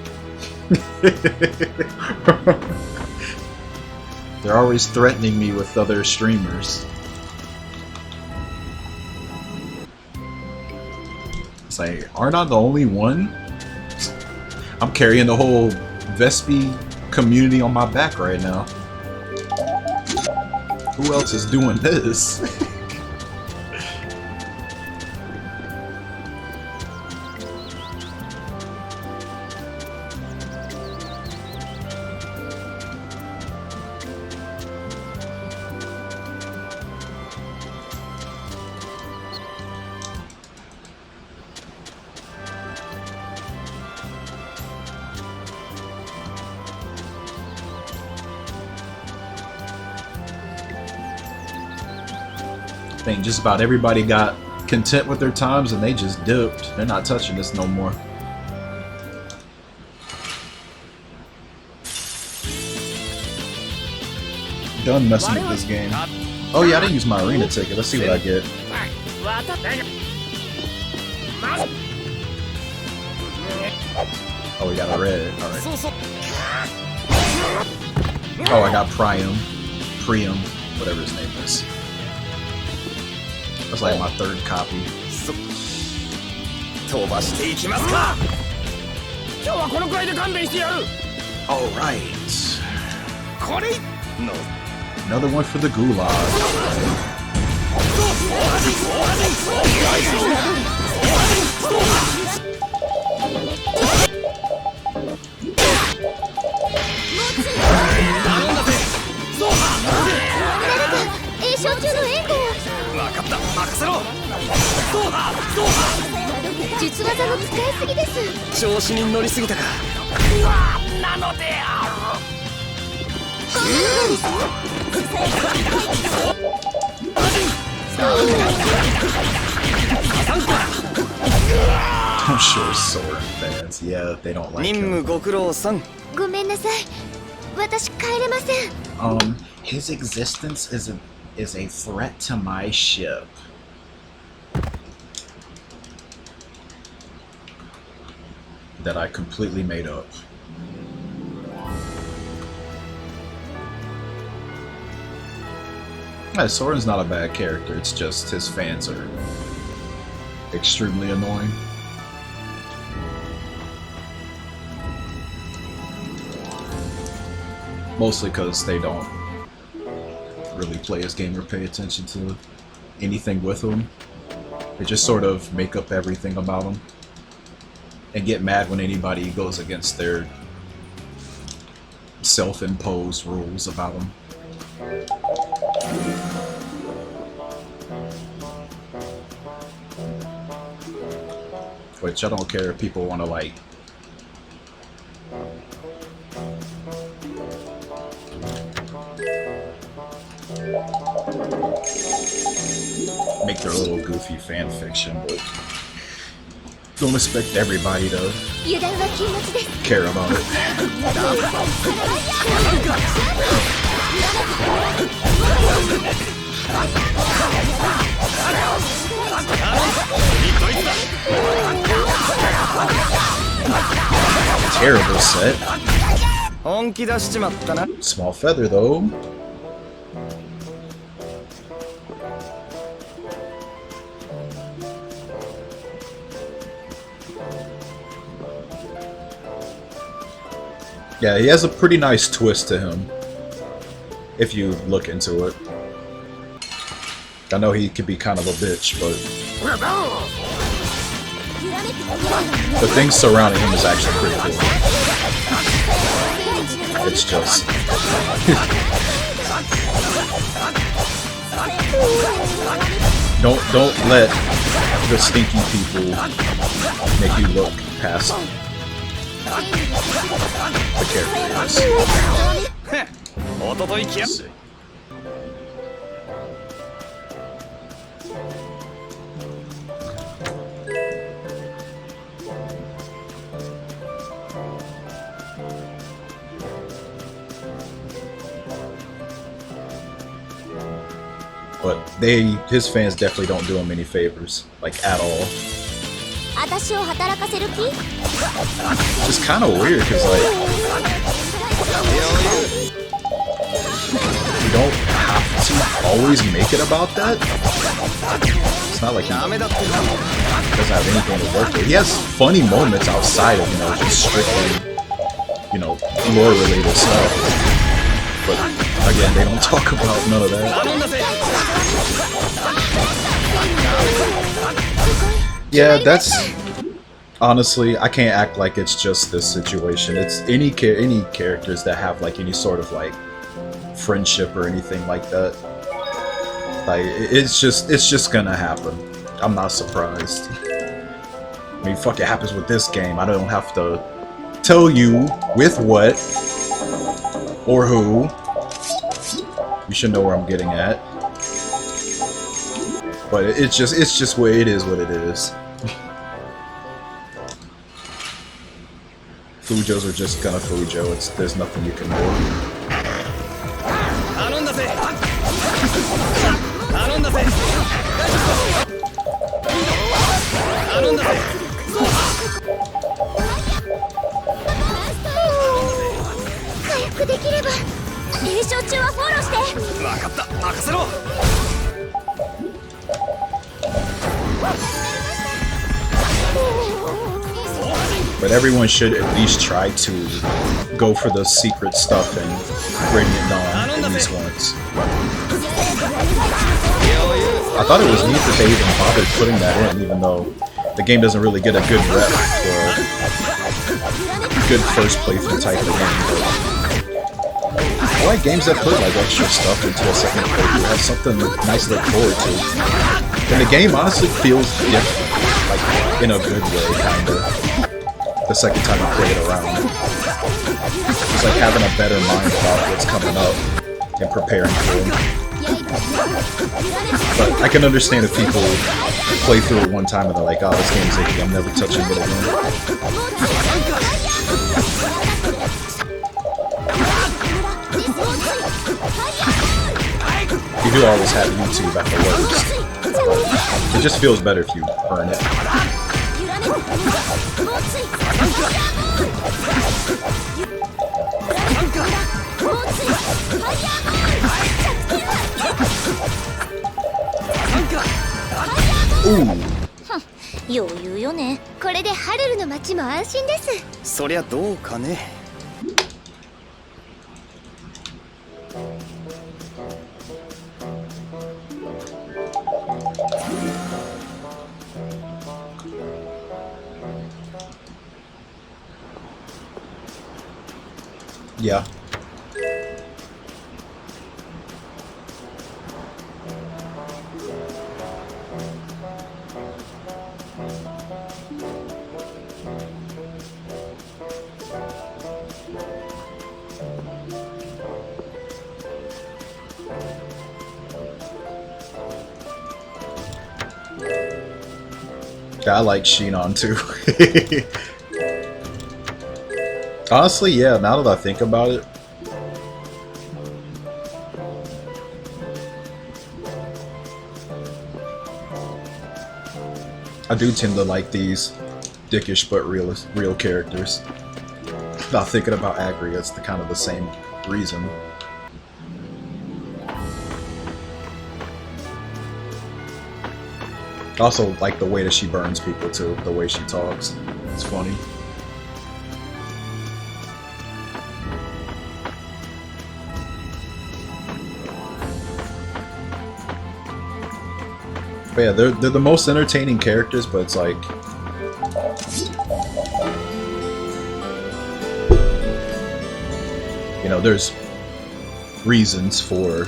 Speaker 1: They're always threatening me with other streamers. It's like, aren't I the only one? I'm carrying the whole Vespi community on my back right now. Who else is doing this? I think just about everybody got content with their times and they just dipped. They're not touching this no more. Done messing with this game. Oh yeah, I didn't use my arena ticket. Let's see what I get. Oh, we got a red. Alright. Oh, I got Priam. Whatever his name is. That's like my third copy. Alright. Another one for the gulag. I'm sure Soren fans, yeah, they don't like him. His existence is a threat to my ship. That I completely made up. Yeah, Soren's not a bad character, it's just his fans are extremely annoying. Mostly because they don't really play his game or pay attention to anything with him. They just sort of make up everything about him and get mad when anybody goes against their self-imposed rules about him. Which I don't care if people want to like make their little goofy fan fiction, but don't expect everybody to care about it. Terrible set. Small feather though. Yeah, he has a pretty nice twist to him, if you look into it. I know he could be kind of a bitch, but The things surrounding him is actually pretty cool. It's just don't let the stinky people make you look past the characters. Let's see. But his fans definitely don't do him any favors, like at all. Just kind of weird, cause like you don't have to always make it about that. It's not like he doesn't have anything to work with. He has funny moments outside of just strictly lore related stuff. But again, they don't talk about none of that. Yeah, that's honestly, I can't act like it's just this situation. It's any characters that have like any sort of like friendship or anything like that. Like it's just gonna happen. I'm not surprised. I mean, fuck, it happens with this game. I don't have to tell you with what or who. You should know where I'm getting at. But it's just what it is. What it is. Fujos are just gonna Fujo. There's nothing you can do. But everyone should at least try to go for the secret stuff and Radiant Dawn at least once. I thought it was neat that they even bothered putting that in, even though the game doesn't really get a good rep for a good first playthrough type of game. I like games that put like extra stuff into a second playthrough, have something nice to look forward to. And the game honestly feels different, like in a good way, kinda. The second time I play it around. It's like having a better mind about what's coming up and preparing for it. But I can understand if people play through it one time and they're like, oh, this game's icky, I'm never touching it again. You do always have YouTube at the worst. It just feels better if you earn it. Ooh.
Speaker 3: 余裕よね。これでハルルの町も安心です。
Speaker 2: そりゃどうかね。
Speaker 1: Yeah. I like Shinon too. Honestly, yeah, now that I think about it. I do tend to like these dickish but real characters. Not thinking about Agri, it's kind of the same reason. Also, like the way that she burns people too, the way she talks. It's funny. But yeah, they're the most entertaining characters, but it's like You know, there's reasons for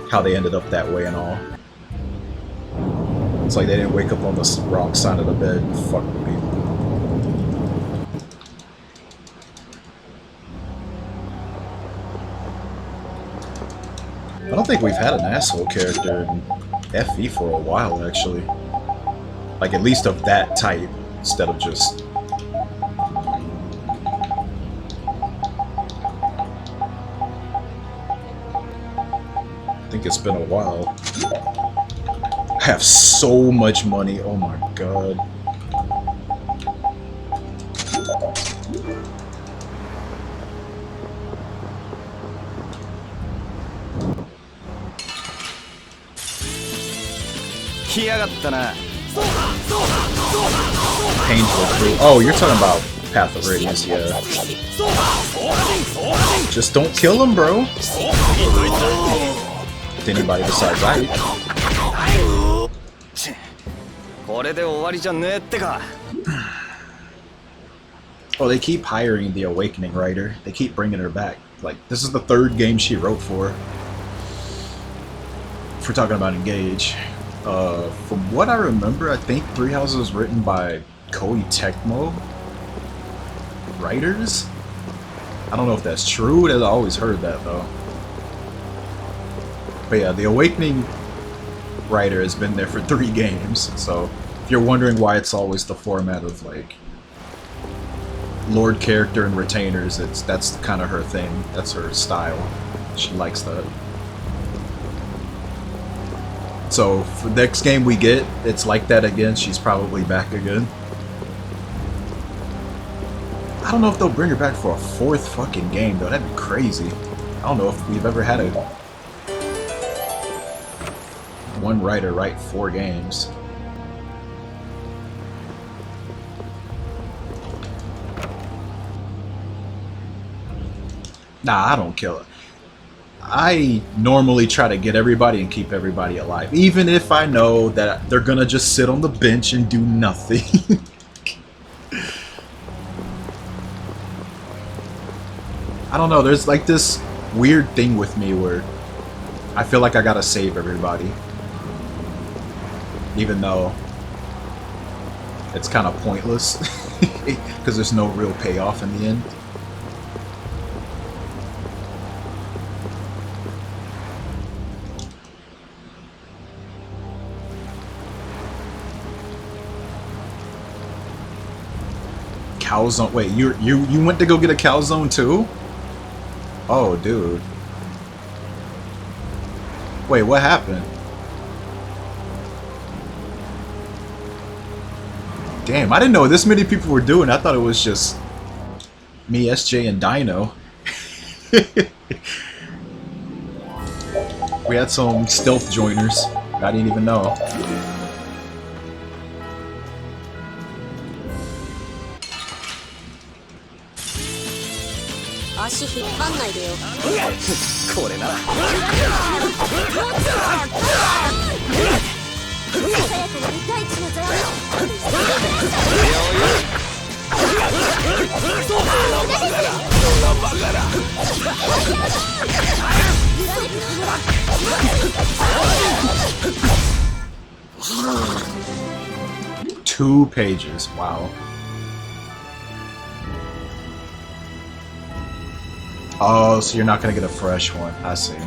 Speaker 1: how they ended up that way and all. It's like they didn't wake up on the wrong side of the bed and fuck with people. I don't think we've had an asshole character in FE for a while, actually. Like, at least of that type, instead of just... I think it's been a while. I have so much money, oh my god. Painful crew. Oh, you're talking about Path of Radiance, yeah. Just don't kill him, bro. If anybody besides I. Oh, they keep hiring the Awakening writer. They keep bringing her back. Like, this is the 3rd game she wrote for. If we're talking about Engage. From what I remember, I think Three Houses was written by Koei Tecmo writers. I don't know if that's true. I always heard that though. But yeah, the Awakening writer has been there for 3 games. So if you're wondering why it's always the format of like Lord character and retainers, that's kind of her thing. That's her style. She likes that. So, for the next game we get, it's like that again. She's probably back again. I don't know if they'll bring her back for a 4th fucking game, though. That'd be crazy. I don't know if we've ever had one writer write 4 games. Nah, I don't kill her. I normally try to get everybody and keep everybody alive, even if I know that they're gonna just sit on the bench and do nothing. I don't know, there's like this weird thing with me where I feel like I gotta save everybody, even though it's kind of pointless because there's no real payoff in the end. Calzone. Wait, you went to go get a calzone too? Oh, dude. Wait, what happened? Damn, I didn't know this many people were doing. I thought it was just me, SJ, and Dino. We had some stealth joiners. I didn't even know. Two pages, wow. Oh, so you're not gonna get a fresh one. I see.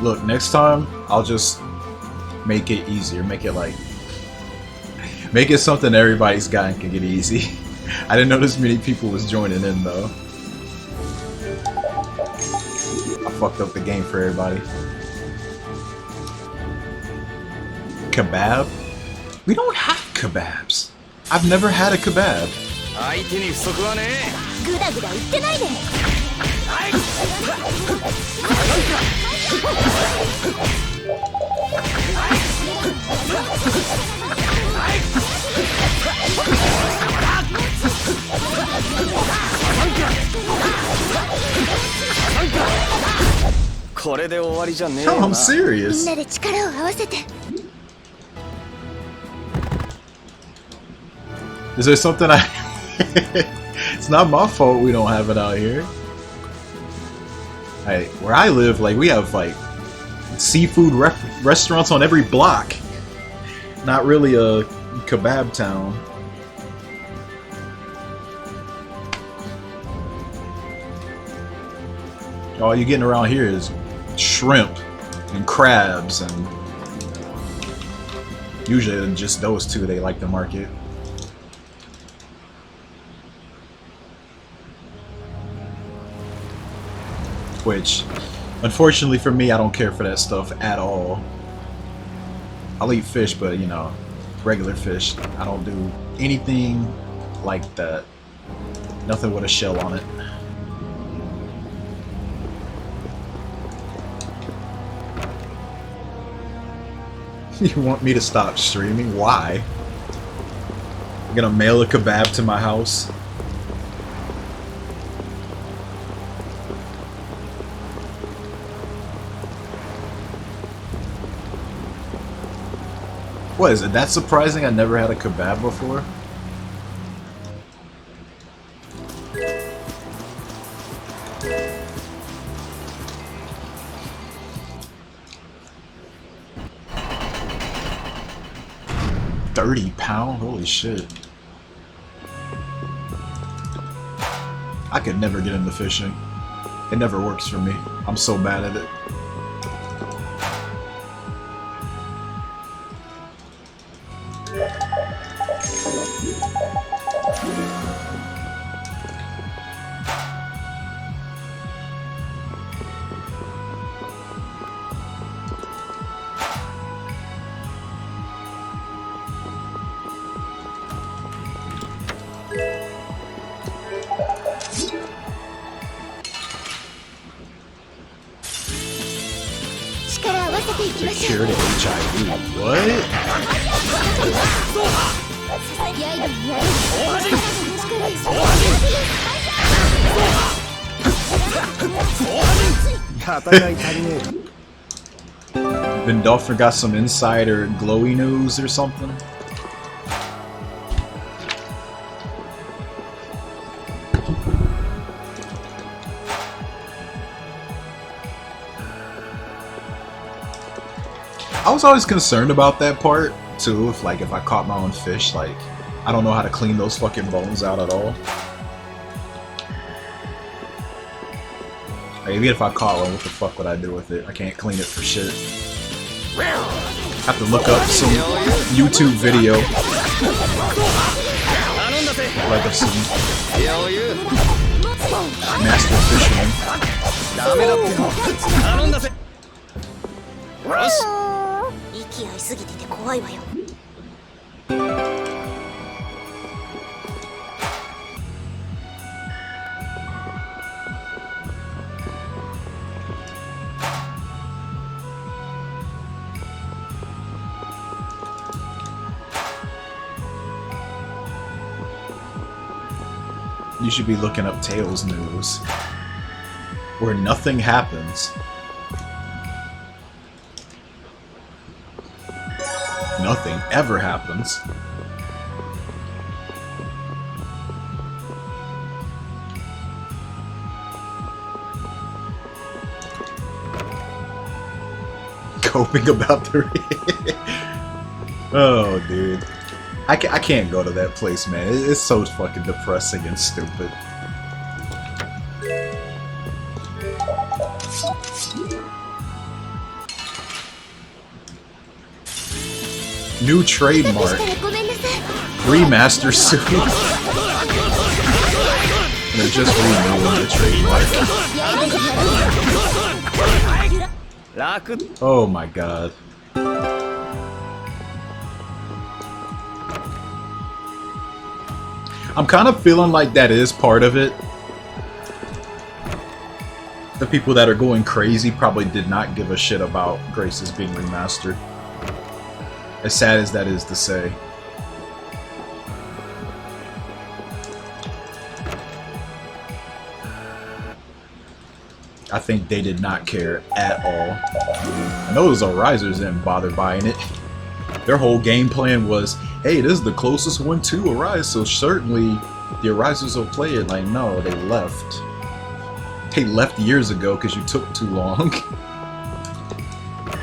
Speaker 1: Look, next time I'll just make it easier. Make it like, make it something everybody's got and can get easy. I didn't know this many people was joining in though. I fucked up the game for everybody. Kebab? We don't have kebabs. I've never had a kebab. No, I'm serious. Is there something I... It's not my fault we don't have it out here. Hey, where I live, like, we have, like, seafood restaurants on every block. Not really a kebab town. All you're getting around here is shrimp and crabs, and usually just those two they like to market. Which, unfortunately for me, I don't care for that stuff at all. I'll eat fish, but you know, regular fish. I don't do anything like that. Nothing with a shell on it. You want me to stop streaming? Why? I'm gonna mail a kebab to my house. What is it? That surprising? I never had a kebab before. £30? Holy shit. I could never get into fishing. It never works for me. I'm so bad at it. Cure to HIV. What? Vindolphin got some insider glowy news or something? I was always concerned about that part too. If I caught my own fish, like, I don't know how to clean those fucking bones out at all. Like, even if I caught one, what the fuck would I do with it? I can't clean it for shit. Have to look up some YouTube video like I've seen. Master fisherman. You should be looking up Tails news, where nothing happens. Nothing ever happens. Coping about the... Oh, dude. I can't go to that place, man. It's so fucking depressing and stupid. New trademark. Remaster soon. They're just renewing the trademark. Oh my god. I'm kind of feeling like that is part of it. The people that are going crazy probably did not give a shit about Graces being remastered. As sad as that is to say. I think they did not care at all. I know those Arisers didn't bother buying it. Their whole game plan was, hey, this is the closest one to Arise, so certainly the Arisers will play it. Like, no, they left. They left years ago because you took too long.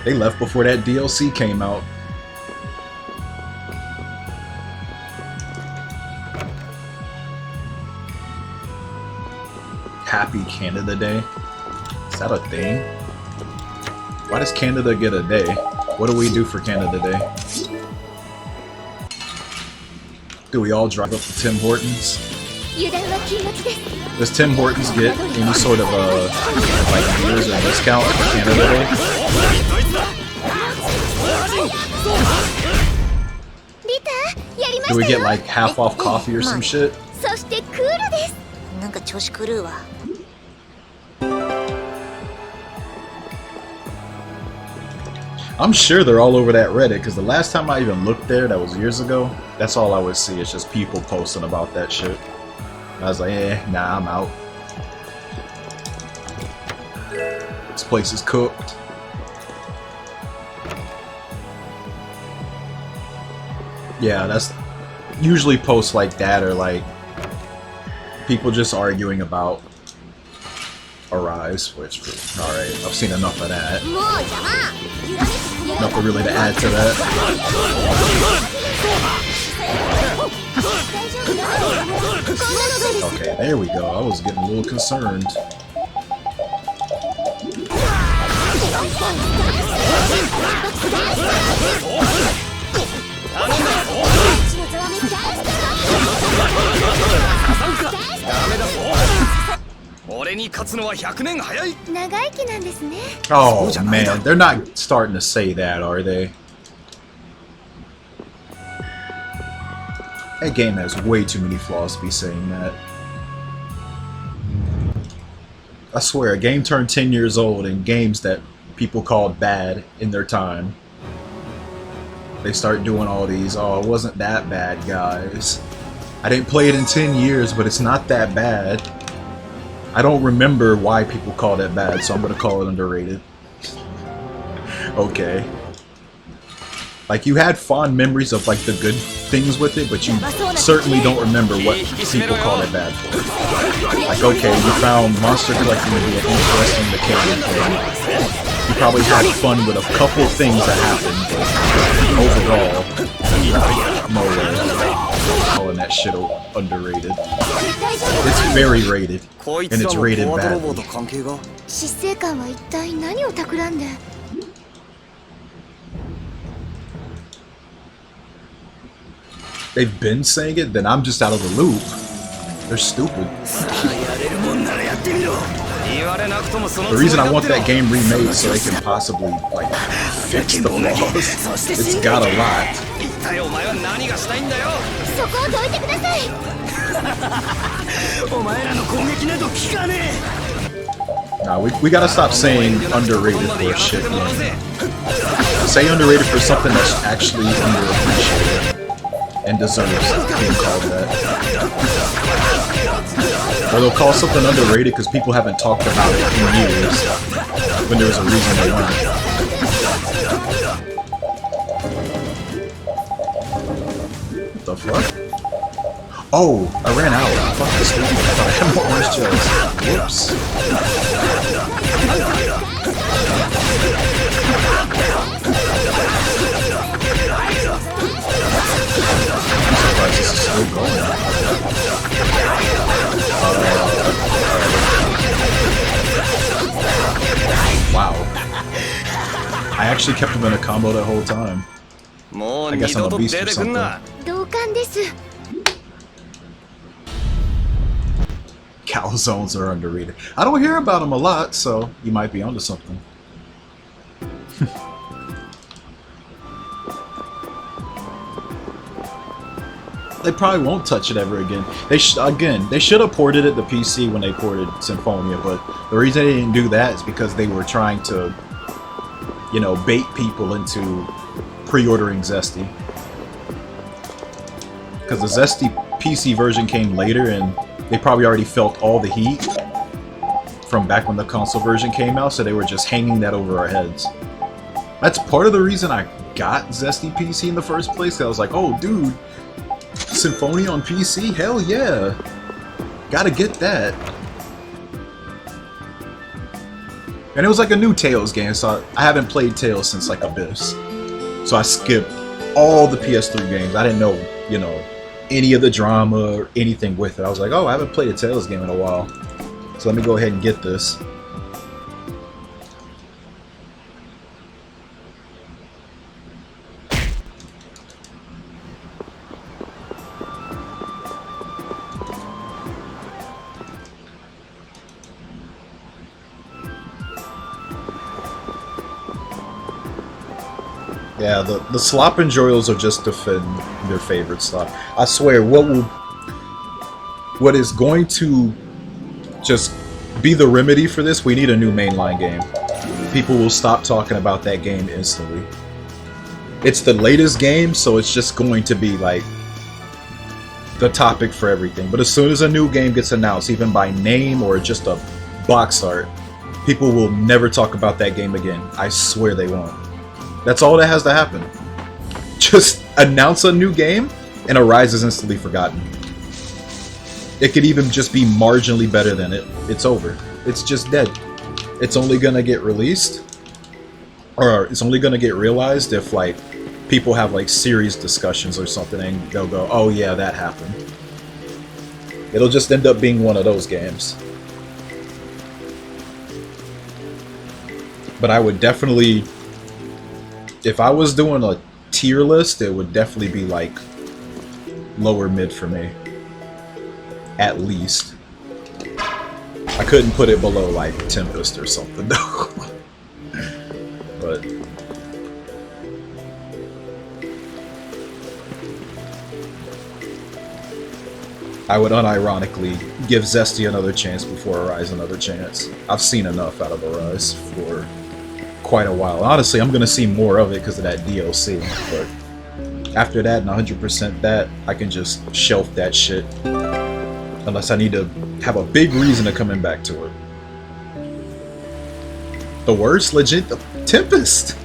Speaker 1: They left before that DLC came out. Happy Canada Day? Is that a thing? Why does Canada get a day? What do we do for Canada Day? Do we all drive up to Tim Hortons? Does Tim Hortons get any sort of like years or discount for Canada Day? Do we get like half off coffee or some shit? I'm sure they're all over that Reddit, because the last time I even looked there, that was years ago, that's all I would see. It's just people posting about that shit. I was like, nah, I'm out. This place is cooked. Yeah, that's usually posts like that, or like people just arguing about Arise, which, alright, I've seen enough of that. Nothing really to add to that. Okay, there we go. I was getting a little concerned. Oh man, they're not starting to say that, are they? That game has way too many flaws to be saying that. I swear, a game turned 10 years old, and games that people called bad in their time, they start doing all these, oh, it wasn't that bad, guys. I didn't play it in 10 years, but it's not that bad. I don't remember why people call it bad, so I'm gonna call it underrated. Okay. Like, you had fond memories of like the good things with it, but you certainly don't remember what people call it bad for. Like, okay, you found monster collecting to be an interesting mechanic. You probably had fun with a couple things that happened, but overall, no way. Calling that shit underrated. It's very rated, and it's rated badly. They've been saying it, then I'm just out of the loop. They're stupid. The reason I want that game remade so they can possibly, like, fix the flaws. It's got a lot. Nah, we gotta stop saying underrated for a shit game. Say underrated for something that's actually underappreciated and deserves being called that. Or they'll call something underrated because people haven't talked about it in years, when there's a reason they weren't. What the fuck? Oh, I ran out. Fuck this thing. I thought I had more orange gels. Whoops. I'm surprised this is still going. Wow. I actually kept him in a combo that whole time. I guess I'm a beast or something. Calzones are underrated. I don't hear about them a lot, so you might be onto something. They probably won't touch it ever again. They should have ported it to PC when they ported Symphonia, but the reason they didn't do that is because they were trying to, you know, bait people into pre-ordering Zesty. Because the Zesty PC version came later, and they probably already felt all the heat from back when the console version came out, so they were just hanging that over our heads. That's part of the reason I got Zesty PC in the first place. I was like, oh, dude, Symphonia on PC? Hell yeah. Gotta get that. And it was like a new Tales game, so I haven't played Tales since like Abyss. So I skipped all the PS3 games. I didn't know, you know, any of the drama or anything with it. I was like, oh, I haven't played a Tales game in a while. So let me go ahead and get this. Yeah, the slop enjoyals are just defend their favorite slop. I swear, what is going to just be the remedy for this? We need a new mainline game. People will stop talking about that game instantly. It's the latest game, so it's just going to be like the topic for everything. But as soon as a new game gets announced, even by name or just a box art, people will never talk about that game again. I swear they won't. That's all that has to happen. Just announce a new game, and Arise is instantly forgotten. It could even just be marginally better than it. It's over. It's just dead. It's only gonna get released, or it's only gonna get realized if like people have like serious discussions or something, and they'll go, "Oh yeah, that happened." It'll just end up being one of those games. But I would definitely. If I was doing a tier list, it would definitely be like lower mid for me. At least. I couldn't put it below like Tempest or something though. But I would unironically give Zesty another chance before Arise another chance. I've seen enough out of Arise for quite a while. Honestly, I'm gonna see more of it because of that DLC, but after that and 100% that, I can just shelf that shit unless I need to have a big reason to coming back to it. The worst? Legit? Tempest!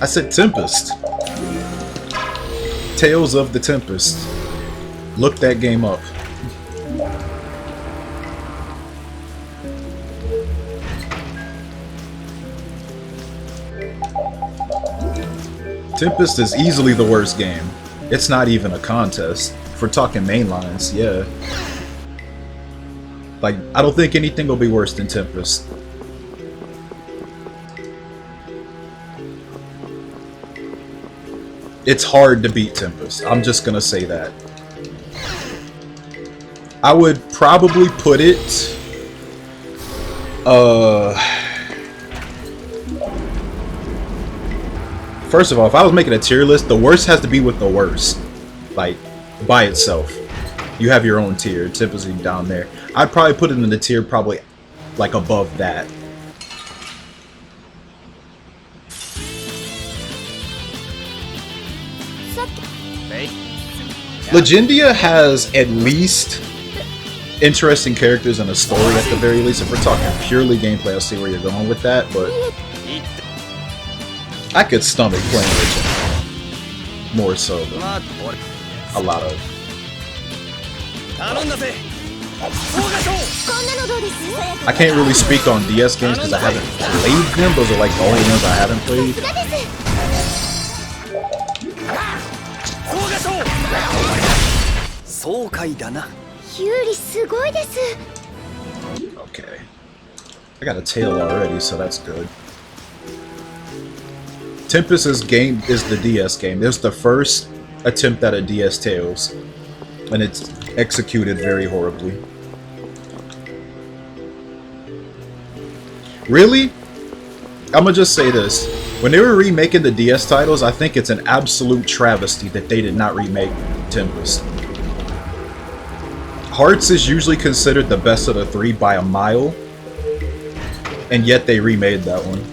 Speaker 1: I said Tempest. Tales of the Tempest. Look that game up. Tempest is easily the worst game. It's not even a contest. If we're talking mainlines, yeah. Like, I don't think anything will be worse than Tempest. It's hard to beat Tempest. I'm just gonna say that. I would probably put it... First of all, if I was making a tier list, the worst has to be with the worst. Like, by itself. You have your own tier, typically down there. I'd probably put it in the tier probably, like, above that. Legendia has at least interesting characters and a story at the very least. If we're talking purely gameplay, I'll see where you're going with that, but... I could stomach playing Legend more so than a lot of. I can't really speak on DS games because I haven't played them. Those are like the only ones I haven't played. Okay. I got a tail already, so that's good. Tempest's game is the DS game. It's the first attempt at a DS Tales, and it's executed very horribly. Really? I'm gonna just say this. When they were remaking the DS titles, I think it's an absolute travesty that they did not remake Tempest. Hearts is usually considered the best of the three by a mile, and yet they remade that one.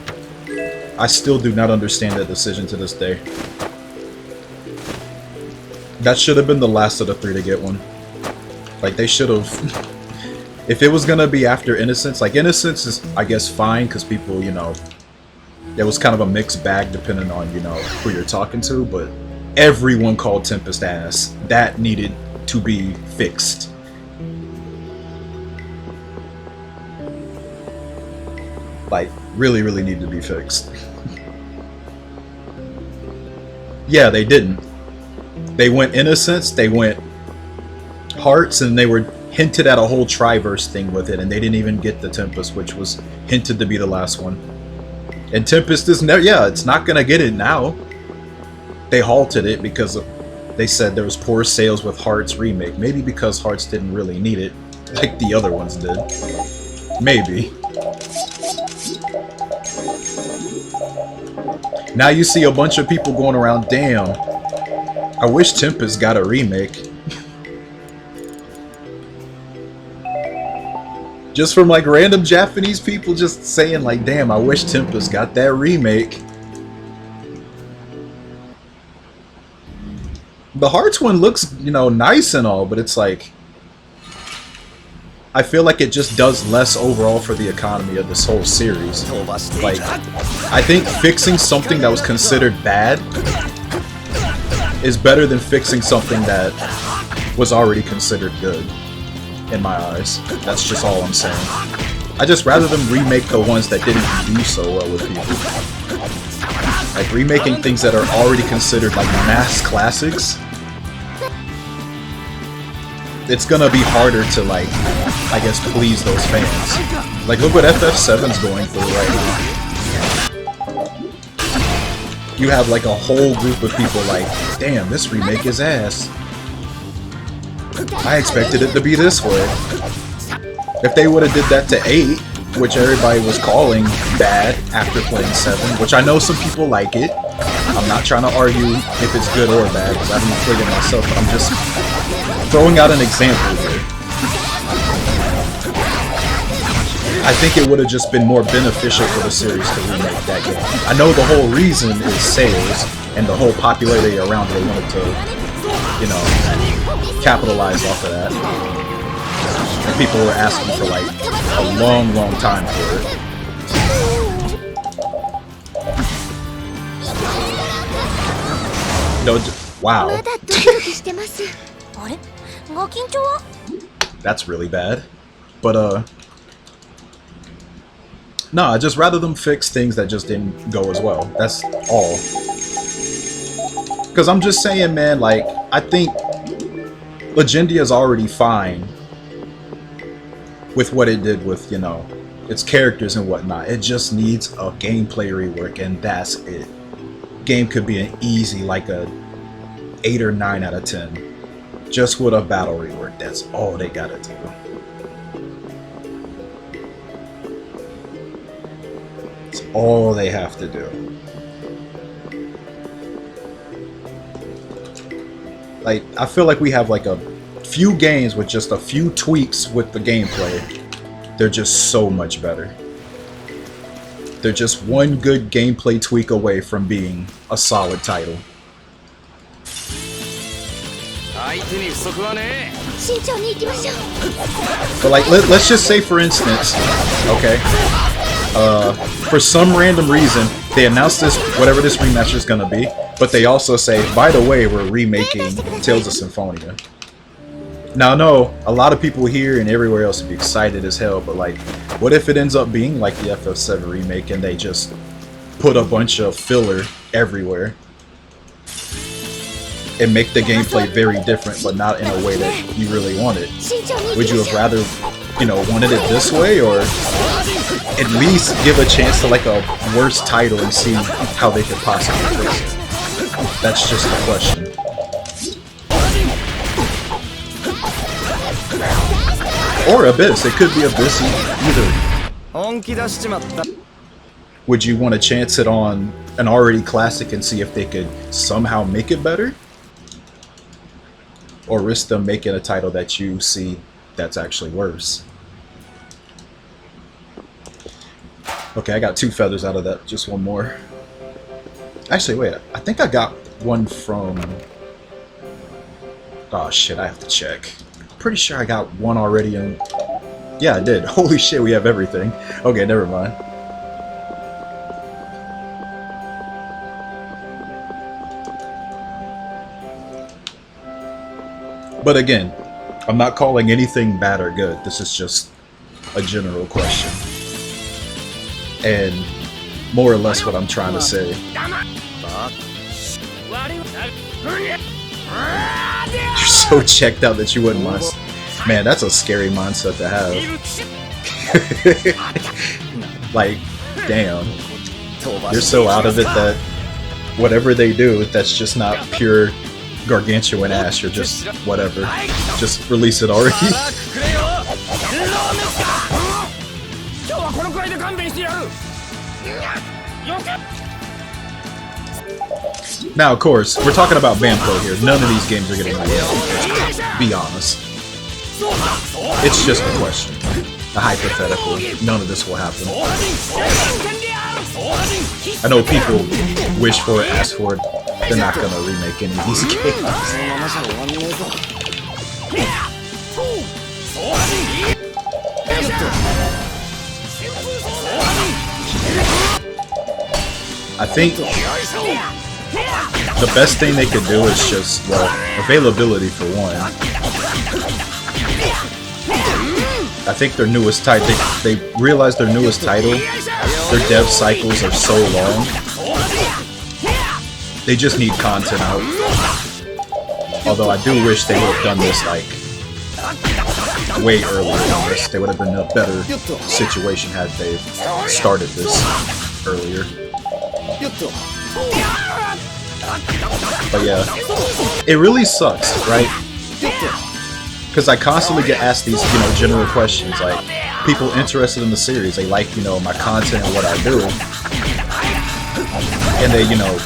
Speaker 1: I still do not understand that decision to this day. That should have been the last of the three to get one. Like, they should have... If it was gonna be after Innocence, like, Innocence is, I guess, fine, because people, you know, It was kind of a mixed bag depending on, you know, who you're talking to, but everyone called Tempest ass. That needed to be fixed. Like, really, really needed to be fixed. Yeah, they didn't. They went Innocence, they went Hearts, and they were hinted at a whole Triverse thing with it, and they didn't even get the Tempest, which was hinted to be the last one. And Tempest is never, yeah, it's not gonna get it now. They halted it because they said there was poor sales with Hearts Remake. Maybe because Hearts didn't really need it, like the other ones did. Maybe. Now you see a bunch of people going around, damn, I wish Tempest got a remake. Just from like random Japanese people just saying like, damn, I wish Tempest got that remake. The Hearts one looks, you know, nice and all, but it's like, I feel like it just does less overall for the economy of this whole series. Like, I think fixing something that was considered bad is better than fixing something that was already considered good, in my eyes. That's just all I'm saying. I just rather them remake the ones that didn't do so well with people. Like, remaking things that are already considered like mass classics, it's gonna be harder to, like, I guess, please those fans. Like, look what FF7's going through right now. You have like a whole group of people like, damn, this remake is ass. I expected it to be this way. If they would have did that to 8, which everybody was calling bad after playing 7, which I know some people like it. I'm not trying to argue if it's good or bad, because I haven't played it myself, but I'm just throwing out an example here. I think it would have just been more beneficial for the series to remake that game. I know the whole reason is sales, and the whole popularity around it, they wanted to, you know, capitalize off of that. And people were asking for like a long, long time for it. No, wow. That's really bad. But no, I'd just rather them fix things that just didn't go as well. That's all. Because I'm just saying, man, like, I think Legendia is already fine with what it did with, you know, its characters and whatnot. It just needs a gameplay rework, and that's it. Game could be an easy, like a 8 or 9 out of 10. Just with a battle rework. That's all they gotta do. That's all they have to do. Like, I feel like we have like a few games with just a few tweaks with the gameplay. They're just so much better. They're just one good gameplay tweak away from being a solid title. But like, let's just say, for instance, okay, for some random reason, they announced this, whatever this remaster is gonna be, but they also say, by the way, we're remaking Tales of Symphonia. Now, I know a lot of people here and everywhere else would be excited as hell, but like, what if it ends up being like the FF7 remake and they just put a bunch of filler everywhere and make the gameplay very different, but not in a way that you really want it? Would you have rather, you know, wanted it this way, or at least give a chance to like a worse title and see how they could possibly fix it? That's just the question. Or Abyss. It could be Abyss either. Would you want to chance it on an already classic and see if they could somehow make it better? Or risk them making a title that you see that's actually worse? Okay, I got 2 feathers out of that. Just one more. Actually, wait. I think I got one from... Oh shit, I have to check. Pretty sure I got one already in... Yeah, I did. Holy shit, we have everything. Okay, never mind. But again, I'm not calling anything bad or good. This is just a general question. And more or less what I'm trying to say. You're so checked out that you wouldn't mind. Man, that's a scary mindset to have. Like, damn. You're so out of it that whatever they do, that's just not pure gargantuan ass. You're just whatever. Just release it already. Now, of course, we're talking about Bamco here. None of these games are getting released. Be honest. It's just a question. A hypothetical. None of this will happen. I know people wish for it, ask for it. They're not gonna remake any of these games. I think the best thing they could do is just, well, availability for one. I think their newest title, they realized their newest title, their dev cycles are so long. They just need content out. Although I do wish they would have done this like way earlier than this. They would have been in a better situation had they started this earlier. But yeah, it really sucks, right? Because I constantly get asked these, you know, general questions, like people interested in the series. They like, you know, my content and what I do, and they, you know,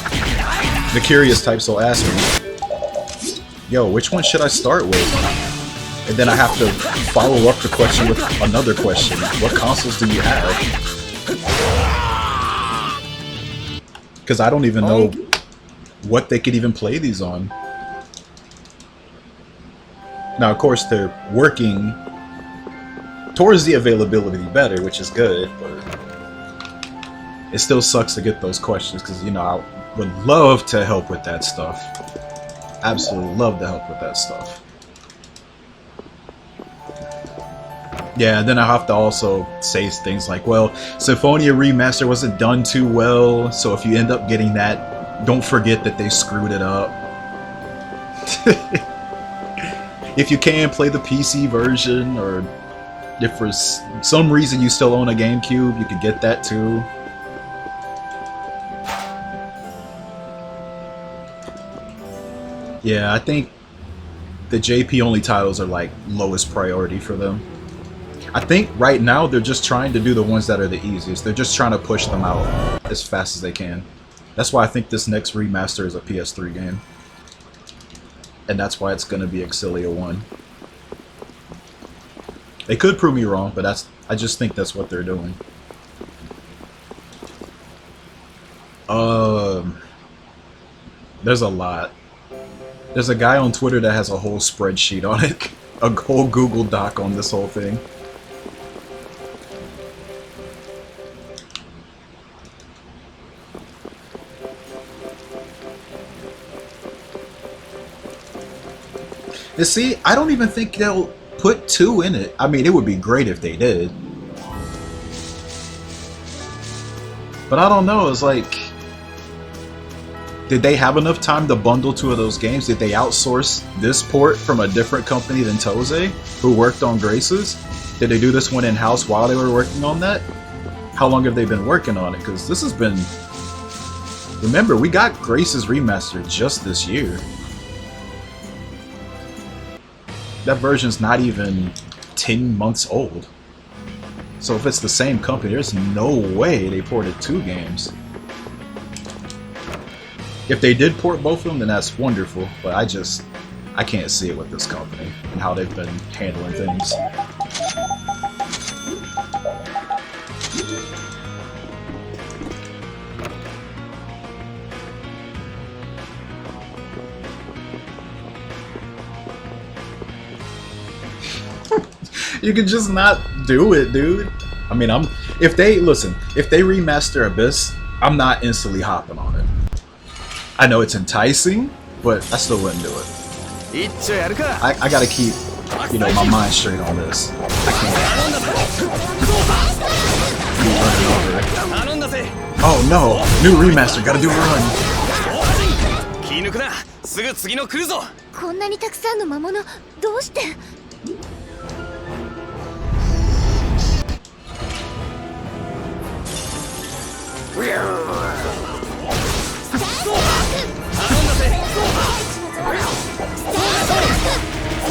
Speaker 1: the curious types will ask me, "Yo, which one should I start with?" And then I have to follow up the question with another question: what consoles do you have? Because I don't even know what they could even play these on. Now, of course, they're working towards the availability better, which is good, but it still sucks to get those questions because, you know, I would love to help with that stuff. Absolutely love to help with that stuff. Yeah, and then I have to also say things like, well, Symphonia Remaster wasn't done too well, so if you end up getting that, don't forget that they screwed it up. If you can, play the PC version, or if for some reason you still own a GameCube, you can get that too. Yeah, I think the JP only titles are like lowest priority for them. I think right now they're just trying to do the ones that are the easiest. They're just trying to push them out as fast as they can. That's why I think this next remaster is a PS3 game. And that's why it's going to be Exilia 1. They could prove me wrong, but I just think that's what they're doing. There's a lot. There's a guy on Twitter that has a whole spreadsheet on it. A whole Google Doc on this whole thing. You see, I don't even think they'll put 2 in it. I mean, it would be great if they did. But I don't know, it's like, did they have enough time to bundle 2 of those games? Did they outsource this port from a different company than Toze, who worked on Graces? Did they do this one in-house while they were working on that? How long have they been working on it? Because this has been... Remember, we got Graces Remastered just this year. That version's not even 10 months old. So if it's the same company, there's no way they ported 2 games. If they did port both of them, then that's wonderful. But I can't see it with this company and how they've been handling things. You can just not do it, dude. I mean, if they remaster Abyss, I'm not instantly hopping on it. I know it's enticing, but I still wouldn't do it. I gotta keep, you know, my mind straight on this. I can't keep running over it. Oh no! New remaster, gotta do a run.
Speaker 2: 気抜くな、すぐ次の来るぞ。
Speaker 3: こんなにたくさんの魔物どうして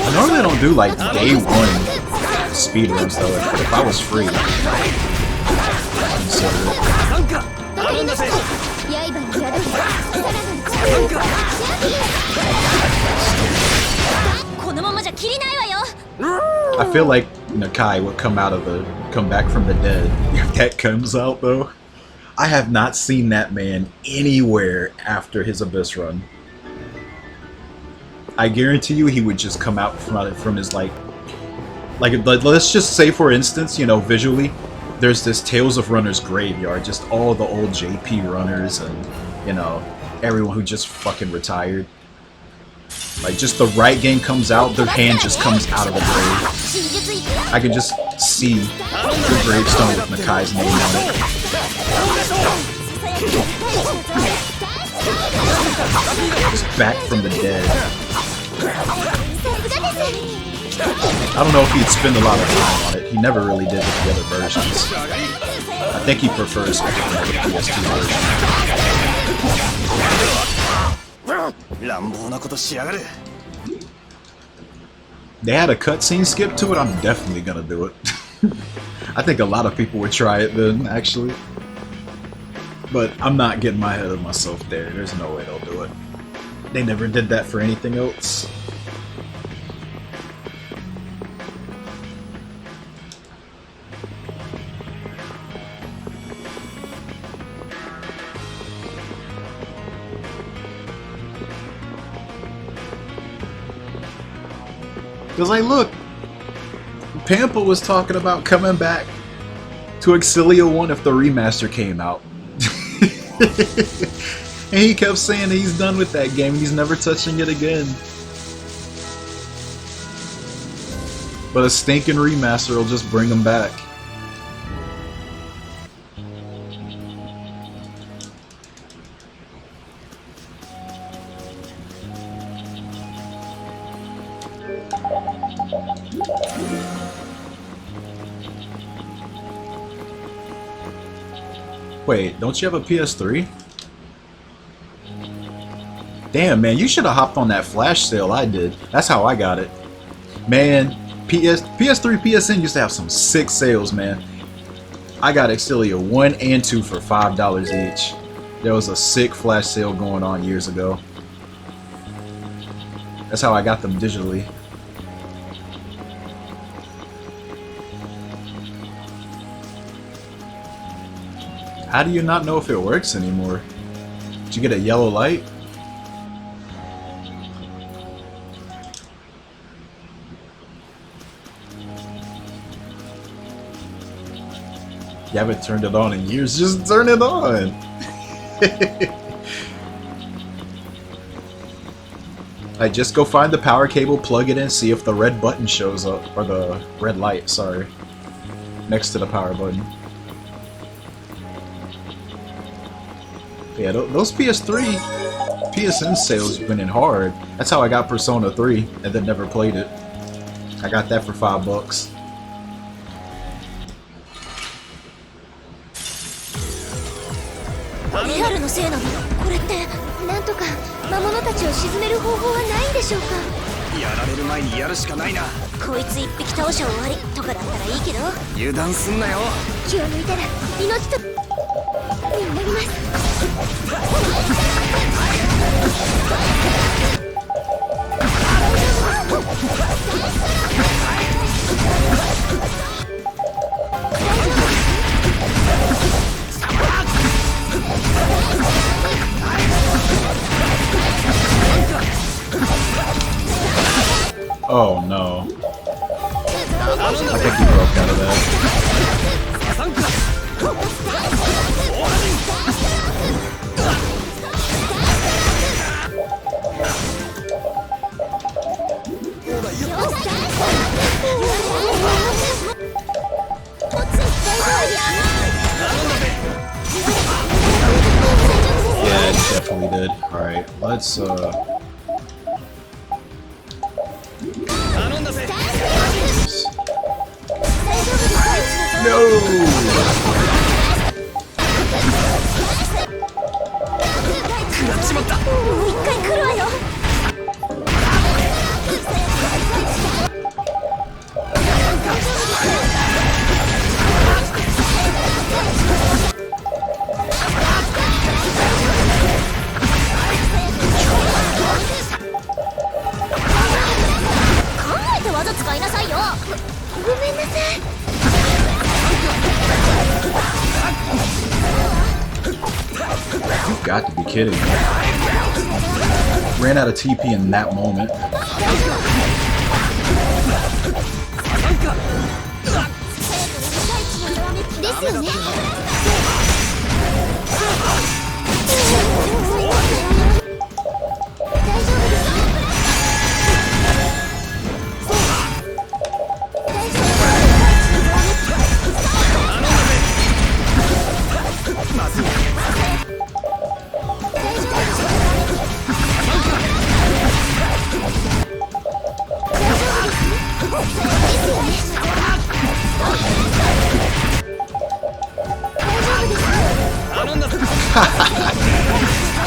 Speaker 3: ？I
Speaker 1: normally don't do like day one speedruns though. If I was free, I'd consider it.
Speaker 3: このままじゃきりないわよ。
Speaker 1: I feel like Nakai would come back from the dead if that comes out though. I have not seen that man anywhere after his Abyss run. I guarantee you he would just come out from his like let's just say for instance, you know, visually, there's this Tales of Runners graveyard, just all the old JP runners and, you know, everyone who just fucking retired. Like, just the right game comes out, their hand just comes out of the grave. I can just see the gravestone with Nakai's name on it. Just back from the dead. I don't know if he'd spend a lot of time on it. He never really did with the other versions. I think he prefers the PS2 version. They had a cutscene skip to it, I'm definitely gonna do it. I think a lot of people would try it then, actually. But I'm not getting my head of myself there. There's no way they'll do it. They never did that for anything else. Because, like, look, Pampa was talking about coming back to Exilia 1 if the remaster came out. And he kept saying that he's done with that game and he's never touching it again. But a stinking remaster will just bring him back. Wait, don't you have a PS3? Damn, man, you should have hopped on that flash sale I did. That's how I got it. Man, PS3, PSN used to have some sick sales, man. I got Exilia 1 and 2 for $5 each. There was a sick flash sale going on years ago. That's how I got them digitally. How do you not know if it works anymore? Did you get a yellow light? You haven't turned it on in years, just turn it on! Like, just go find the power cable, plug it in, see if the red button shows up, or the red light, sorry, next to the power button. Yeah, those PS3, PSN sales went in hard. That's how I got Persona 3, and then never played it. I got that for $5.
Speaker 3: リアルのせいなの？これってなんとか魔物たちを沈める方法はないんでしょうか？
Speaker 2: やられる前にやるしかないな。
Speaker 3: こいつ一匹倒しゃ終わりとかだったらいいけど。
Speaker 2: 油断すんなよ。
Speaker 3: 気を抜いたら命とになります。
Speaker 1: Oh no. I think he broke out of that. totally did. Alright, let's You've got to be kidding me. Ran out of TP in that moment.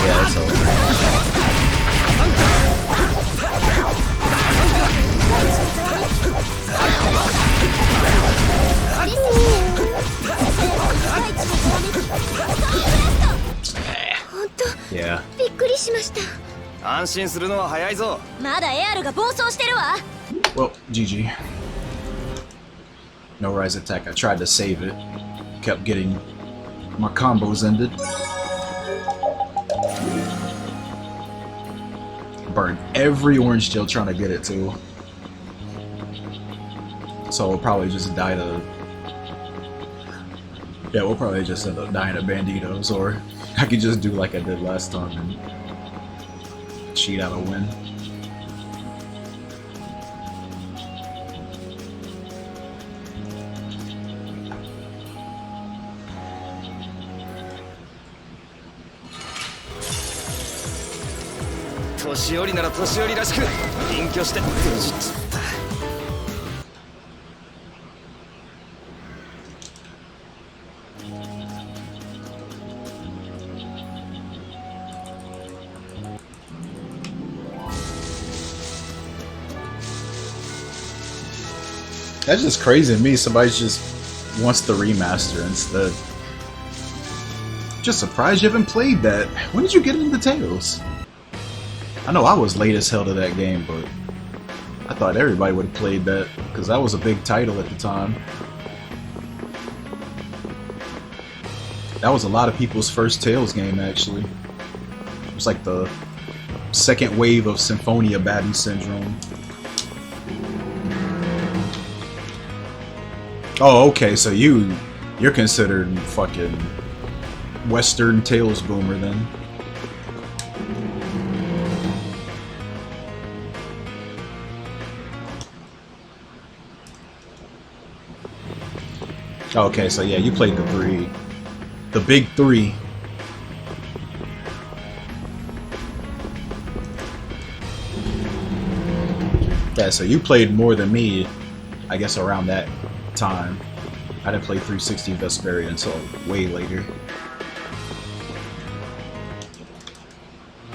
Speaker 1: Yeah, it's over. Yeah.
Speaker 3: びっくりしました。
Speaker 2: 安心するのは早いぞ。
Speaker 3: まだエアルが暴走してるわ。
Speaker 1: Well, GG. No rise attack. I tried to save it. Kept getting my combos ended. Burned every orange gel trying to get it too. So we'll probably just die to... Yeah, we'll probably just end up dying to banditos, or I could just do like I did last time and cheat out a win. That's just crazy to me. Somebody just wants the remaster instead. Just surprised you haven't played that. When did you get into Tales? I know I was late as hell to that game, but I thought everybody would have played that because that was a big title at the time. That was a lot of people's first Tales game, actually. It was like the second wave of Symphonia Batty Syndrome. Oh, okay, so you're considered fucking Western Tales boomer then. Okay, so yeah, you played the big three. Yeah, so you played more than me, I guess, around that time. I didn't play 360 Vesperia until way later.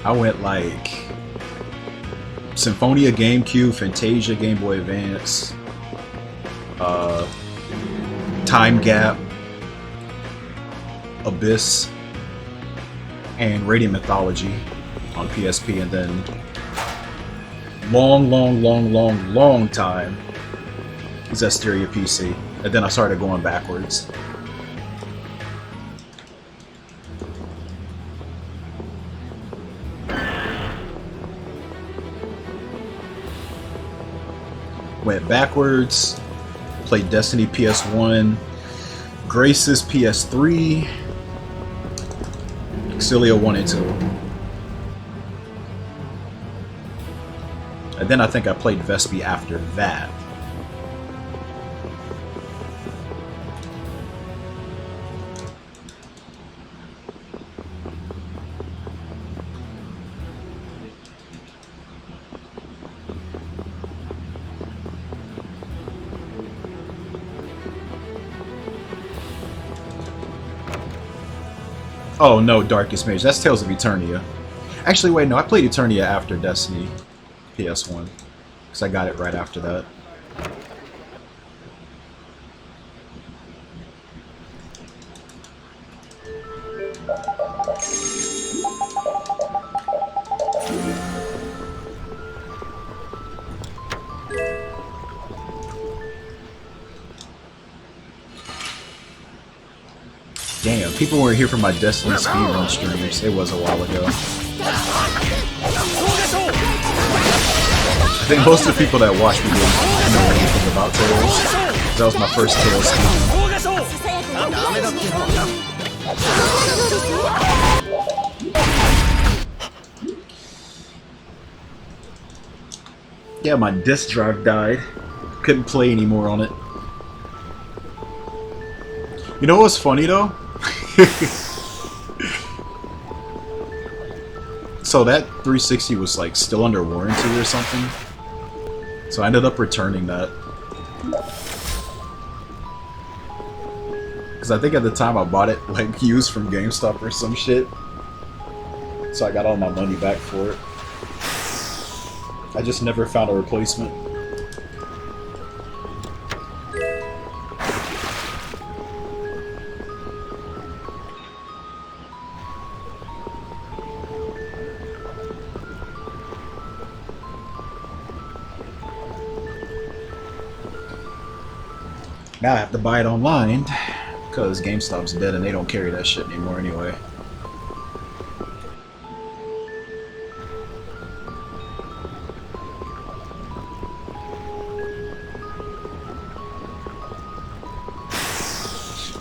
Speaker 1: I went like Symphonia GameCube, Fantasia Game Boy Advance, Time Gap, Abyss, and Radiant Mythology on PSP, and then long time Zestiria PC, and then I started going backwards. Went backwards, played Destiny PS1, Graces PS3, Exilia 1 and 2. And then I think I played Vespi after that. Oh no, Darkest Mage. That's Tales of Eternia. Actually, wait, no, I played Eternia after Destiny PS1. Because I got it right after that. Damn, people weren't here for my Destiny speedrun streams. It was a while ago. I think most of the people that watch me didn't know anything about Tales. That was my first Tales speedrun. Yeah, my disk drive died. Couldn't play anymore on it. You know what's funny though? So that 360 was like still under warranty or something. So I ended up returning that. Because I think at the time I bought it like used from GameStop or some shit. So I got all my money back for it. I just never found a replacement. Now I have to buy it online, because GameStop's dead and they don't carry that shit anymore anyway.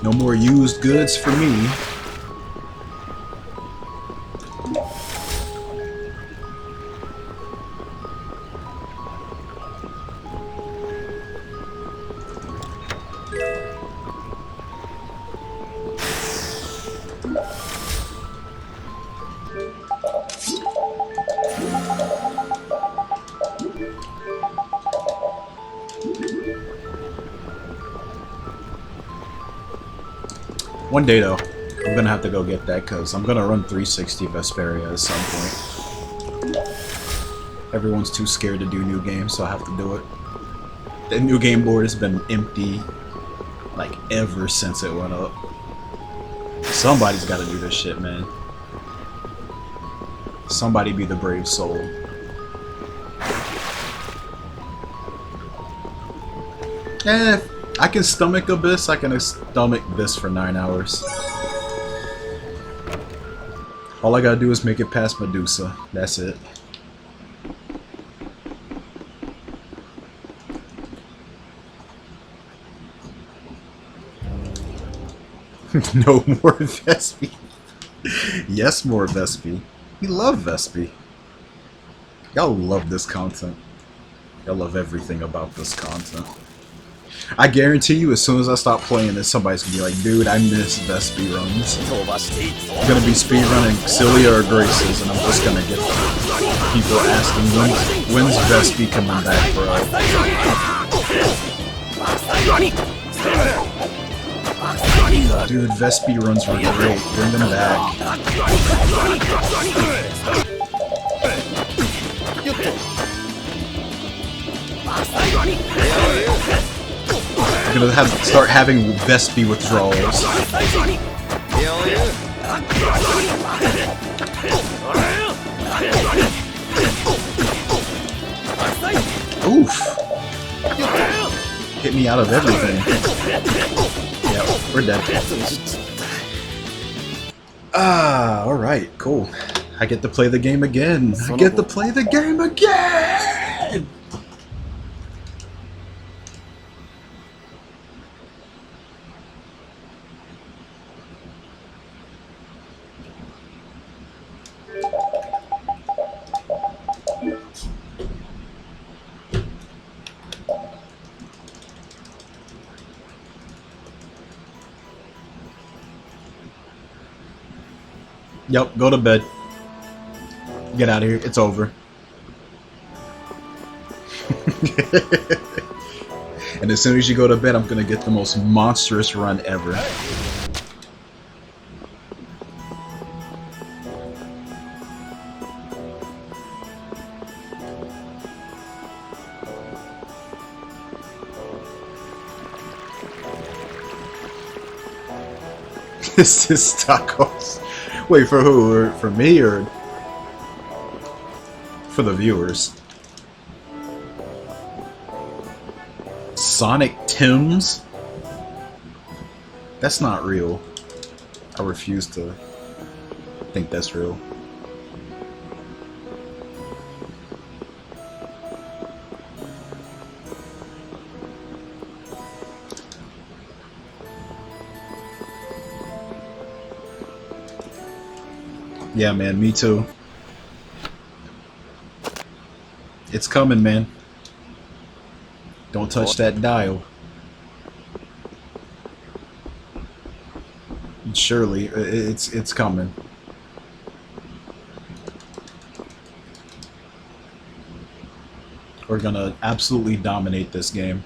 Speaker 1: No more used goods for me. One day though, I'm gonna have to go get that because I'm gonna run 360 Vesperia at some point. Everyone's too scared to do new games, so I have to do it. The new game board has been empty like ever since it went up. Somebody's gotta do this shit, man. Somebody be the brave soul. I can stomach Abyss. I can stomach this for 9 hours. All I gotta do is make it past Medusa. That's it. No more Vespi. Yes, more Vespi. We love Vespi. Y'all love this content. Y'all love everything about this content. I guarantee you, as soon as I stop playing this, somebody's gonna be like, dude, I miss Vespi runs. I'm gonna be speedrunning Cilia or Graces, and I'm just gonna get people asking, when's Vespi coming back, bro? Dude, Vespi runs were great. Bring them back. I'm gonna start having Vespi withdrawals. Oof! Hit me out of everything. Yep, we're dead. Ah, alright, cool. I get to play the game again. I get to play the game again! Yep, go to bed. Get out of here. It's over. And as soon as you go to bed, I'm gonna get the most monstrous run ever. This is tacos. Wait, for who? Or for me or for the viewers? Sonic Tim's? That's not real. I refuse to think that's real. Yeah, man, me too. It's coming, man. Don't touch that dial. Surely, it's coming. We're gonna absolutely dominate this game.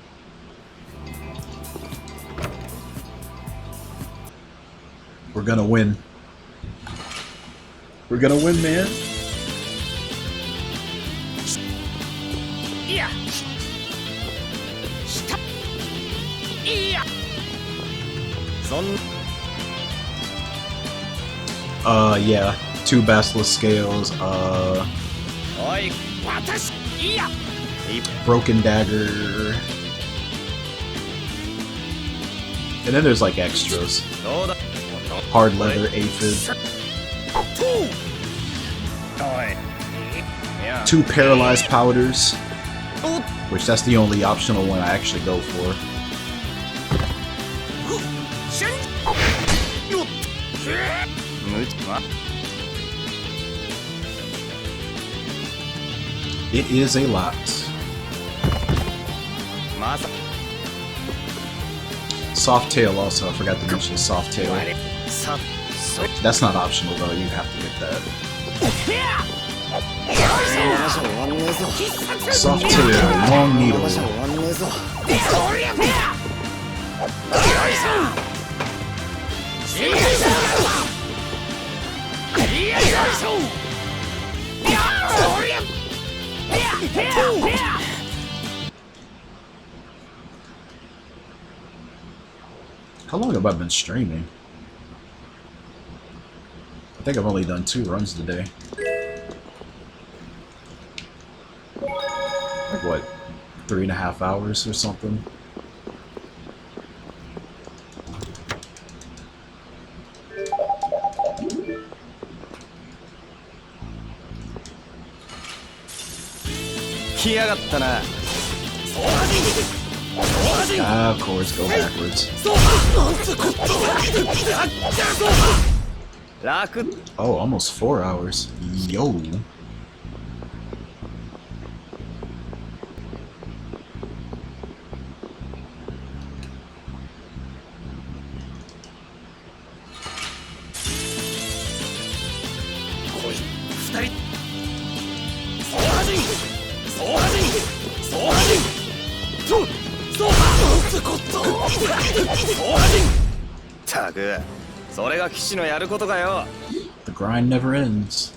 Speaker 1: We're gonna win. We're gonna win, man.
Speaker 2: Yeah. Yeah.
Speaker 1: Yeah. 2 basilisk scales, broken dagger. And then there's like extras. Hard leather aphid. 2 paralyzed powders. Which that's the only optional one I actually go for. It is a lot. Soft tail also, I forgot to mention soft tail. That's not optional though, you have to get that. Soft tail, long needle. How long have I been streaming? I think I've only done 2 runs today. Like what, 3.5 hours or something? Ah, of course, go backwards. Oh, almost 4 hours. Yo. The grind never ends.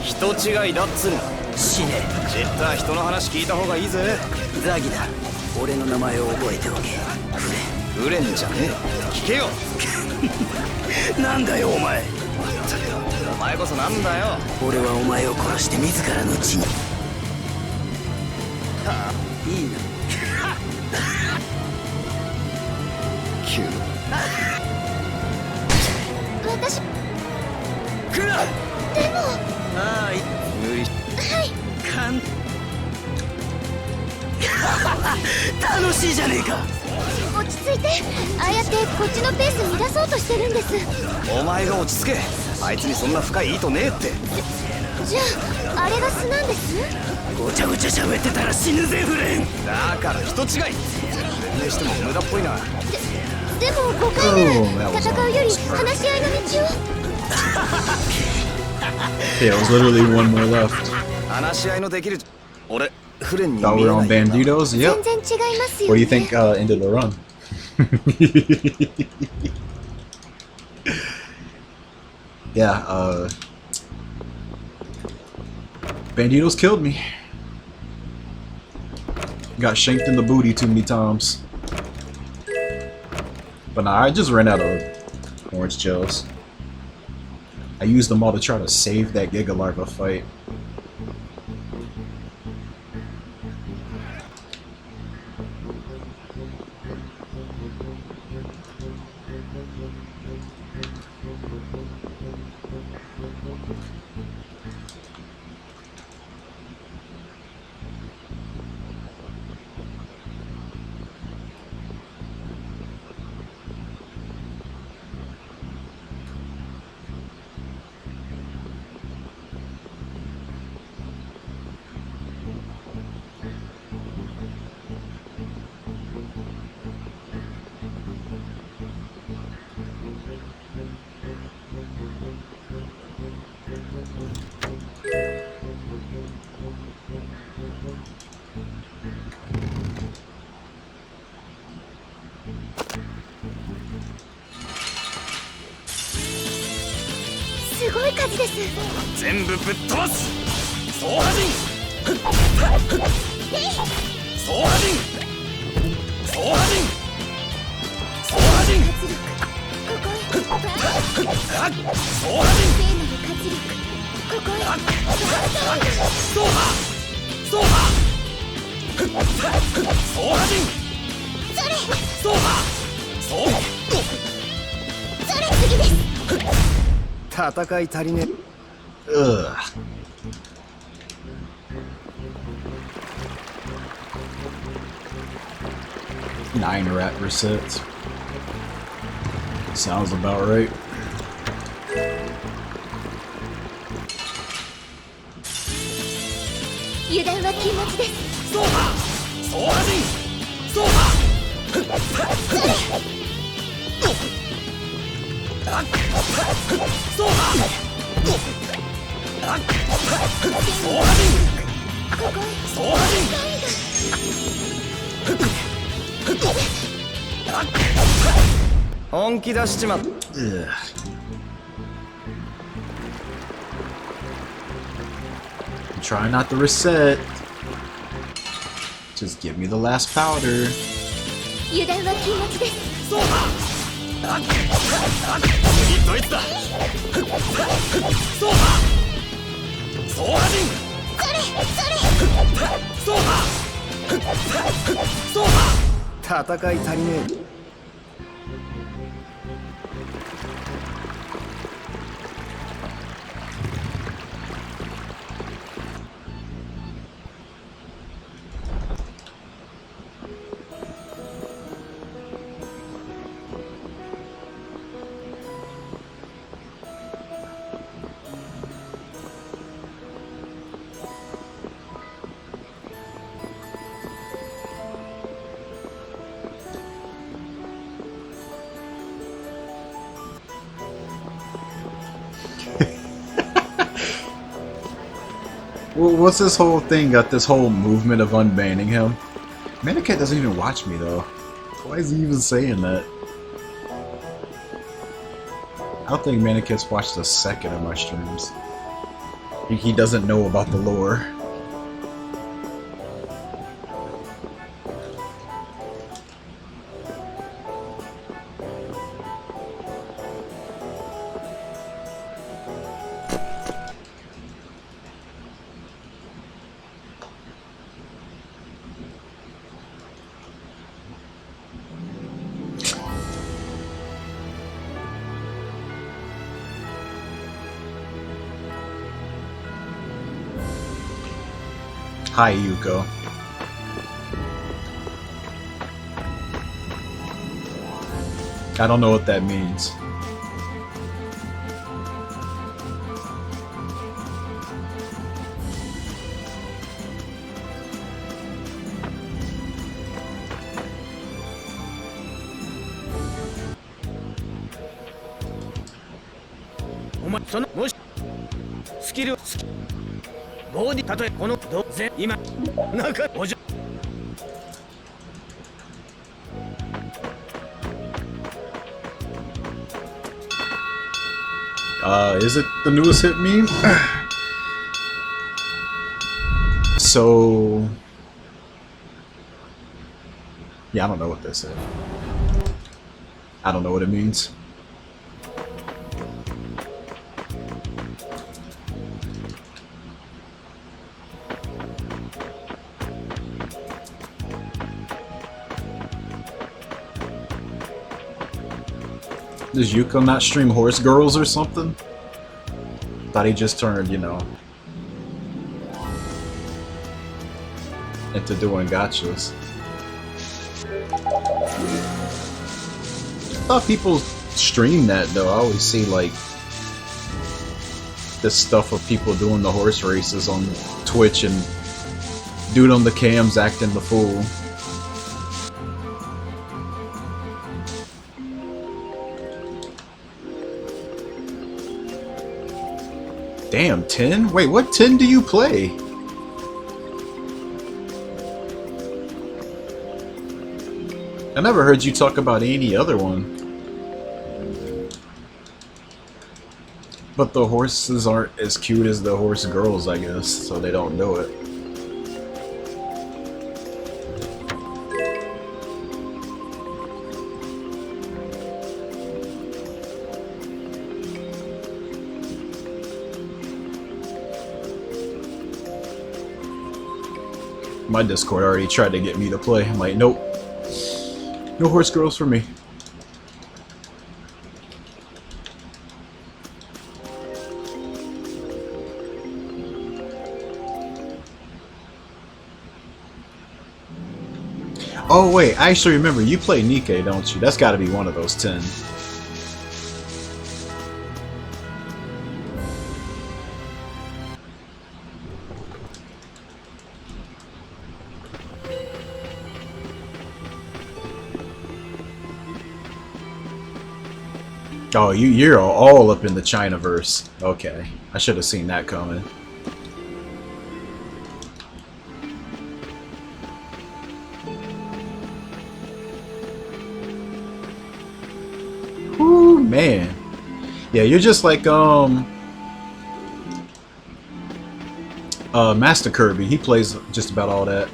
Speaker 4: 人違いだっつうの。死ね。ジェッター人の話聞いた方がいいぜ。ザギだ。俺の名前を覚えておけ。フレンじゃねえ。聞けよ。なんだよお前。お前こそなんだよ。俺はお前を殺して自らの血に。はあ、いいな。キュー。
Speaker 3: 私。
Speaker 4: 来る。
Speaker 3: でも。
Speaker 4: ああ、無理。
Speaker 3: はい。
Speaker 4: 楽しいじゃねえか。
Speaker 3: 落ち着いて。ああやってこっちのペース乱そうとしてるんです。
Speaker 4: お前が落ち着け。あいつにそんな深い意図ねえって。
Speaker 3: じゃああれが素なんです？
Speaker 4: ごちゃごちゃ喋ってたら死ぬぜフレン。だから人違い。説明しても無駄っぽいな。
Speaker 3: でも5回なら戦うより話し合いの道を。
Speaker 1: Yeah, it was literally one more left.
Speaker 4: 話し合いのできる。俺フレンに
Speaker 1: Thought
Speaker 4: 見
Speaker 1: we
Speaker 4: え
Speaker 1: were
Speaker 4: な
Speaker 1: on
Speaker 4: いな。
Speaker 1: Banditos?
Speaker 3: 全
Speaker 1: Yep.
Speaker 3: 然違いますよ
Speaker 1: What do
Speaker 3: ね。
Speaker 1: you think ended the run? Yeah, Banditos killed me. Got shanked in the booty too many times. But nah, I just ran out of orange gels. I used them all to try to save that Giga Larva fight.
Speaker 3: すごい数です。
Speaker 2: 全部ぶっ飛ばす。総破人。総破人。総破人。総破人。総破人。総破。総破。総破人。総破。総。
Speaker 3: それ次です。
Speaker 4: 戦い足りねえ。
Speaker 1: Ugh. Nine rat resets. Sounds about right.
Speaker 3: 油断は禁物です。
Speaker 2: 総破。総破人。総破。総破。総破人。
Speaker 4: 本気出しちまっ。
Speaker 1: Ugh. I'm trying not to reset. Just give me the last powder.
Speaker 3: 油断は禁物です。
Speaker 2: 総破。次ドイツだ。総破。総破人。総破。総破。
Speaker 4: 戦い足りねえ。
Speaker 1: What's this whole thing? Got this whole movement of unbanning him? Manicat doesn't even watch me though. Why is he even saying that? I don't think Manicat's watched a second of my streams. He doesn't know about the lore. Hi, Yuko. I don't know what that means.
Speaker 2: 前そのもしスキルボディたとえこのどぜ今なんかおじ
Speaker 1: Is it the newest hit meme? So, yeah, I don't know what this is. I don't know what it means. Does Yuko not stream Horse Girls or something? Thought he just turned, you know, into doing gachas. I thought people stream that though. I always see like this stuff of people doing the horse races on Twitch and dude on the cams acting the fool. Damn, 10? Wait, what 10 do you play? I never heard you talk about any other one. But the horses aren't as cute as the horse girls, I guess, so they don't do it. My Discord already tried to get me to play. I'm like, nope. No horse girls for me. Oh wait, I actually remember you play Nikkei, don't you? That's gotta be one of those 10. Oh, you're all up in the Chinaverse. Okay, I should have seen that coming. Whoo, man. Yeah, you're just like Master Kirby. He plays just about all that.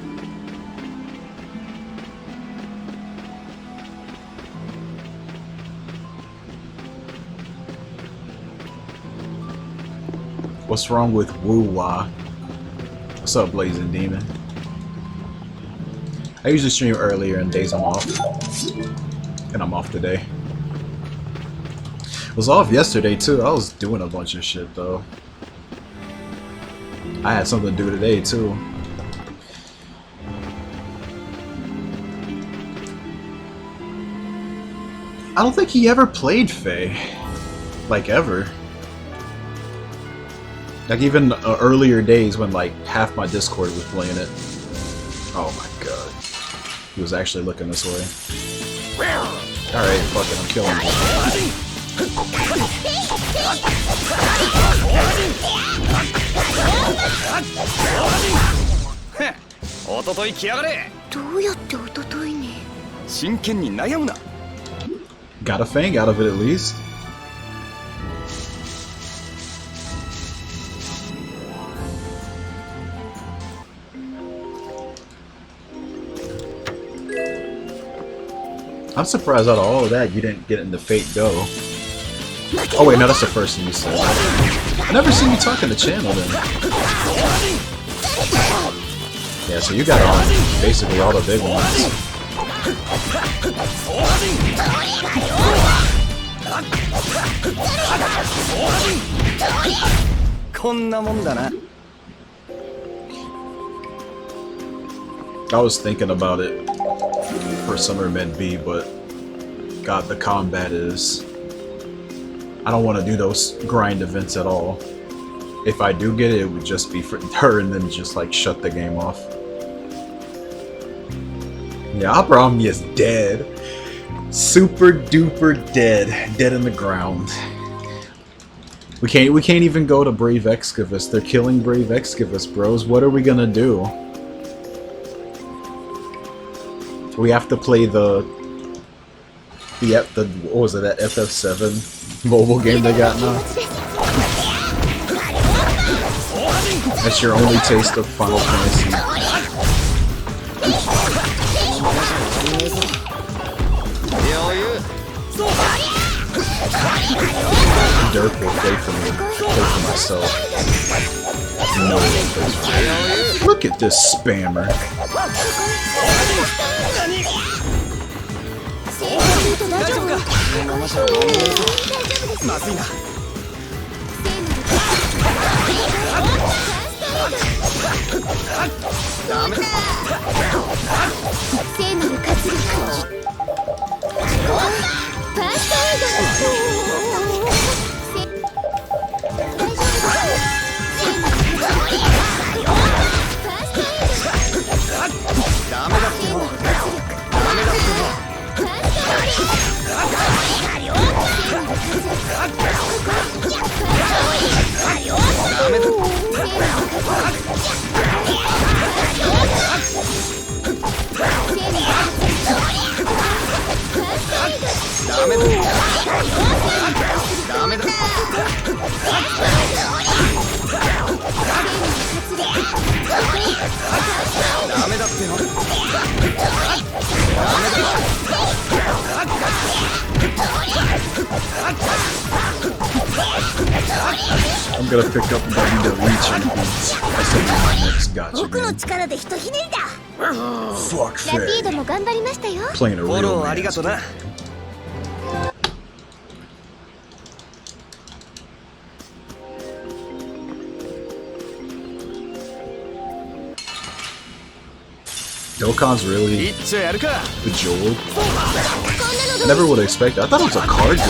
Speaker 1: What's wrong with Woo-Wah? What's up, Blazing Demon? I usually stream earlier in days I'm off. And I'm off today. I was off yesterday too. I was doing a bunch of shit though. I had something to do today too. I don't think he ever played Faye. Like ever. Like even earlier days when like half my Discord was playing it. Oh my god. He was actually looking this way. Alright, fuck it, I'm killing him.
Speaker 4: おととい来やがれ。
Speaker 3: どうやっておとといね。
Speaker 4: 真剣に悩むな。
Speaker 1: Got a fang out of it at least. I'm surprised out of all of that you didn't get into Fate Go. Oh wait, no, that's the first thing you said. I never seen you talk in the channel then. Yeah, so you got on basically all the big ones.
Speaker 4: こんなもんだな。
Speaker 1: I was thinking about it for Summer Med B, but God, the combat is... I don't want to do those grind events at all. If I do get it, it would just be for her and then just like shut the game off. Yeah, Opera Omni is dead. Super duper dead. Dead in the ground. We can't even go to Brave Excavus. They're killing Brave Excavus, bros. What are we gonna do? We have to play the what was it, that FF7 mobile game they got now? That's your only taste of Final Fantasy. Dirk will play for me. Play for myself. No one plays for me. Look at this spammer. I'm gonna pick up WWE champions. That's gonna be my next gotcha game. Fuck Faye. Playing a real man. Dokkan's really bejeweled. I never would have expected. I thought it was a card game.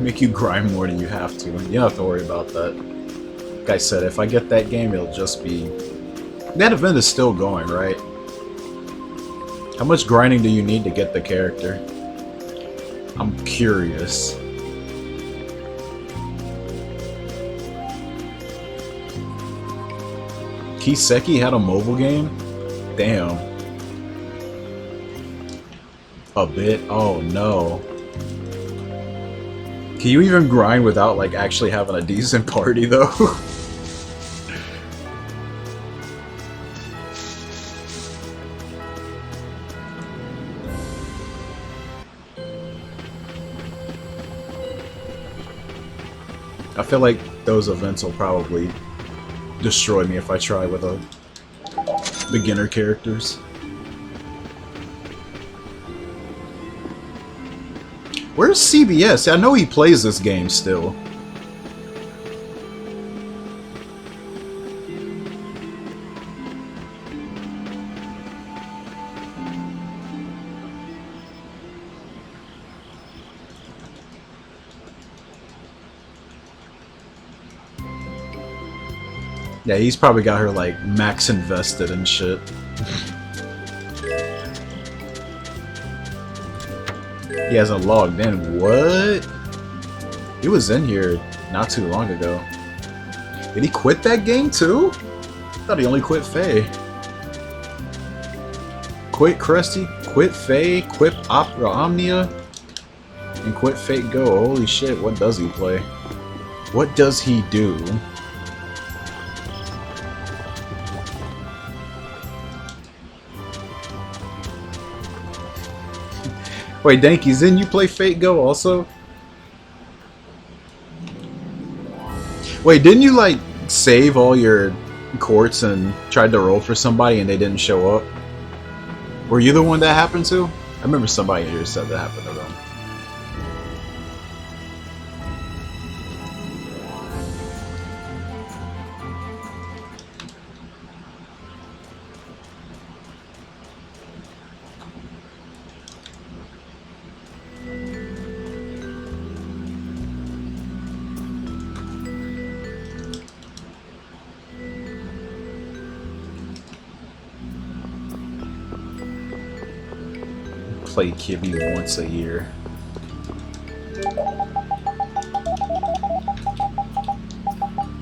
Speaker 1: Make you grind more than you have to. You don't have to worry about that. Like I said, if I get that game, it'll just be... That event is still going, right? How much grinding do you need to get the character? I'm curious. Kiseki had a mobile game? Damn. A bit? Oh no. Can you even grind without like actually having a decent party though? I feel like those events will probably destroy me if I try with a beginner characters. Where's CBS? I know he plays this game still. Yeah, he's probably got her like max invested and shit. He hasn't logged in. What? He was in here not too long ago. Did he quit that game too? I thought he only quit Faye. Quit Krusty, quit Faye, quit Opera Omnia, and quit Fate Go. Holy shit, what does he play? What does he do? Wait, Dankies, didn't you play Fate Go also? Wait, didn't you like save all your courts and tried to roll for somebody and they didn't show up? Were you the one that happened to? I remember somebody here said that happened to them. play Kibby once a year.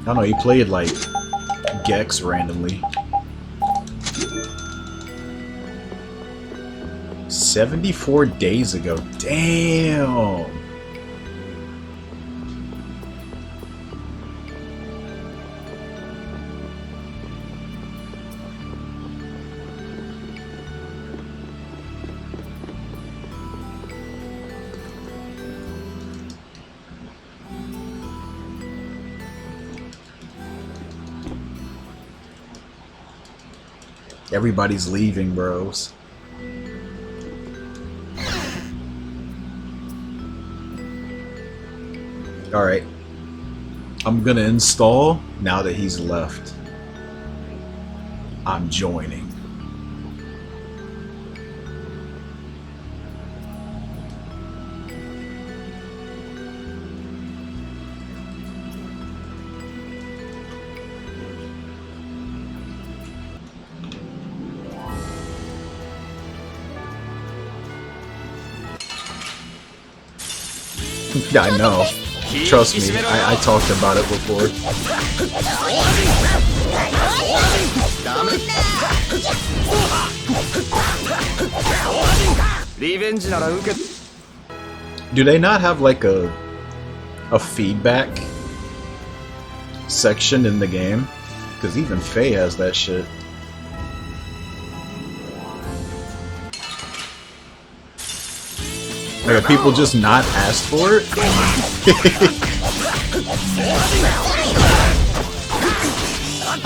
Speaker 1: I don't know, he played like Gex randomly. 74 days ago. Damn. Everybody's leaving, bros. Alright. I'm gonna install now that he's left. I'm joining. Yeah, I know. Trust me, I talked about it before. Do they not have like a feedback section in the game? Because even Faye has that shit. Like, have people just not asked for it?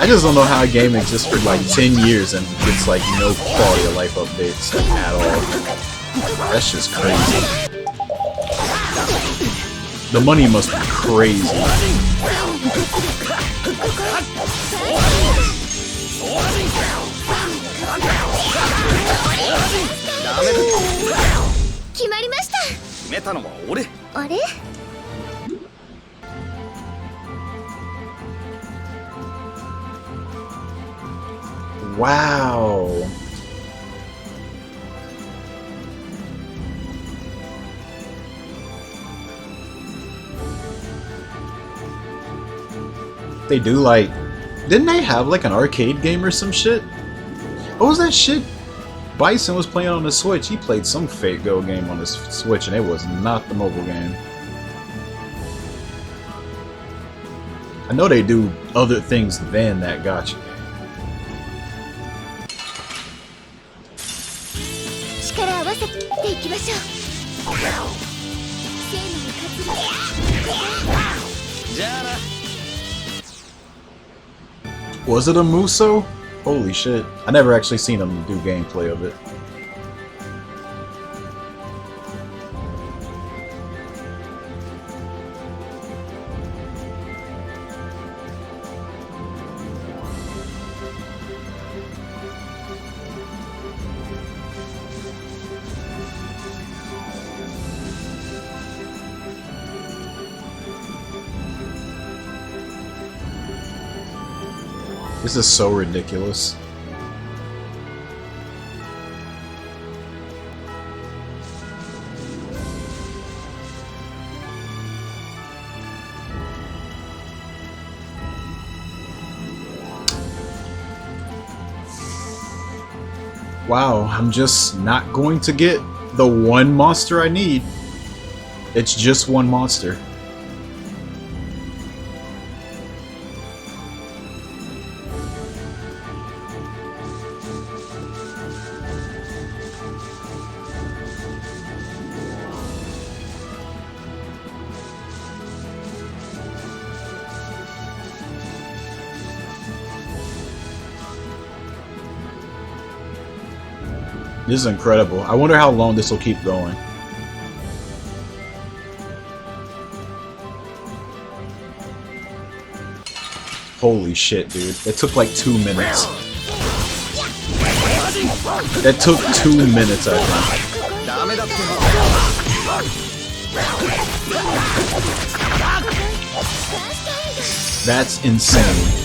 Speaker 1: I just don't know how a game exists for like 10 years and gets like no quality of life updates at all. That's just crazy. The money must be crazy. Wow. They do like... Didn't they have like an arcade game or some shit? What was that shit Bison was playing on the Switch? He played some fake Go game on the Switch and it was not the mobile game. I know they do other things than that gacha. Was it a Muso? Holy shit. I never actually seen him do gameplay of it. This is so ridiculous. Wow, I'm just not going to get the one monster I need. It's just one monster. This is incredible. I wonder how long this will keep going. Holy shit, dude. It took like 2 minutes. It took 2 minutes, I think. That's insane.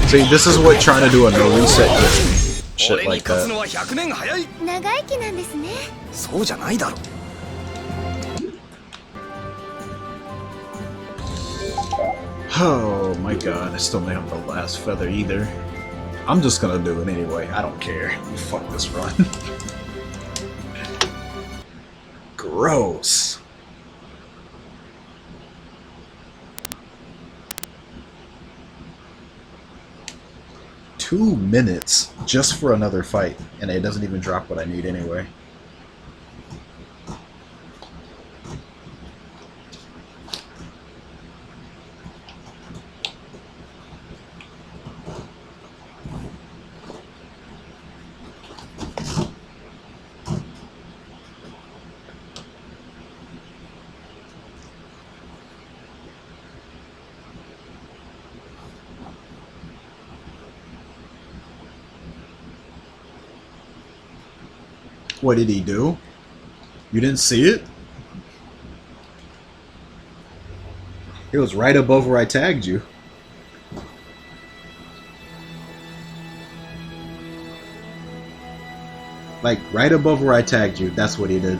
Speaker 1: See, this is what trying to do a no reset gets me. Shit
Speaker 4: 俺に
Speaker 1: like
Speaker 4: 勝つ
Speaker 1: that.
Speaker 4: のは100年早い。
Speaker 3: 長生きなんですね。
Speaker 4: そうじゃないだろ。
Speaker 1: Oh my god, I still don't have the last feather either. I'm just gonna do it anyway. I don't care. Fuck this run. Gross. $2 minutes just for another fight, and it doesn't even drop what I need anyway. What did he do? You didn't see it? It was right above where I tagged you. Like, right above where I tagged you, that's what he did.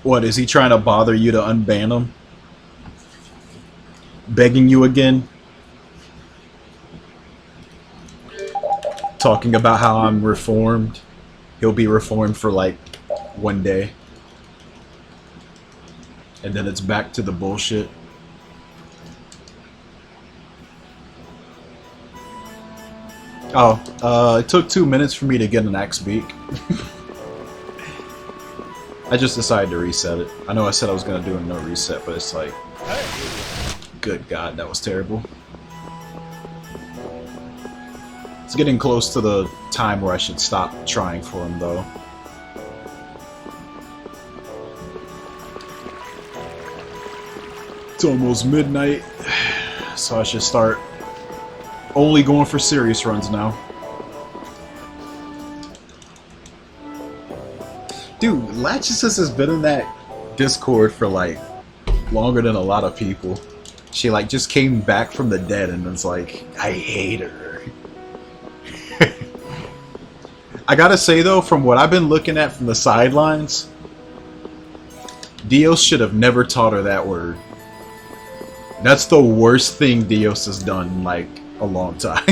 Speaker 1: What, is he trying to bother you to unban him? Begging you again? Talking about how I'm reformed? He'll be reformed for like one day. And then it's back to the bullshit. Oh, it took 2 minutes for me to get an axe beak. I just decided to reset it. I know I said I was going to do a no reset, but it's like... Good God, that was terrible. It's getting close to the time where I should stop trying for him, though. It's almost midnight, so I should start only going for serious runs now. Dude, Latchesis has been in that Discord for like longer than a lot of people. She like just came back from the dead and was like, I hate her. I gotta say though, from what I've been looking at from the sidelines, Dios should have never taught her that word. That's the worst thing Dios has done in like a long time.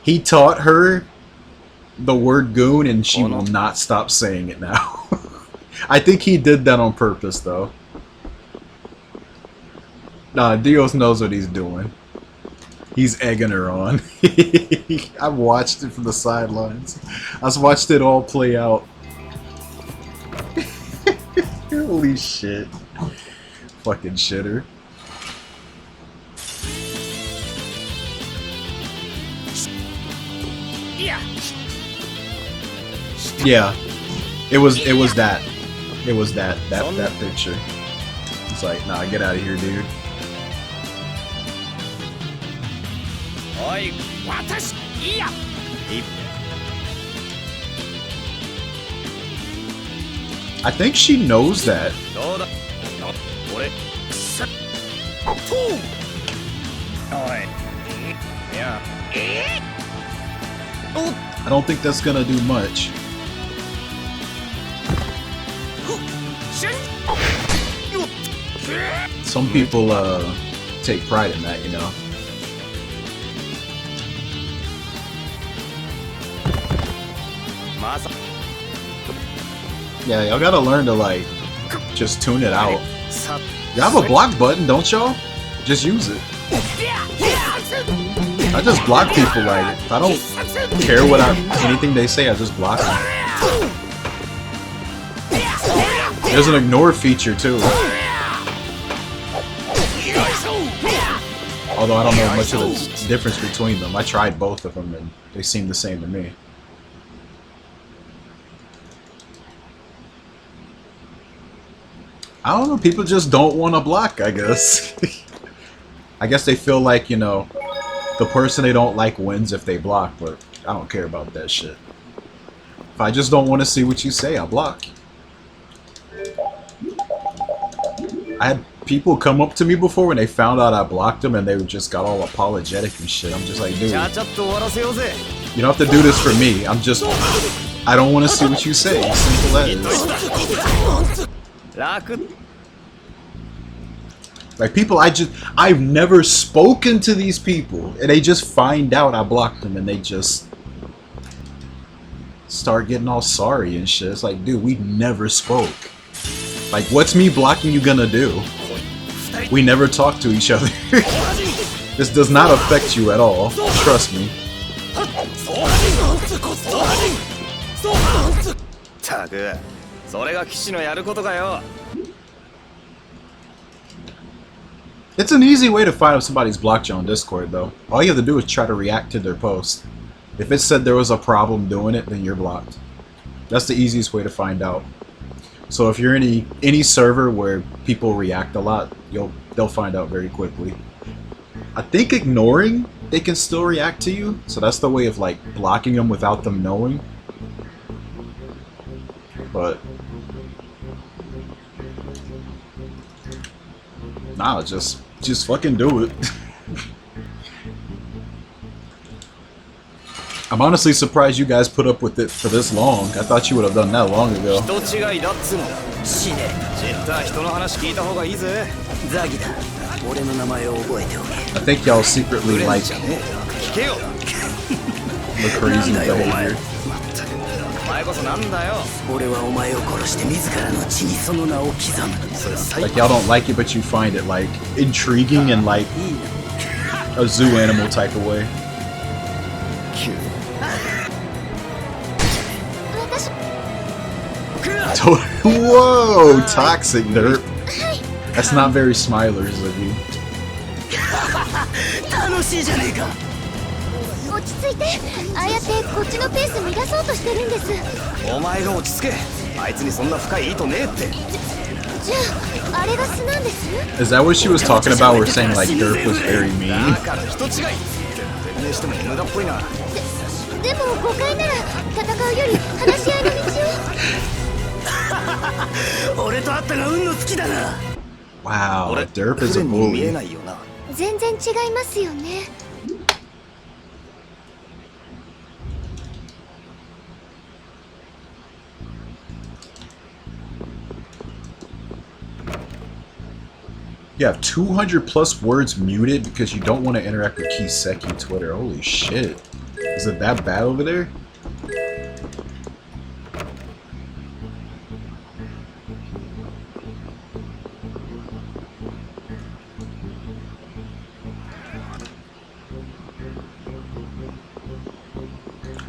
Speaker 1: He taught her the word goon and she will not stop saying it now. I think he did that on purpose though. Nah, Dios knows what he's doing. He's egging her on. I watched it from the sidelines. I watched it all play out. Holy shit. Fucking shitter. Yeah. It was that. It was that picture. It's like, nah, get out of here, dude. I think she knows that. I don't think that's gonna do much. Some people take pride in that, you know. Yeah, y'all gotta learn to like just tune it out. You have a block button, don't y'all? Just use it. I just block people like if I don't care what anything they say, I just block them. There's an ignore feature too. Although I don't know much of the difference between them. I tried both of them and they seem the same to me. I don't know, people just don't want to block, I guess. I guess they feel like, you know, the person they don't like wins if they block, but I don't care about that shit. If I just don't want to see what you say, I'll block. I had people come up to me before when they found out I blocked them and they just got all apologetic and shit. I'm just like, dude, you don't have to do this for me. I don't want to see what you say. Simple as. Like, people I've never spoken to these people and they just find out I blocked them and they just start getting all sorry and shit. It's like, dude, we never spoke. Like, what's me blocking you gonna do? We never talk to each other. This does not affect you at all. Trust me. It's an easy way to find out if somebody's blocked you on Discord, though. All you have to do is try to react to their post. If it said there was a problem doing it, then you're blocked. That's the easiest way to find out. So if you're in any server where people react a lot, they'll find out very quickly. I think ignoring, they can still react to you. So that's the way of like blocking them without them knowing. But nah, just fucking do it. I'm honestly surprised you guys put up with it for this long. I thought you would have done that long ago. I think y'all secretly like the crazy behavior. Like, y'all don't like it, but you find it like intriguing and like a zoo animal type of way. Whoa, toxic derp. That's not very Smilers of you.
Speaker 3: 落ち着いて、ああやってこっちのペース乱そうとしてるんです。
Speaker 4: お前が落ち着け。あいつにそんな深い意図ねえって。
Speaker 3: じゃあ、あれが素なんです？
Speaker 1: Is that what she was talking about? We're saying like Derp was very mean.
Speaker 4: だから人違い。説明しても無駄っぽいな。
Speaker 3: でも誤解なら戦うより話し合いの道を。
Speaker 4: 俺と会ったが運の尽きだな。
Speaker 1: Wow, Derp is a bully.
Speaker 3: 全然違いますよね。
Speaker 1: You have 200 plus words muted because you don't want to interact with Kiseki Twitter. Holy shit. Is it that bad over there?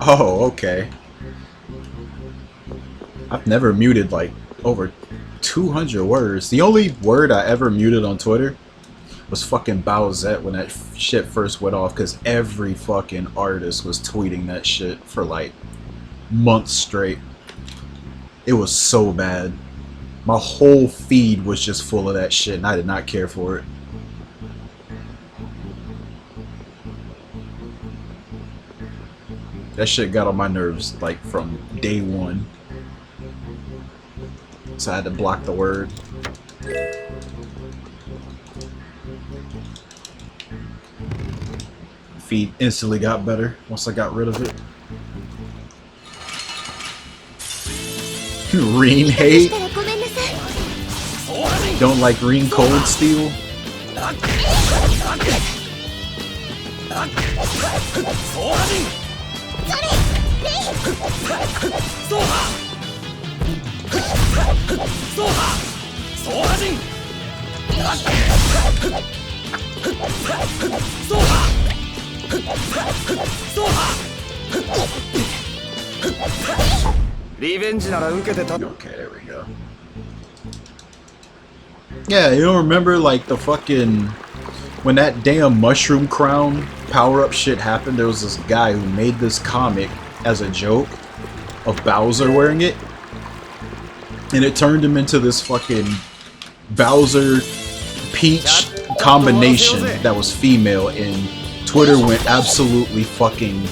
Speaker 1: Oh, okay. I've never muted like over 200 words. The only word I ever muted on Twitter was fucking Bowsette when that shit first went off, because every fucking artist was tweeting that shit for like months straight. It was so bad. My whole feed was just full of that shit and I did not care for it. That shit got on my nerves like from day one. So I had to block the word. Feed instantly got better once I got rid of it. Reen hate? Don't like Reen Cold Steel? Okay, there we go. Yeah, you don't remember like the fucking when that damn mushroom crown power-up shit happened? There was this guy who made this comic as a joke of Bowser wearing it, and it turned him into this fucking Bowser Peach combination that was female, and Twitter went absolutely fucking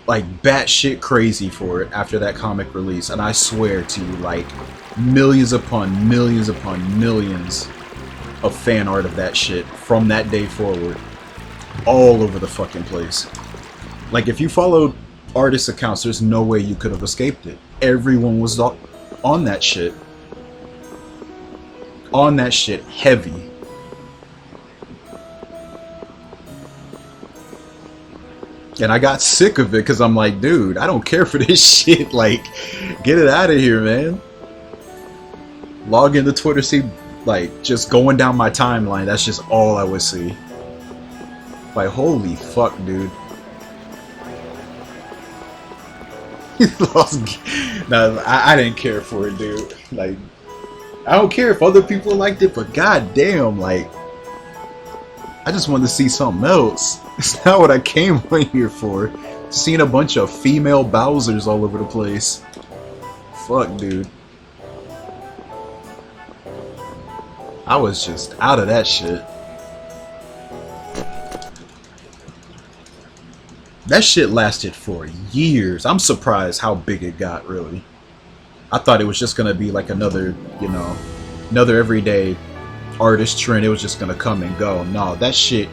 Speaker 1: like batshit crazy for it after that comic release. And I swear to you, like millions upon millions upon millions of fan art of that shit from that day forward, all over the fucking place. Like if you followed artist accounts, there's no way you could have escaped it. Everyone was on that shit. On that shit heavy. And I got sick of it because I'm like, dude, I don't care for this shit. Like, get it out of here, man. Log into Twitter, see, like, just going down my timeline. That's just all I would see. Like, holy fuck, dude. No, I didn't care for it, dude. Like, I don't care if other people liked it, but goddamn, like, I just wanted to see something else. It's not what I came on here for. Seeing a bunch of female Bowsers all over the place. Fuck, dude. I was just out of that shit. That shit lasted for years. I'm surprised how big it got, really. I thought it was just gonna be like another, you know, another everyday artist trend. It was just gonna come and go. No, that shit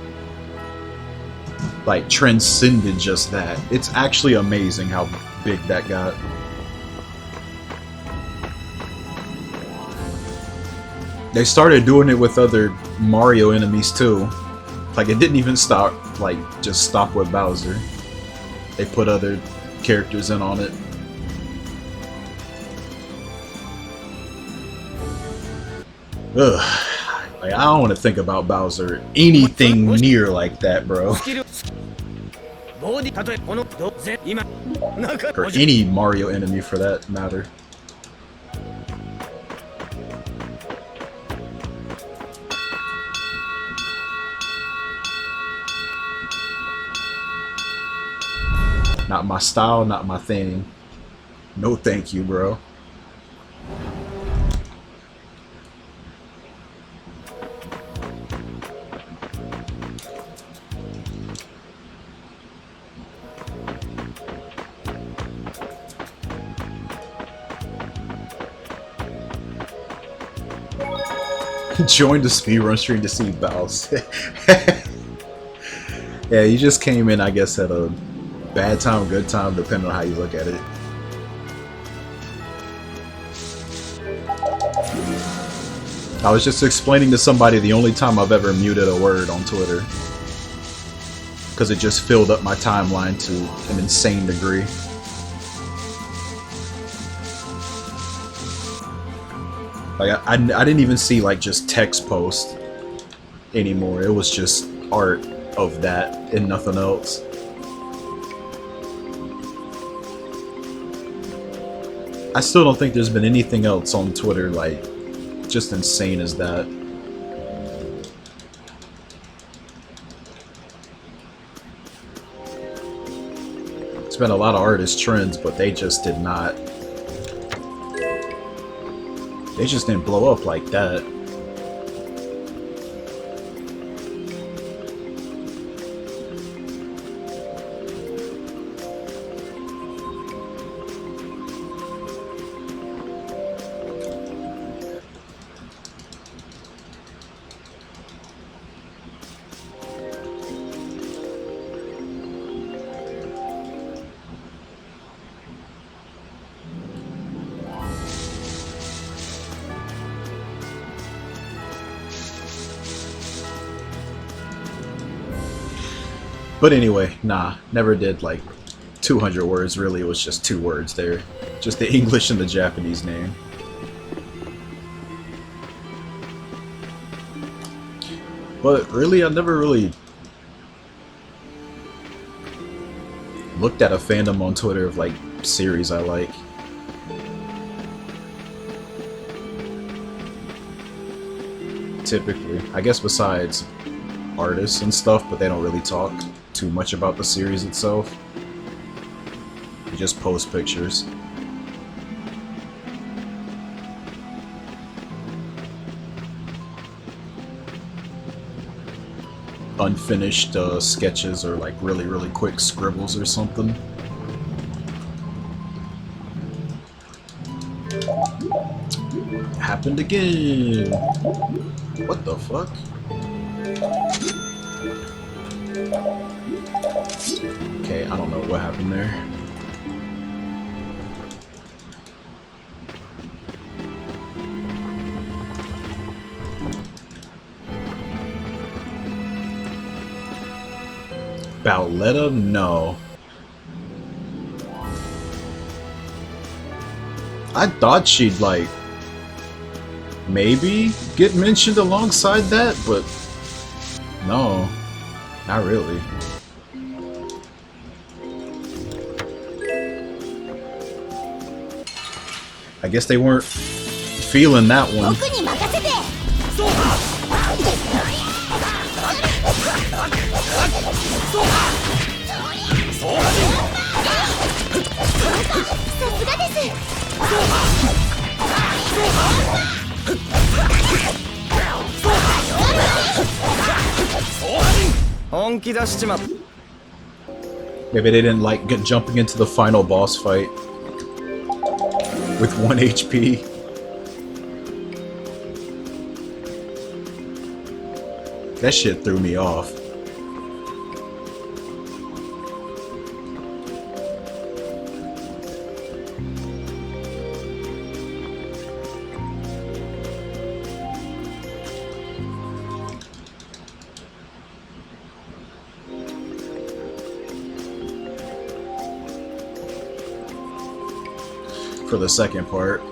Speaker 1: like transcended just that. It's actually amazing how big that got. They started doing it with other Mario enemies too. Like it didn't even stop, like just stop with Bowser. They put other characters in on it. Ugh. Like, I don't want to think about Bowser anything near like that, bro. Or any Mario enemy for that matter. Not my style, not my thing. No thank you, bro. Joined the speedrun stream to see Bows. Yeah, you just came in, I guess, at a bad time, good time, depending on how you look at it. I was just explaining to somebody the only time I've ever muted a word on Twitter. Because it just filled up my timeline to an insane degree. Like, I didn't even see, like, just text posts anymore. It was just art of that and nothing else. I still don't think there's been anything else on Twitter, like, just insane as that. It's been a lot of artist trends, but they just did not... They just didn't blow up like that. But anyway, nah, never did like 200 words, really. It was just 2 words there. Just the English and the Japanese name. But really, I never really looked at a fandom on Twitter of like series I like. Typically, I guess besides artists and stuff, but they don't really talk too much about the series itself. They just post pictures. unfinished sketches or like really quick scribbles or something. Happened again. What the fuck? Okay, I don't know what happened there. Bowletta? No. I thought she'd like maybe get mentioned alongside that, but no, not really. I guess they weren't feeling that one. Maybe they didn't like jumping into the final boss fight with 1 HP. That shit threw me off. For the second part.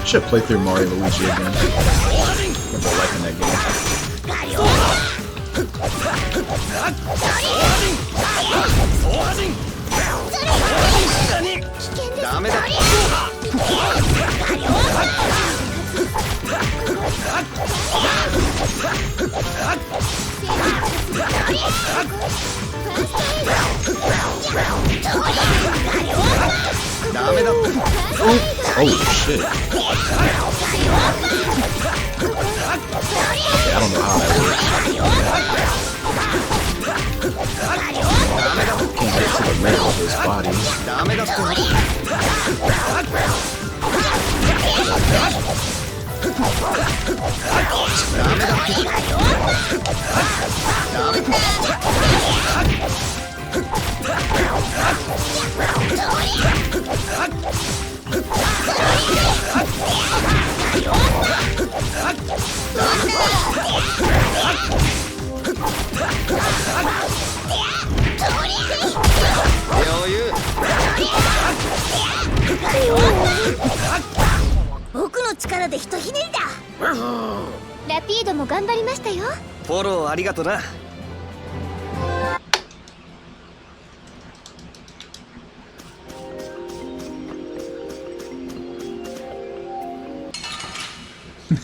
Speaker 1: Should play through Mario Luigi again. Remember liking that game. Oh shit. Okay, I don't know how that works. Can't get to the middle of his body.
Speaker 3: ラピードも頑張りましたよ。
Speaker 4: フォローありがとな。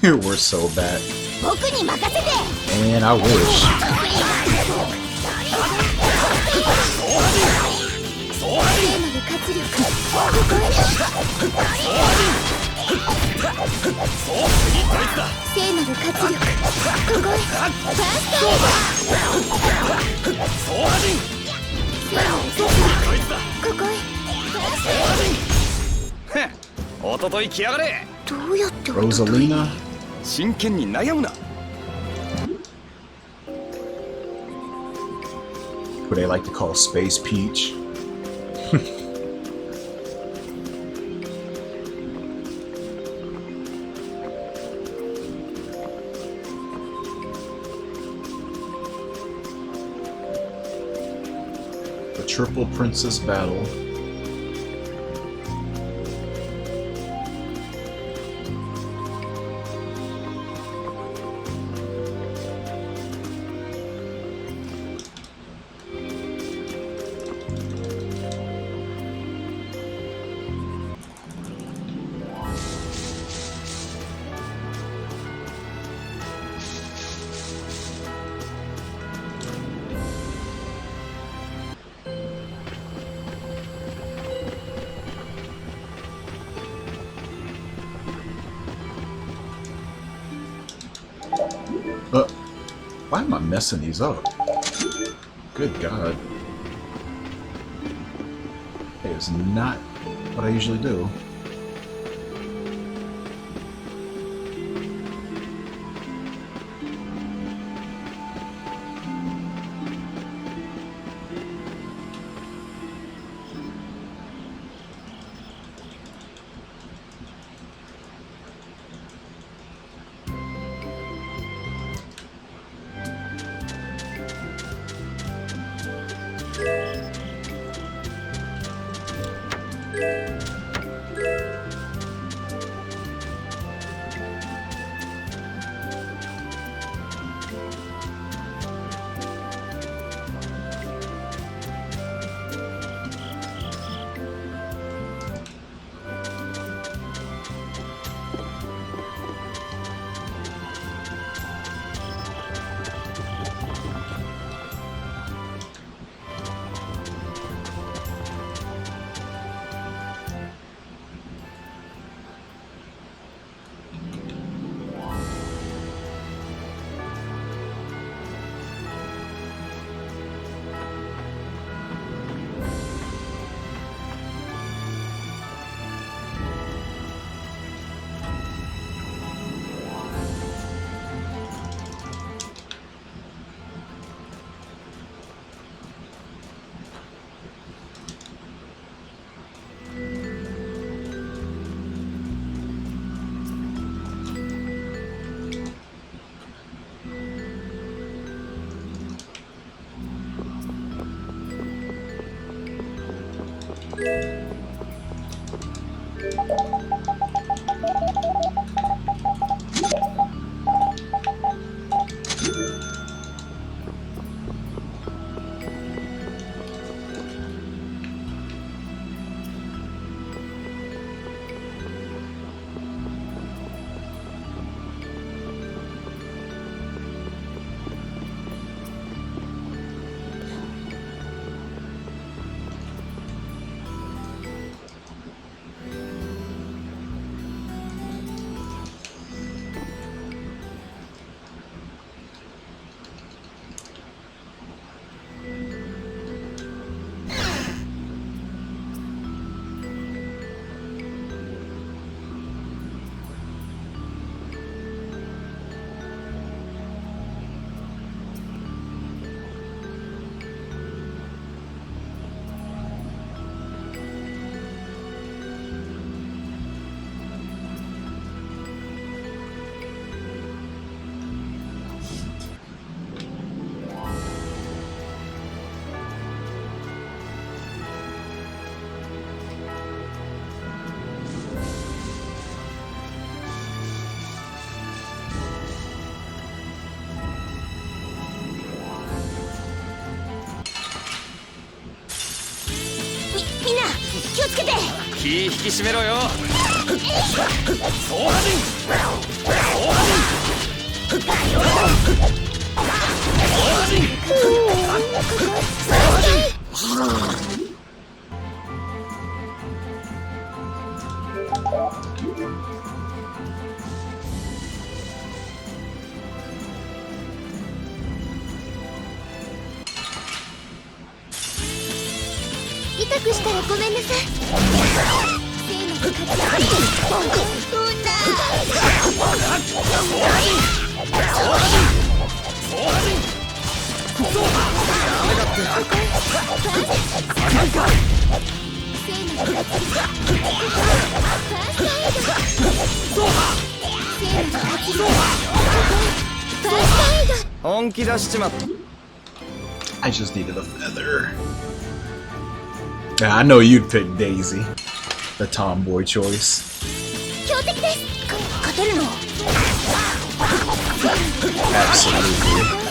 Speaker 1: We're so bad.
Speaker 3: 僕に任せて。
Speaker 1: And I wish. Rosalina?
Speaker 4: 真剣に悩むな。
Speaker 1: Who they like to call Space Peach. The Triple Princess Battle. Why am I messing these up? Good God. It is not what I usually do.
Speaker 3: みんな気をつけて。
Speaker 4: 気引き締めろよ。
Speaker 3: 痛くしたらごめんなさい。
Speaker 4: 本気出しちまった。
Speaker 1: I just needed a feather. Yeah, I know you'd pick Daisy, the tomboy choice.
Speaker 3: 強敵です。勝てるの。
Speaker 1: Absolutely.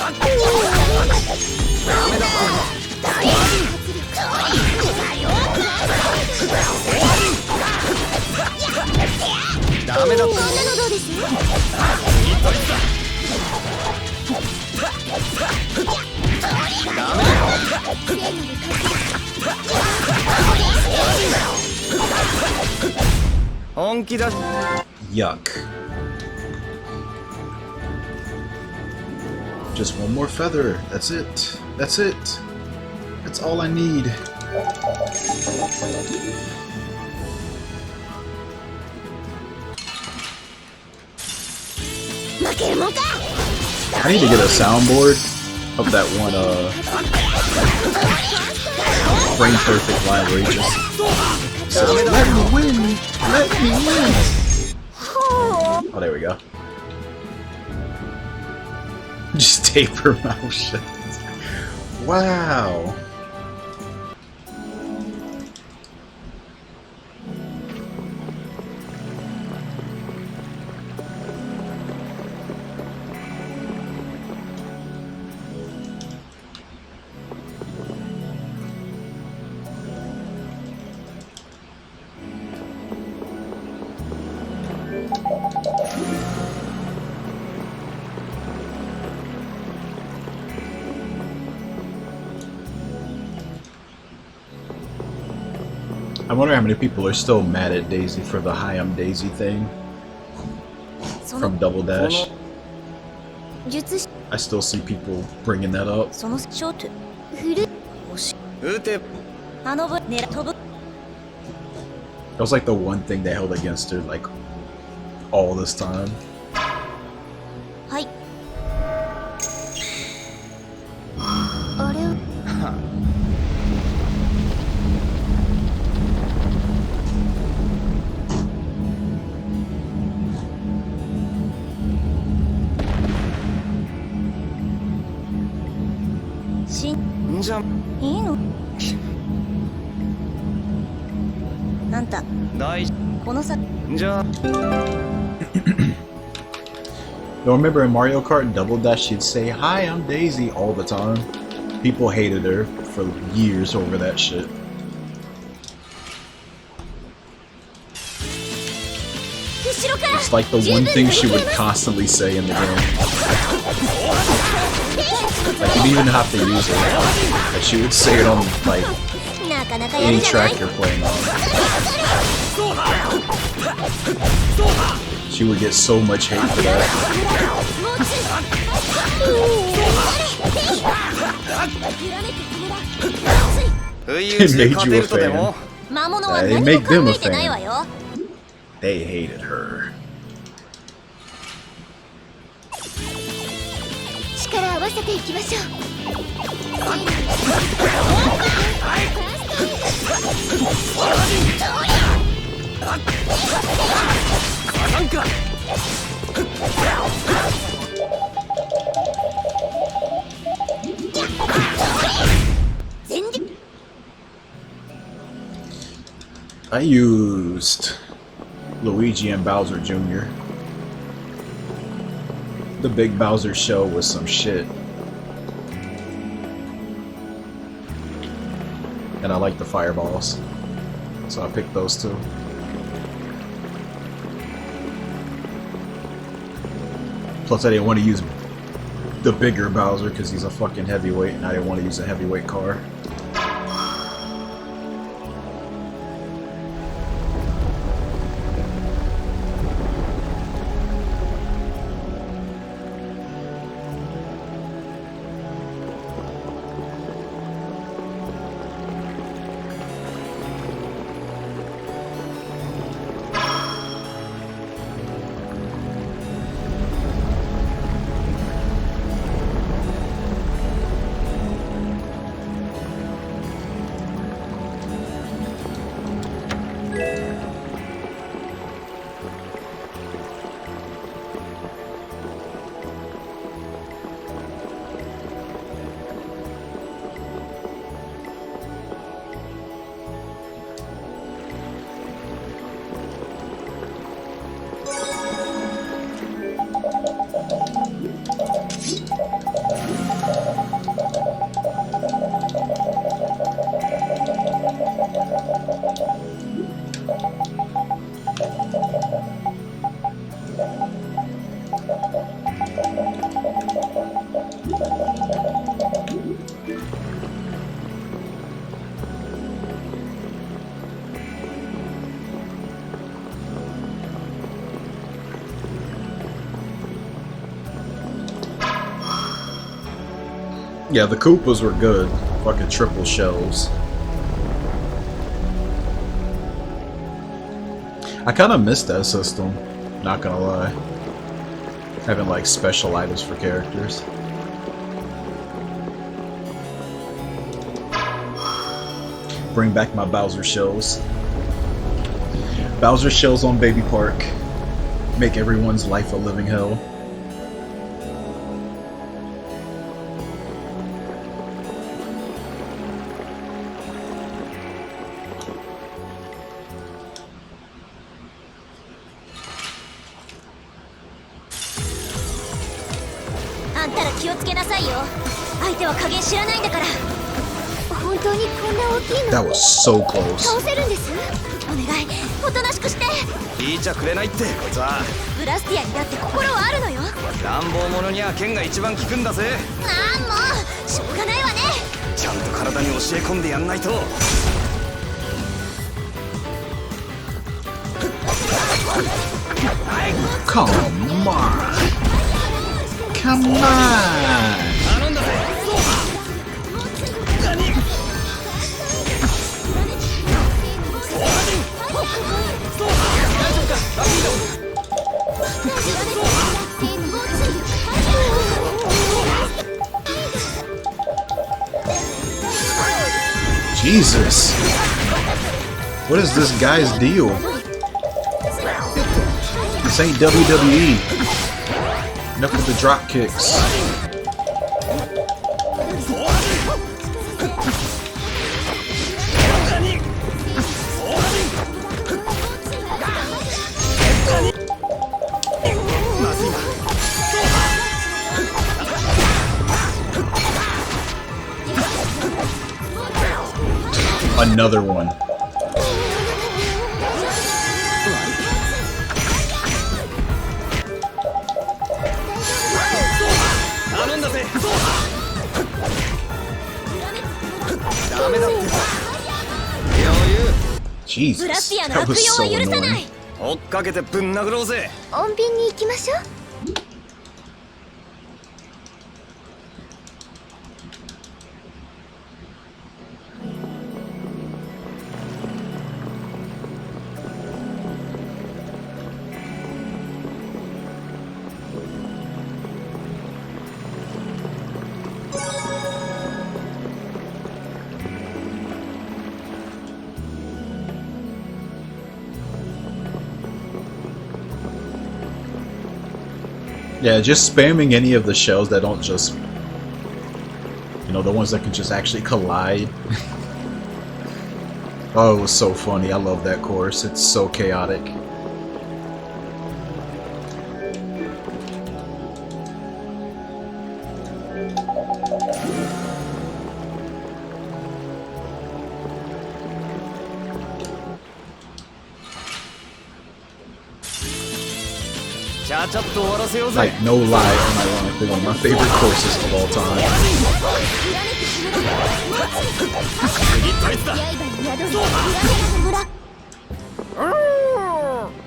Speaker 4: ダメだった。
Speaker 3: こんなのどうです？
Speaker 4: ダメだ。本気だ。
Speaker 1: Yuck. Just one more feather. That's it. That's it. That's all I need. I need to get a soundboard of that one frame perfect line where he just says, "Let me win! Let me win!" Oh, there we go. Just tape her mouth shut. Wow. I wonder how many people are still mad at Daisy for the "Hi, I'm Daisy" thing from Double Dash. I still see people bringing that up. That was like the one thing they held against her, like, all this time. Don't remember in Mario Kart and Double Dash, she'd say, "Hi, I'm Daisy" all the time. People hated her for years over that shit. It's like the one thing she would constantly say in the game. Like, you didn't even have to use it. Like, she would say it on, like, any track you're playing on. She would get so much hate for that. It made you a fan. It made them a fan. They hated her. I used Luigi and Bowser Jr. The Big Bowser show was some shit. And I like the fireballs. So I picked those two. Plus I didn't want to use the bigger Bowser because he's a fucking heavyweight and I didn't want to use a heavyweight car. Yeah, the Koopas were good. Fucking triple shells. I kind of missed that system, not gonna lie. Having like special items for characters. Bring back my Bowser shells. Bowser shells on Baby Park. Make everyone's life a living hell. That was so close.
Speaker 3: お願い、おとなしくして。
Speaker 4: 聞いちゃくれないってこいつは。
Speaker 3: ブラスティアにだって心はあるのよ。
Speaker 4: 乱暴者には剣が一番効くんだぜ。
Speaker 3: なんもうしょうがないわね。
Speaker 4: ちゃんと体に教え込んでやんないと。
Speaker 1: Come on. Come on.
Speaker 4: 頼んだぜ。
Speaker 1: Jesus. What is this guy's deal? This ain't WWE. Enough with the drop kicks. Another one. Jesus, that was so annoying.
Speaker 4: 追っかけてぶん殴ろうぜ。
Speaker 3: 穏便に行きましょう。
Speaker 1: Yeah, just spamming any of the shells that don't just, you know, the ones that can just actually collide. Oh, it was so funny. I love that course. It's so chaotic. Like, no lie, unironically, one of my favorite courses of all time.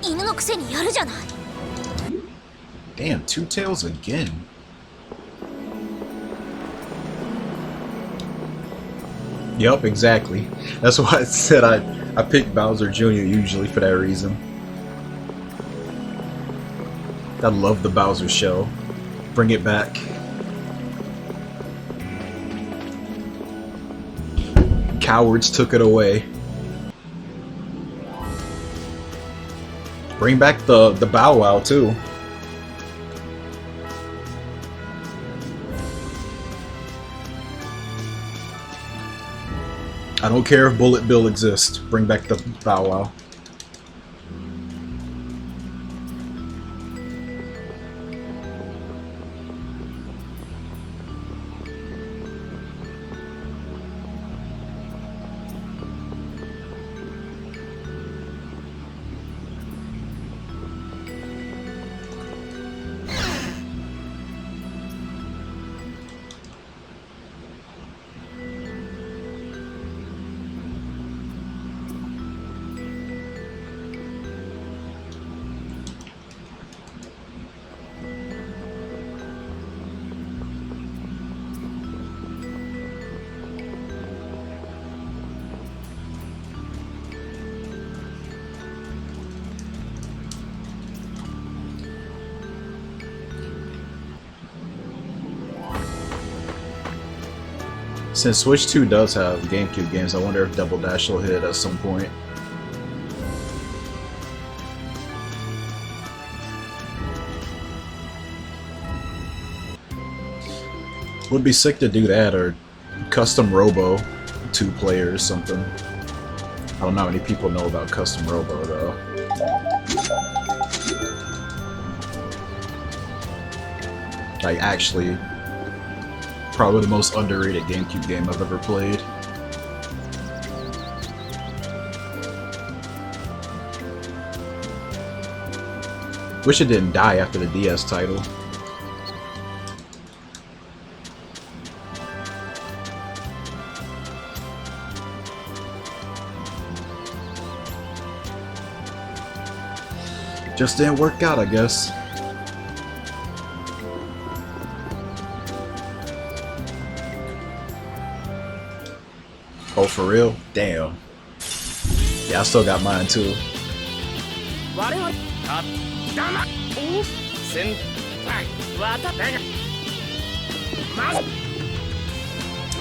Speaker 3: 犬のくせにやるじゃない。
Speaker 1: Damn, two tails again. Yup, exactly. That's why I said I picked Bowser Jr. usually for that reason. I love the Bowser shell. Bring it back. Cowards took it away. Bring back the Bow Wow too. I don't care if Bullet Bill exists. Bring back the Bow Wow. Since Switch 2 does have GameCube games, I wonder if Double Dash will hit at some point. Would be sick to do that, or Custom Robo, 2 players, something. I don't know how many people know about Custom Robo though. Like, actually, probably the most underrated GameCube game I've ever played. Wish it didn't die after the DS title. Just didn't work out, I guess. Oh, for real? Damn. Yeah, I still got mine too.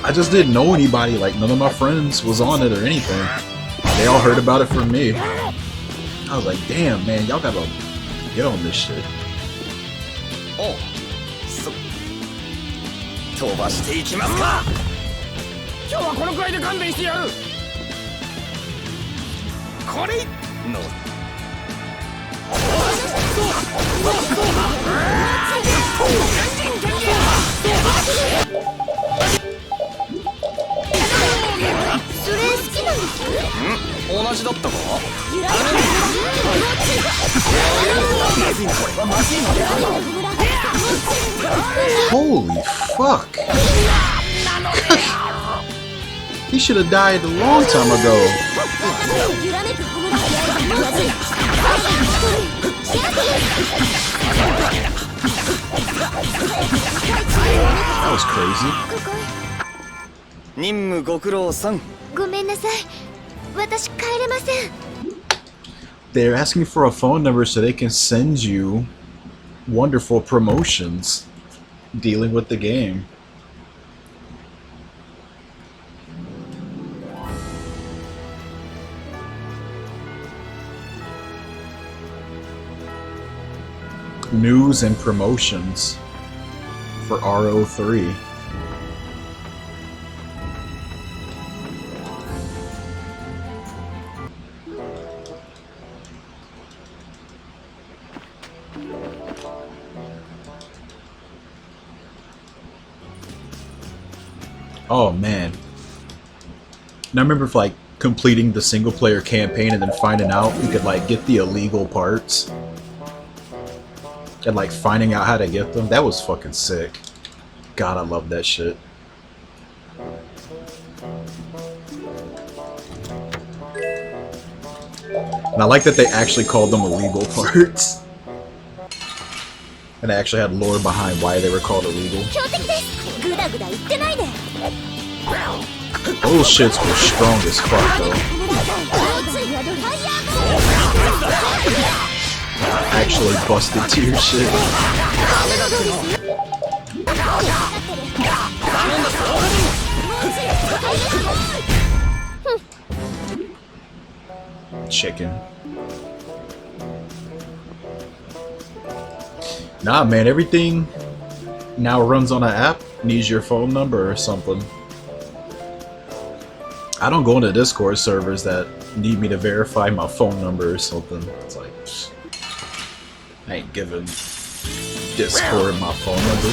Speaker 1: I just didn't know anybody, like none of my friends was on it or anything. They all heard about it from me. I was like, damn, man, y'all gotta get on this shit.
Speaker 4: Oh, so 飛ばしていきますか。今日はこのくらいで勘弁してやる。これの。
Speaker 3: それ好きなんです？
Speaker 4: ん？同じだったか？
Speaker 1: Holy fuck! He should have died a long time ago. That was crazy.
Speaker 4: 任務ご苦労さん。
Speaker 3: ごめんなさい。私帰れません。
Speaker 1: They're asking for a phone number so they can send you wonderful promotions dealing with the game. News and promotions for RO3. Oh man. And I remember like completing the single player campaign and then finding out you could like get the illegal parts. And like finding out how to get them. That was fucking sick. God, I love that shit. And I like that they actually called them illegal parts. And they actually had lore behind why they were called illegal. Those shits were strong as fuck though. Actually busted to your shit. Chicken. Nah, man, everything now runs on an app. Needs your phone number or something. I don't go into Discord servers that need me to verify my phone number or something. It's like, I ain't giving Discord my phone number.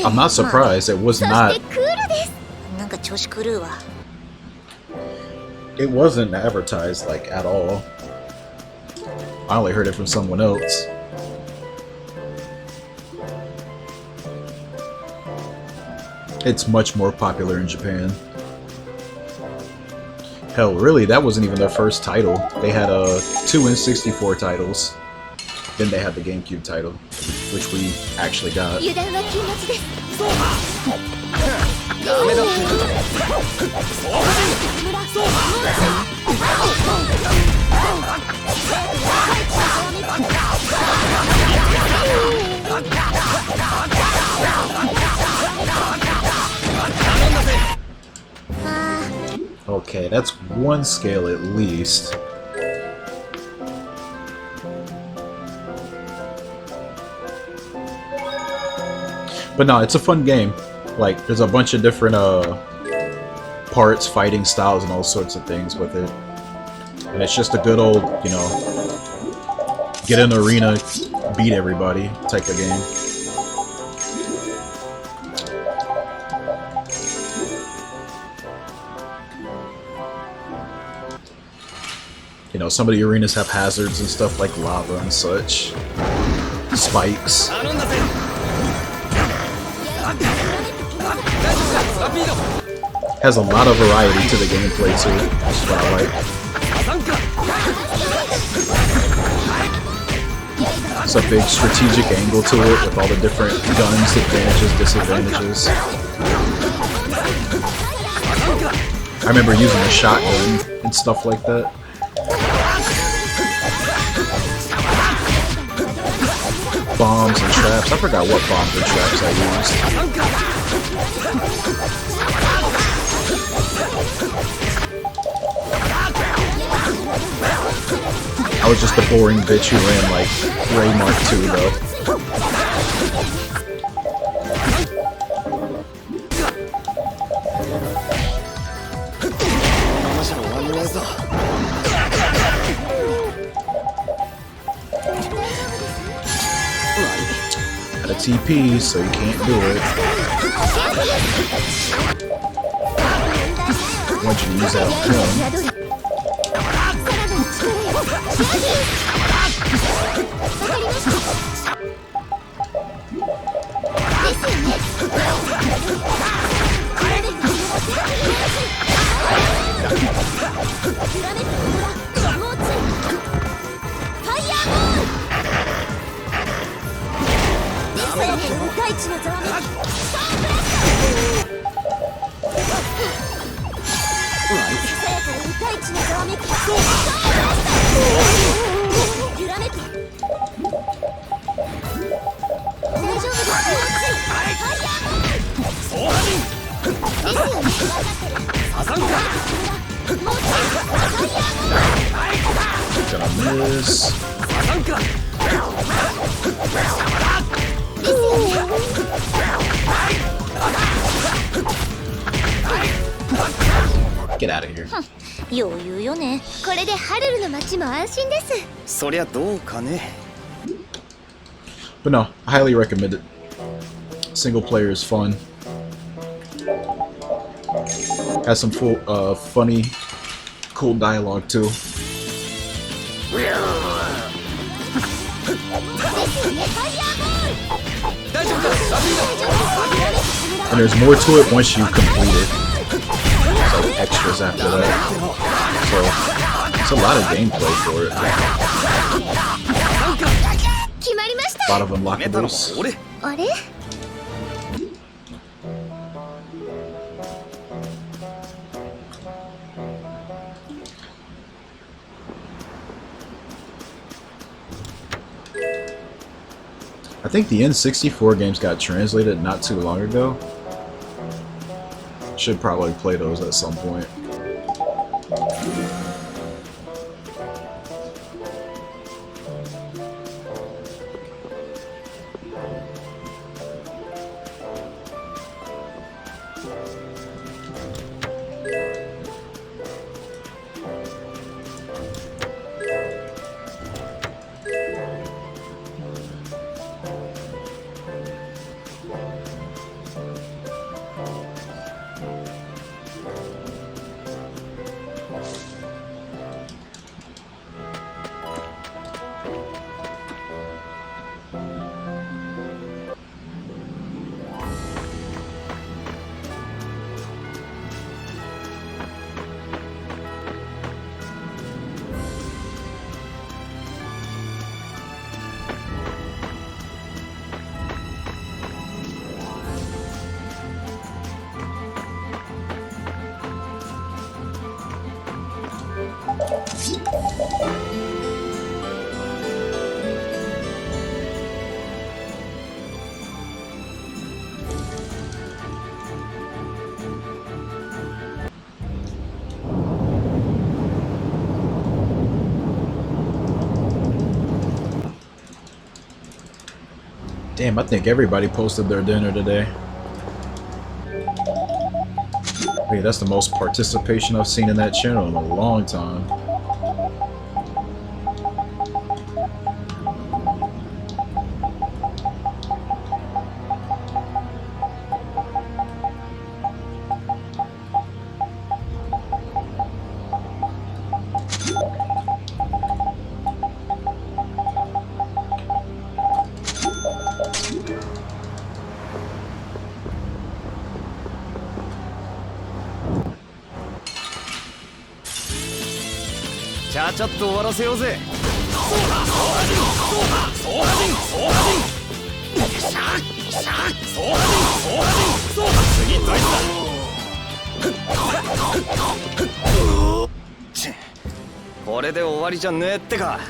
Speaker 1: I'm not surprised. It was not. It wasn't advertised like at all. I only heard it from someone else. It's much more popular in Japan. Hell, really, that wasn't even their first title. They had 2 N64 titles. Then they had the GameCube title, which we actually got.
Speaker 3: 油断は禁物です。
Speaker 4: ダメだって。
Speaker 1: Okay, that's one scale at least. But no, it's a fun game. Like, there's a bunch of different parts, fighting styles, and all sorts of things with it. And it's just a good old, you know, get in the arena, beat everybody type of game. You know, some of the arenas have hazards and stuff like lava and such. Spikes. Has a lot of variety to the gameplay too, which is what I like. It's a big strategic angle to it with all the different guns, advantages, disadvantages. I remember using a shotgun and stuff like that. Bombs and traps. I forgot what bombs and traps I used. I was just a boring bitch who ran like Ray Mark II though. Got a TP, so you can't do it. I want you to use that on him. Gonna miss. Get out of here.
Speaker 3: 余裕よね。これでハルルの街も安心です。
Speaker 4: そりゃどうかね。
Speaker 1: But no, I highly recommend it. Single player is fun. Has some full, funny, cool dialogue too. And there's more to it once you complete it. There's like extras after that. So it's a lot of gameplay for it. A lot of unlockables.
Speaker 3: あれ
Speaker 1: I think the N64 games got translated not too long ago. Should probably play those at some point. Damn, I think everybody posted their dinner today. Hey, that's the most participation I've seen in that channel in a long time.
Speaker 4: ちゃちゃっと終わらせようぜ。次どいつだ。これで終わりじゃねえってか。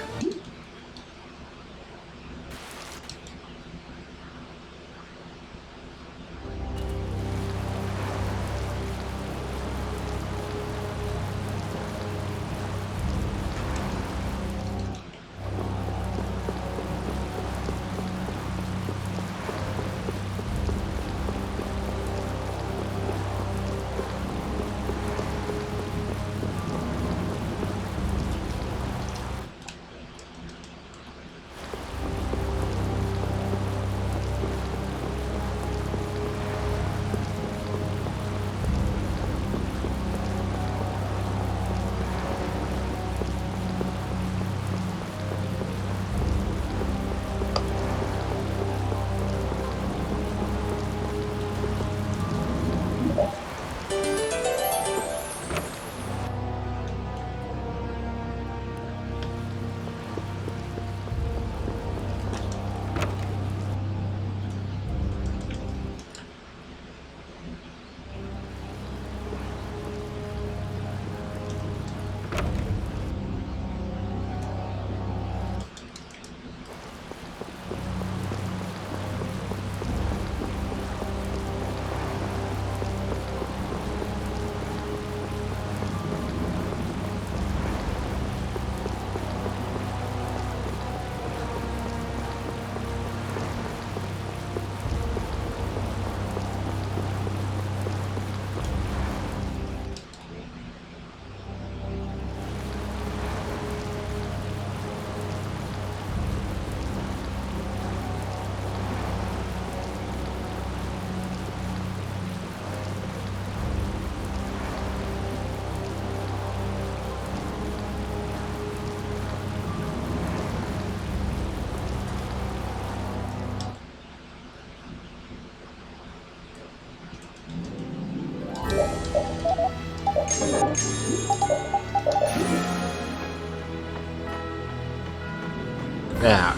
Speaker 1: Yeah.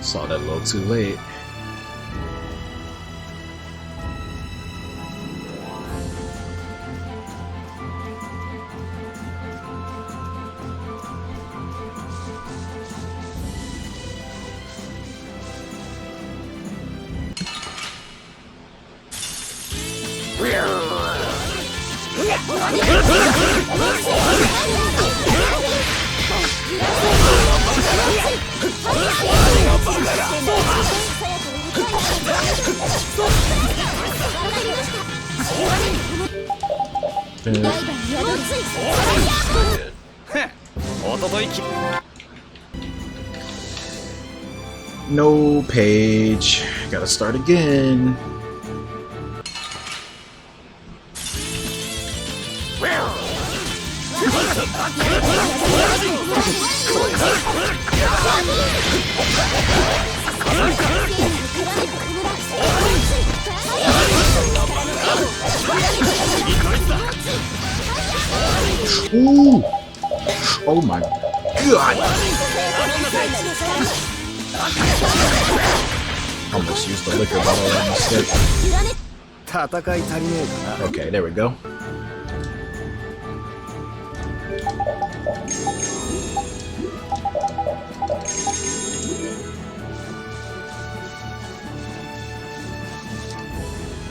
Speaker 1: Saw that a little too late. No page. Gotta start again. Ooh. Oh my god. Almost used the liquor bottle on mistake. Okay, there we go.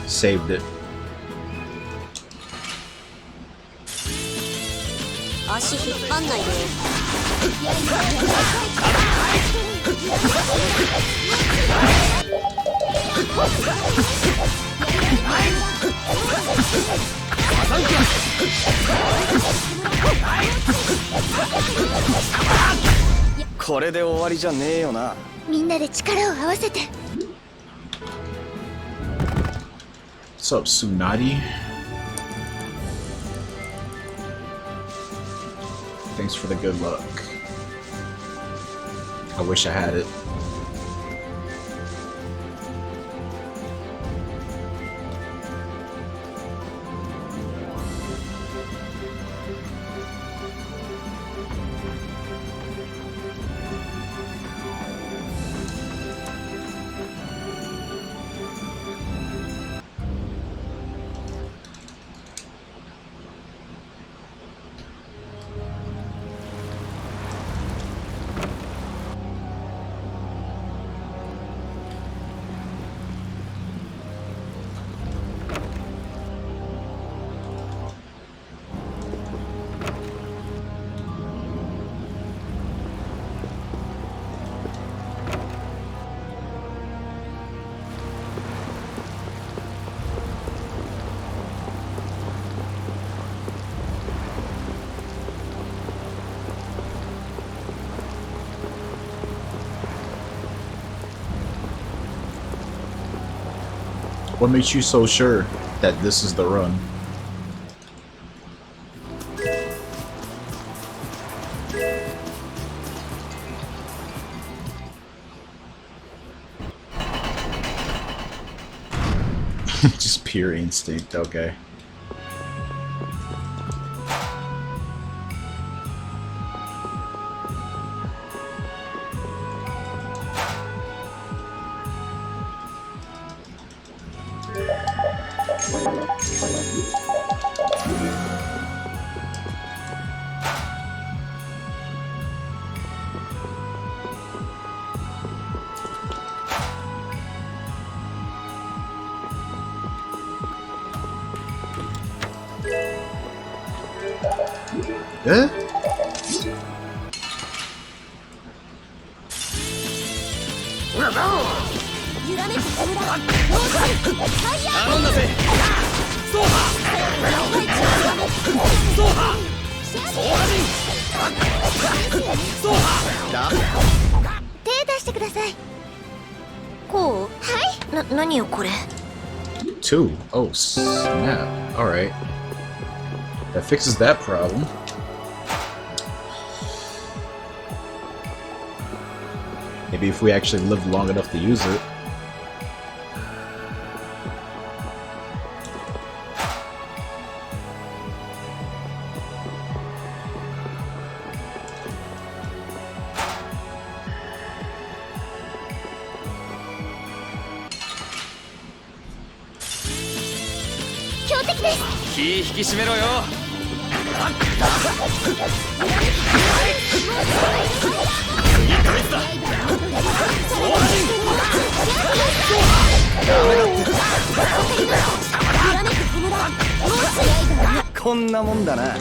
Speaker 1: Saved it.
Speaker 4: これで終わりじゃねえよな。
Speaker 3: みんなで力を合わせて。
Speaker 1: What's up, Tsunade? Thanks for the good luck. I wish I had it. What makes you so sure that this is the run? Just pure instinct, okay. Eh?
Speaker 3: 揺らめく木村、ファイヤー。
Speaker 4: 頼んだぜ。
Speaker 3: 走破手出してください。こう、はい。何よこれ。
Speaker 1: 2. Oh, snap. Alright. That fixes that problem. Maybe if we actually live long enough to use it.
Speaker 3: This.
Speaker 4: 気引き締めろよ。こんなもんだな。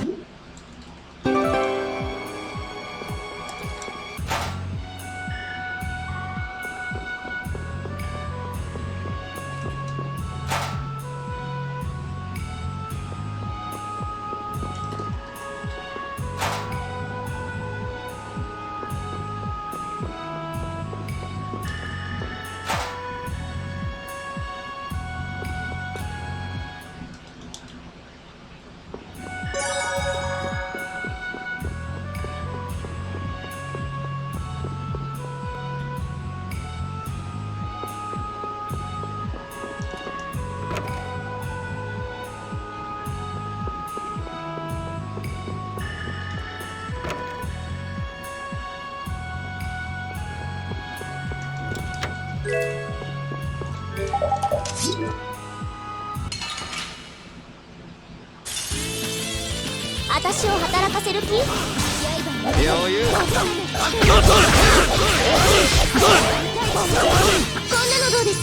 Speaker 3: 私を働かせる気？
Speaker 4: 余裕。
Speaker 3: こんなのどうです？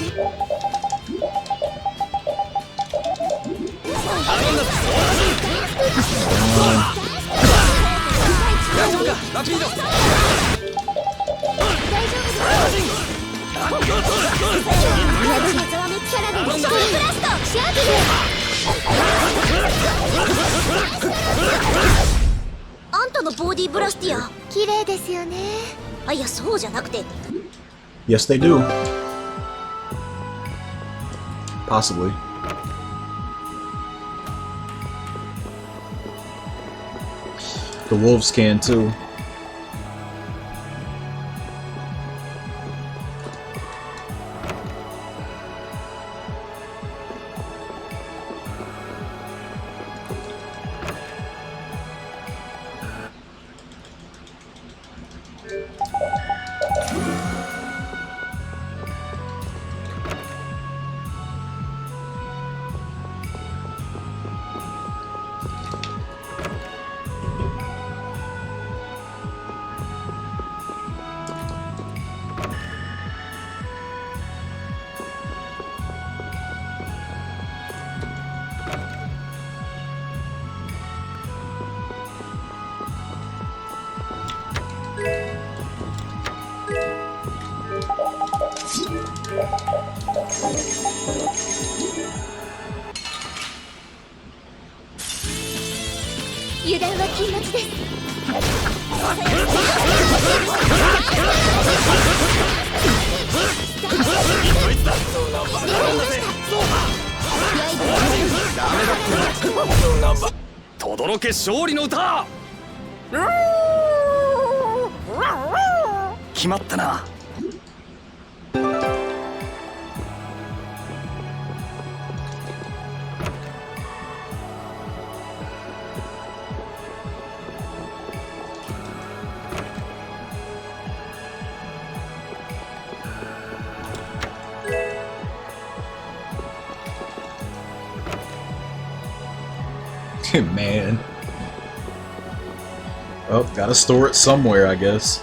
Speaker 4: 大丈夫か？ラピード。
Speaker 3: 大丈夫です。キャラでショートブラストシャープあんたのボディブラスティア綺麗ですよね。あ、いやそうじゃなくて
Speaker 1: Yes, they do. Possibly. The wolves can too.
Speaker 2: Todoroke 勝利の歌決まったな。
Speaker 1: Man. Oh, gotta store it somewhere, I guess.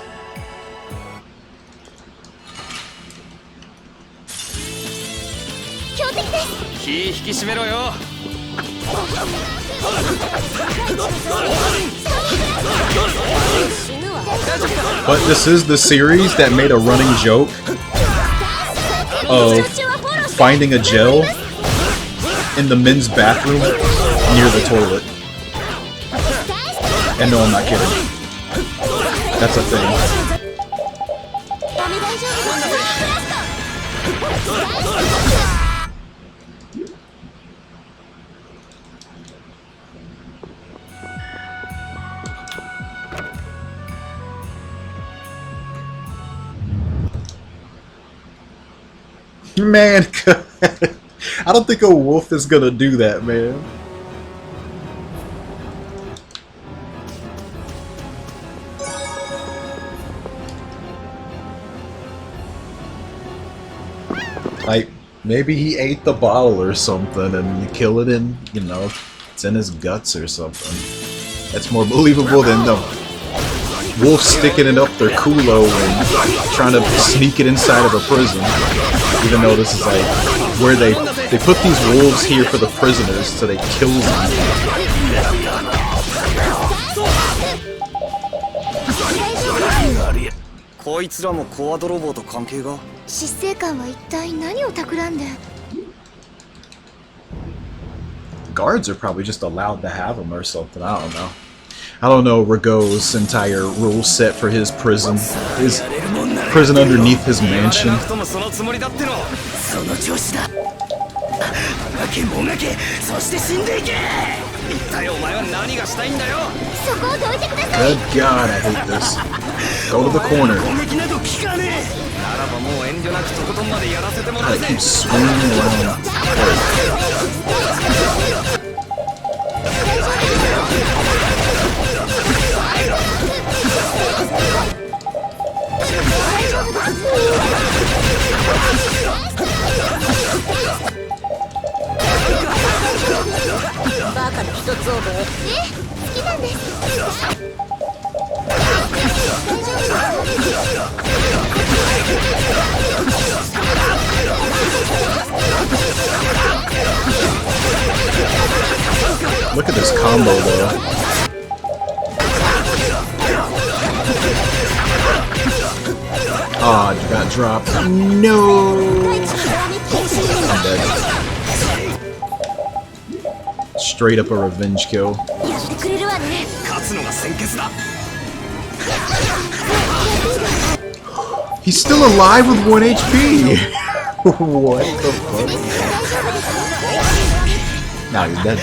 Speaker 1: But this is the series that made a running joke of finding a gel in the men's bathroom near the toilet. And no, I'm not kidding. That's a thing. Man, I don't think a wolf is gonna do that, man. Like, maybe he ate the bottle or something and you kill it in, you know, it's in his guts or something. That's more believable than the wolf sticking it up their culo and trying to sneak it inside of a prison. Even though this is like where they put these wolves here for the prisoners so they kill them.
Speaker 4: こいつらもコア泥棒と関係が？
Speaker 3: 執政官は一体何を企んで
Speaker 1: Guards are probably just allowed to have them or something. I don't know. I don't know Rago's entire rule set for his prison underneath his mansion. Good God, I hate this. Go to the corner. I keep swinging around. Look at this combo though. Ah, oh, got dropped. No! I'm dead. Straight up a revenge kill. He's still alive with 1 HP! What the fuck? Nah, he's dead.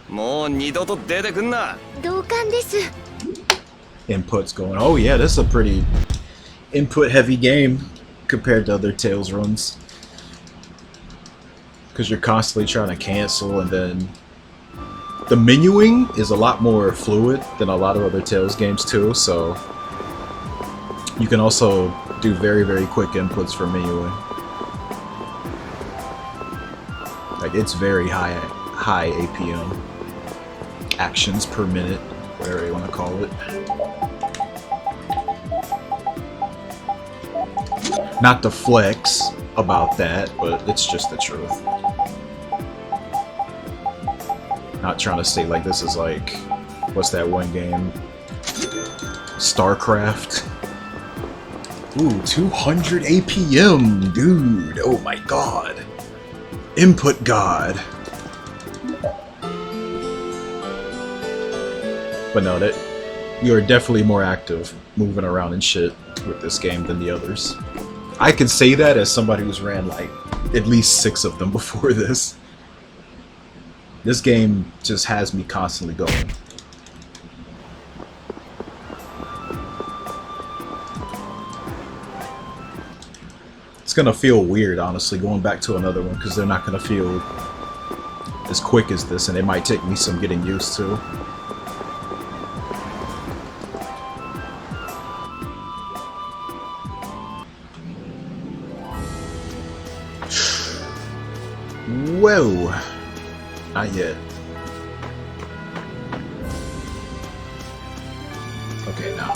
Speaker 4: もう二度と出てくんな。
Speaker 3: 同感です。
Speaker 1: Inputs going. Oh yeah, this is a pretty input heavy game compared to other Tales runs. Because you're constantly trying to cancel, and then the menuing is a lot more fluid than a lot of other Tales games too, so you can also do very, very quick inputs for menuing. Like, it's very high APM. Actions per minute, whatever you want to call it. Not to flex about that, but it's just the truth. Not trying to say like this is like, what's that one game? StarCraft? Ooh, 200 APM, dude! Oh my god! Input god! But no, that you are definitely more active moving around and shit with this game than the others. I can say that as somebody who's ran like at least 6 of them before this. This game just has me constantly going. It's gonna feel weird, honestly, going back to another one, because they're not gonna feel as quick as this, and it might take me some getting used to. Whoa! Not yet. Okay, now.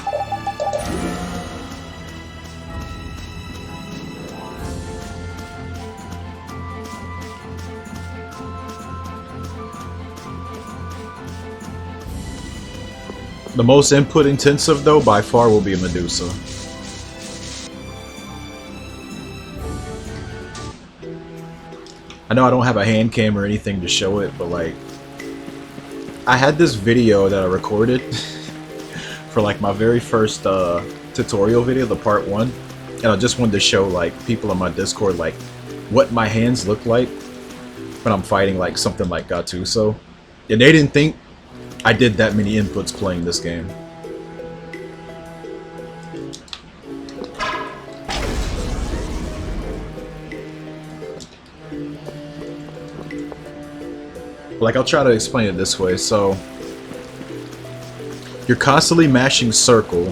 Speaker 1: The most input intensive, though, by far will be Medusa. I know I don't have a hand cam or anything to show it, but like, I had this video that I recorded for like my very first tutorial video, the part 1, and I just wanted to show like people on my Discord like what my hands look like when I'm fighting like something like Gattuso, and they didn't think I did that many inputs playing this game. Like, I'll try to explain it this way. So, you're constantly mashing circle.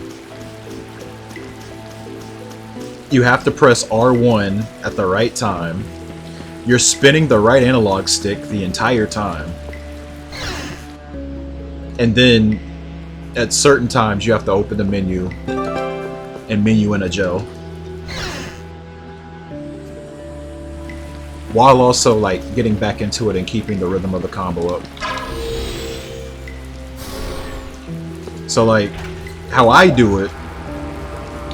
Speaker 1: You have to press R1 at the right time. You're spinning the right analog stick the entire time. And then, at certain times, you have to open the menu and menu in a gel. While also like getting back into it and keeping the rhythm of the combo up. So like, how I do it,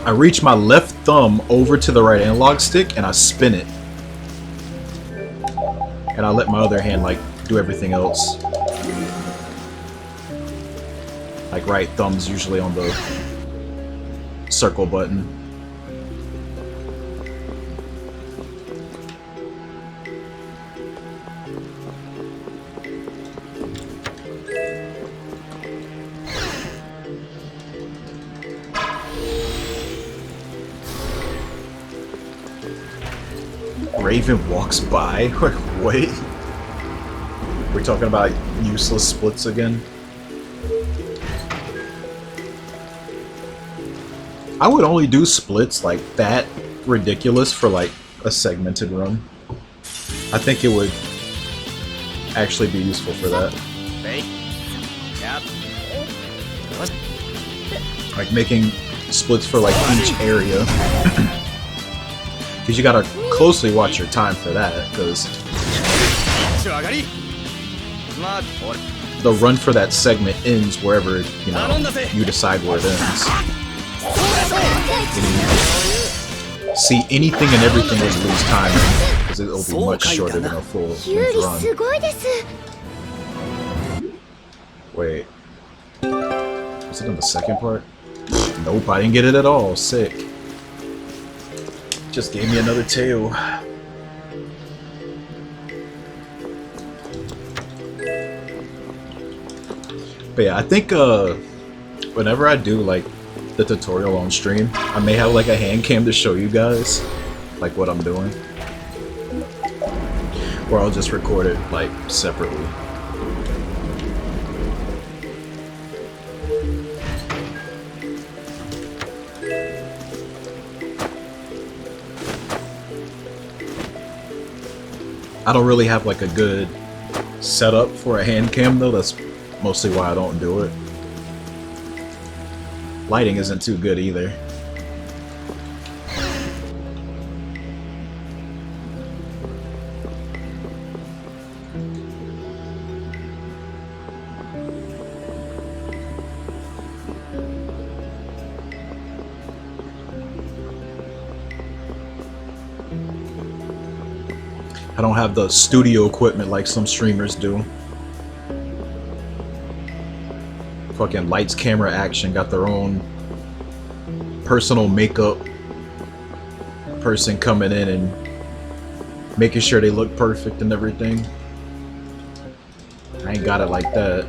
Speaker 1: I reach my left thumb over to the right analog stick and I spin it. And I let my other hand like do everything else. Like right thumb's usually on the circle button. Raven walks by? Wait. We're talking about useless splits again? I would only do splits like that ridiculous for like a segmented run. I think it would actually be useful for that. Like making splits for like each area. Because you gotta closely watch your time for that, because the run for that segment ends wherever, you know, you decide where it ends. See, anything and everything will lose time, because it'll be much shorter than a full run. Wait. Was it in the second part? Nope, I didn't get it at all. Sick. Just gave me another tail. But yeah, I think whenever I do like the tutorial on stream, I may have like a hand cam to show you guys like what I'm doing. Or I'll just record it like separately. I don't really have like a good setup for a hand cam though. That's mostly why I don't do it. Lighting isn't too good either. I don't have the studio equipment like some streamers do. Fucking lights, camera, action got their own personal makeup person coming in and making sure they look perfect and everything. I ain't got it like that.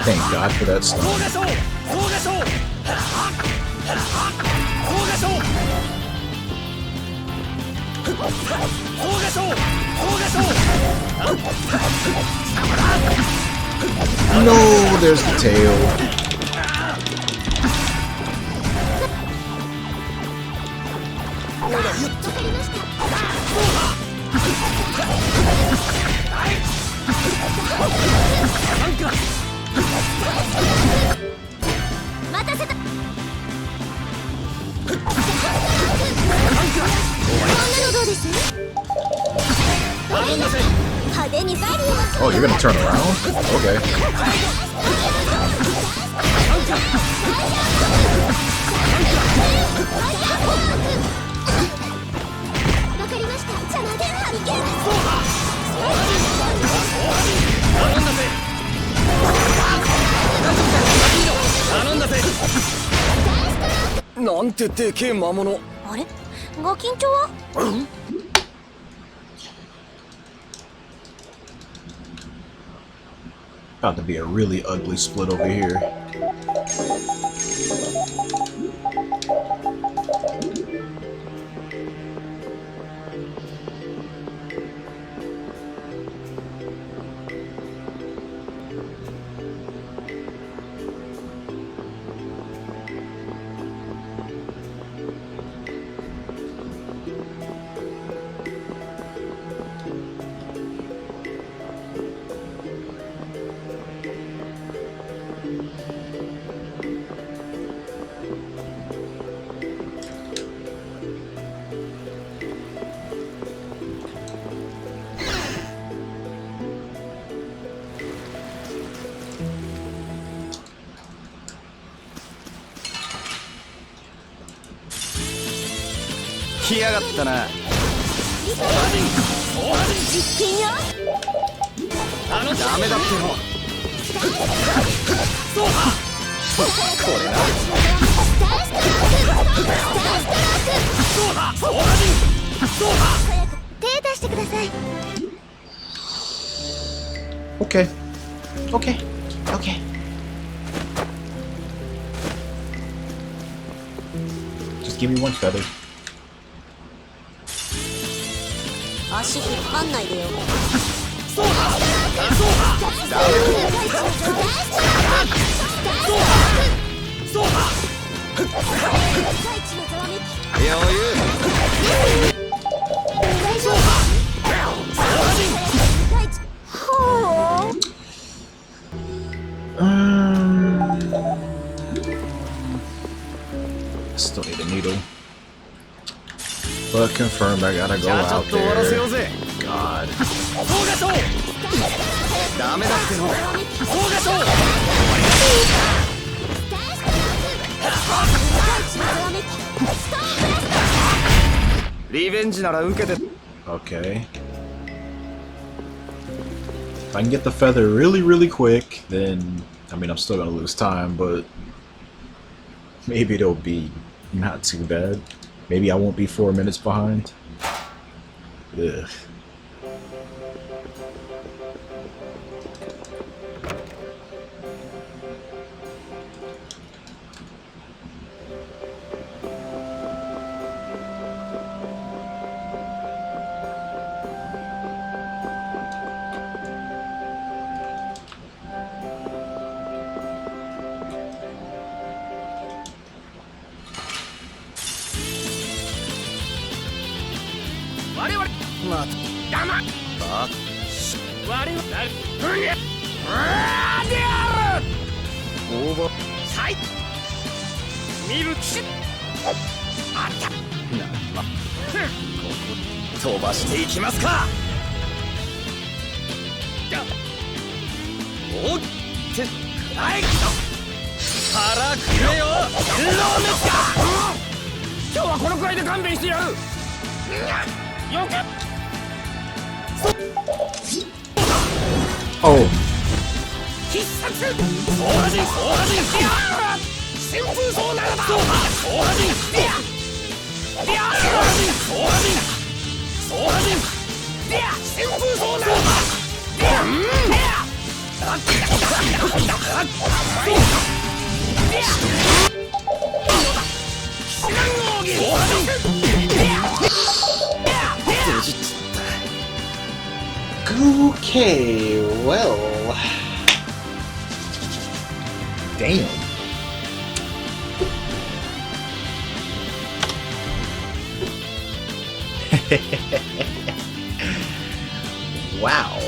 Speaker 1: Thank God for that stuff. No, there's the tail. Oh, you're gonna turn around? Okay. About to be a really ugly split over here. Okay. Okay. Okay. Just give me one feather. But confirmed, I gotta
Speaker 4: じ
Speaker 1: go
Speaker 4: ゃあちょっ
Speaker 1: out
Speaker 4: と終わらせよ
Speaker 1: there.
Speaker 4: うぜ
Speaker 1: God.
Speaker 2: そうがそう
Speaker 4: ダメだっての
Speaker 2: そうがそう
Speaker 4: リベンジなら受けて
Speaker 1: Okay. If I can get the feather really, really quick, then I mean I'm still gonna lose time, but maybe it'll be not too bad. Maybe I won't be 4 minutes behind. Ugh.
Speaker 2: 飛ばしていきますかおっってはい腹くれよローメスか今日はこのくらいで勘弁してやるよけ
Speaker 1: Oh.
Speaker 2: 必殺ソーラジンソーラジン旋風そうならばソーラジンソーラジンソーラジンソーラジン旋風そうならば
Speaker 1: Okay, well. Damn. Wow.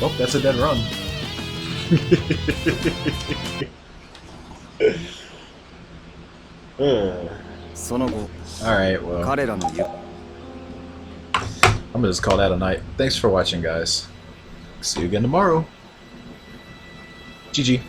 Speaker 1: Well, that's a dead run. Alright, well.
Speaker 4: 彼らの言う
Speaker 1: I'm gonna just call that a night. Thanks for watching, guys. See you again tomorrow. GG.